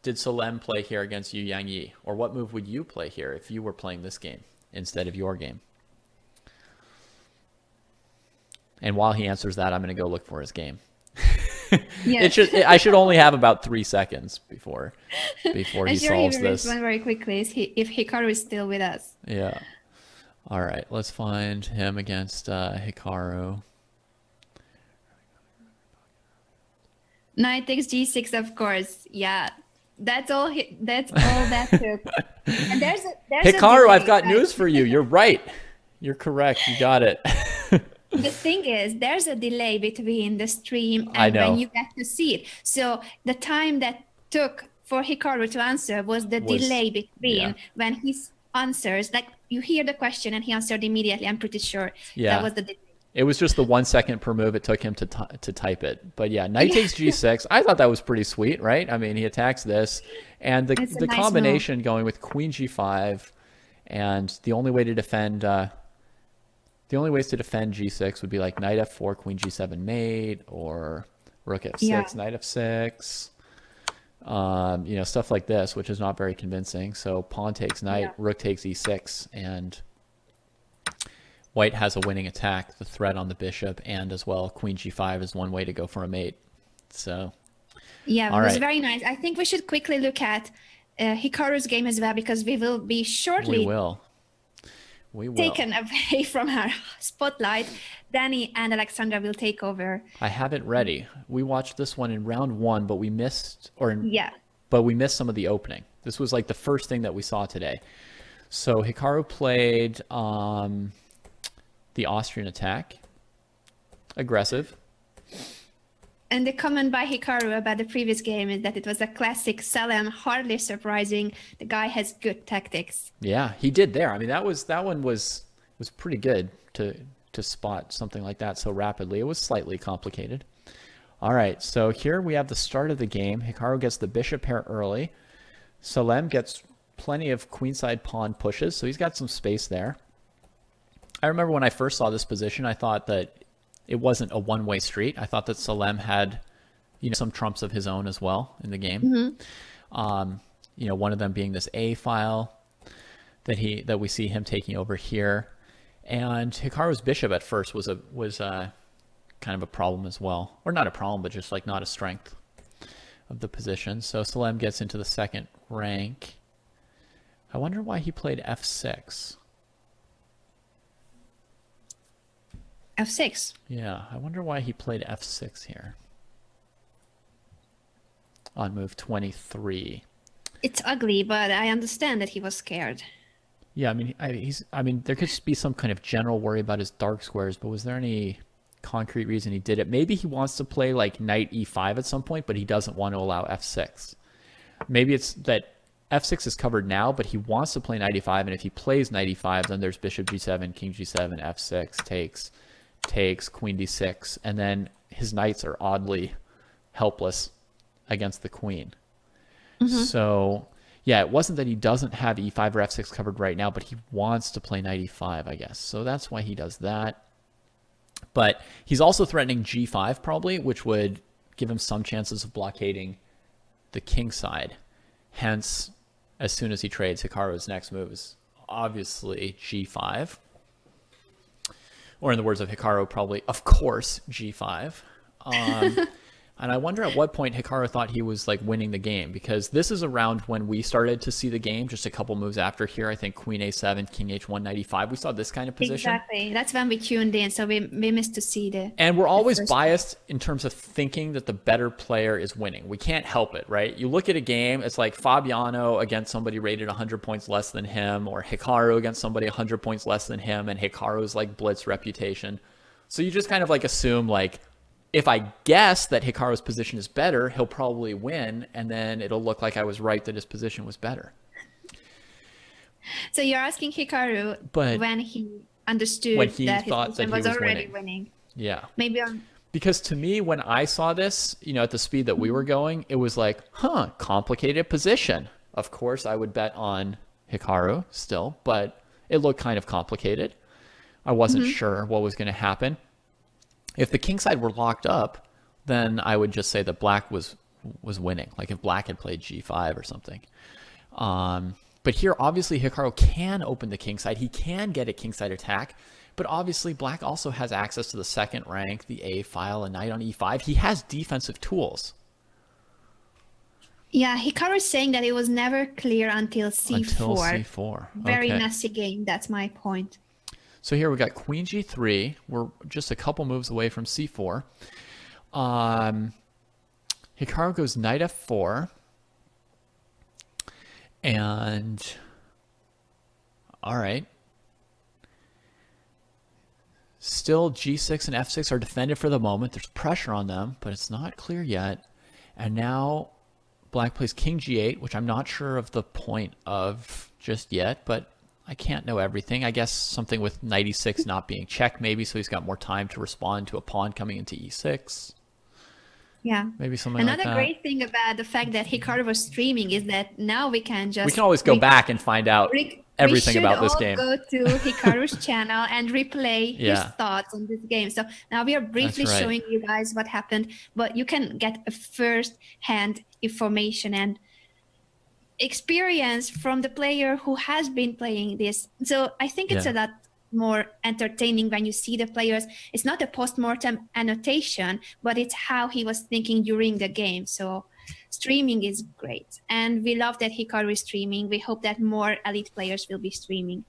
did Salem play here against Yu Yang Yi? Or what move would you play here if you were playing this game instead of your game? And while he answers that, I'm going to go look for his game. I should only have about 3 seconds before he solves this. One very quickly if Hikaru is still with us. Yeah. All right. Let's find him against Hikaru. Knight takes g6, of course. Yeah. That's all that took. And there's Hikaru, I've got news for you. You're right. You're correct. You got it. The thing is, there's a delay between the stream and when you get to see it. So the time that took for Hikaru to answer was delay between when he answers. Like, you hear the question and he answered immediately. I'm pretty sure that was the delay. It was just the 1 second per move it took him to type it. But yeah, knight takes g6. I thought that was pretty sweet, right? I mean, he attacks this. And the nice combination going with queen g5. And the only way to defend... The only ways to defend g6 would be like knight f4, queen g7 mate, or rook f6, knight f6, stuff like this, which is not very convincing. So pawn takes knight, rook takes e6, and white has a winning attack, the threat on the bishop, and as well queen g5 is one way to go for a mate. So it was very nice. I think we should quickly look at Hikaru's game as well, because we will be shortly... We will. Taken away from our spotlight. Danny and Alexandra will take over. I have it ready. We watched this one in round 1, but we missed some of the opening. This was like the first thing that we saw today. So Hikaru played the Austrian attack. Aggressive. And the comment by Hikaru about the previous game is that it was a classic Salem, hardly surprising. The guy has good tactics. Yeah, he did there. I mean, that one was pretty good to spot something like that so rapidly. It was slightly complicated. All right, so here we have the start of the game. Hikaru gets the bishop pair early. Salem gets plenty of queenside pawn pushes, so he's got some space there. I remember when I first saw this position, I thought that it wasn't a one-way street. I thought that Salem had, some trumps of his own as well in the game. Mm-hmm. One of them being this A file that we see him taking over here, and Hikaru's bishop at first was kind of a problem as well, or not a problem, but just like not a strength of the position. So Salem gets into the second rank. I wonder why he played f6. f6. Yeah, I wonder why he played f6 here on move 23. It's ugly, but I understand that he was scared. Yeah, I mean, there could be some kind of general worry about his dark squares, but was there any concrete reason he did it? Maybe he wants to play like knight e5 at some point, but he doesn't want to allow f6. Maybe it's that f6 is covered now, but he wants to play knight e5, and if he plays knight e5, then there's bishop g7, king g7, f6, takes, queen d6, and then his knights are oddly helpless against the queen. Mm-hmm. So yeah, it wasn't that he doesn't have e5 or f6 covered right now, but he wants to play knight e5, I guess. So that's why he does that. But he's also threatening g5 probably, which would give him some chances of blockading the king side. Hence, as soon as he trades, Hikaru's next move is obviously g5. Or in the words of Hikaru, probably, of course, g5. And I wonder at what point Hikaru thought he was like winning the game, because this is around when we started to see the game, just a couple moves after here. I think queen a7, king h1, knight e5. We saw this kind of position. Exactly. That's when we tuned in, so we missed to see the... And we're always biased in terms of thinking that the better player is winning. We can't help it, right? You look at a game, it's like Fabiano against somebody rated 100 points less than him, or Hikaru against somebody 100 points less than him, and Hikaru's like blitz reputation So you just kind of like assume like, if I guess that Hikaru's position is better, he'll probably win, and then it'll look like I was right that his position was better. So you're asking Hikaru But when he understood when he that his thought position that he was was already winning. winning. Yeah. Maybe on. Because to me, when I saw this, you know, at the speed that we were going, it was like, huh, complicated position. Of course, I would bet on Hikaru still, but it looked kind of complicated. I wasn't sure what was going to happen. If the king side were locked up, then I would just say that black was winning. Like if black had played g5 or something. But here, obviously, Hikaru can open the king side. He can get a king side attack. But obviously, black also has access to the second rank, the A file, a knight on e5. He has defensive tools. Yeah, Hikaru is saying that it was never clear until c4. Until c4. Very okay. messy game. That's my point. So here we got queen g3. We're just a couple moves away from c4. Hikaru goes knight f4. And all right. Still g6 and f6 are defended for the moment. There's pressure on them, but it's not clear yet. And now black plays king g8, which I'm not sure of the point of just yet, but I can't know everything. I guess something with knight e6 not being checked maybe, so he's got more time to respond to a pawn coming into e6. Yeah. Maybe something Another like that. great thing about the fact that Hikaru was streaming is that now we can always go back and find out everything about this game. We should all go to Hikaru's channel and replay his thoughts on this game. So now we are briefly showing you guys what happened, but you can get a first-hand information and experience from the player who has been playing this. So I think it's a lot more entertaining when you see the players. It's not a post-mortem annotation, but it's how he was thinking during the game. So streaming is great, and we love that Hikaru is streaming. We hope that more elite players will be streaming.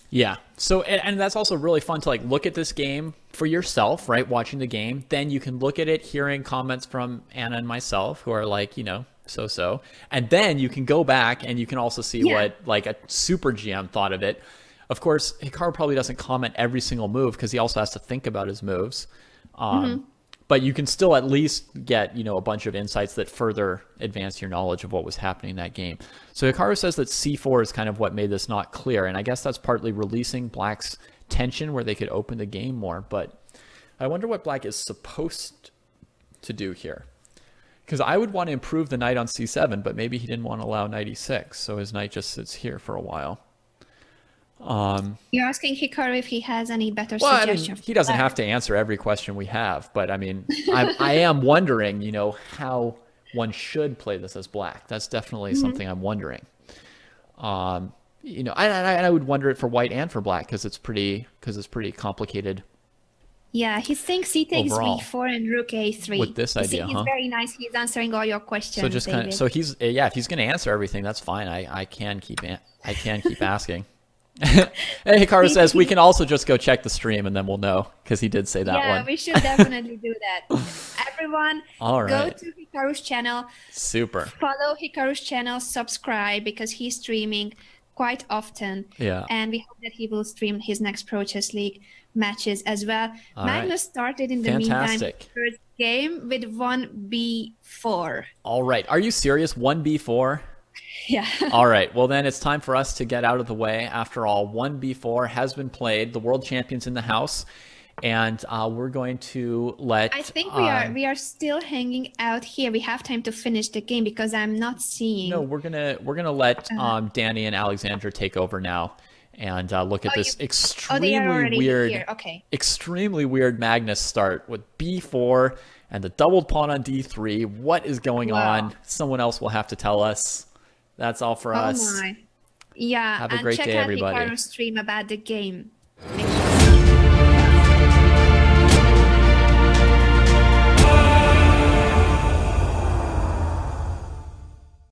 Yeah. So, and that's also really fun to like look at this game for yourself, right? Watching the game. Then you can look at it, hearing comments from Anna and myself who are like, you know, so. And then you can go back and you can also see what like a super GM thought of it. Of course, Hikaru probably doesn't comment every single move because he also has to think about his moves. But you can still at least get, you know, a bunch of insights that further advance your knowledge of what was happening in that game. So Hikaru says that c4 is kind of what made this not clear. And I guess that's partly releasing black's tension where they could open the game more. But I wonder what black is supposed to do here. Because I would want to improve the knight on c7, but maybe he didn't want to allow knight e6. So his knight just sits here for a while. You're asking Hikaru if he has any better suggestions. suggestions. I mean, he doesn't have to answer every question we have, but I mean, I am wondering, you know, how one should play this as black. That's definitely something I'm wondering. You know, I would wonder it for white and for black because it's pretty complicated. Yeah, he thinks he takes overall. b4 and rook a3. With this idea, he's very nice. He's answering all your questions. So just kind of, so he's if he's going to answer everything, that's fine. I can keep asking. And Hikaru says we can also just go check the stream and then we'll know because he did say that one. Yeah, we should definitely do that. Everyone, go to Hikaru's channel. Super. Follow Hikaru's channel, subscribe because he's streaming quite often. Yeah. And we hope that he will stream his next Pro Chess League matches as well. Magnus started in the meantime his first game with 1b4. All right. Are you serious? 1b4? Yeah. All right. Well, then it's time for us to get out of the way. After all, 1b4 has been played. The world champion's in the house. And we're going to let... I think we are still hanging out here. We have time to finish the game because I'm not seeing... No, we're gonna let Danny and Alexandra take over now and look at this extremely weird, extremely weird Magnus start with b4 and the doubled pawn on d3. What is going on? Someone else will have to tell us. That's all for us. Oh my. Yeah, have a great day, everybody. Check out Hikaru's stream about the game.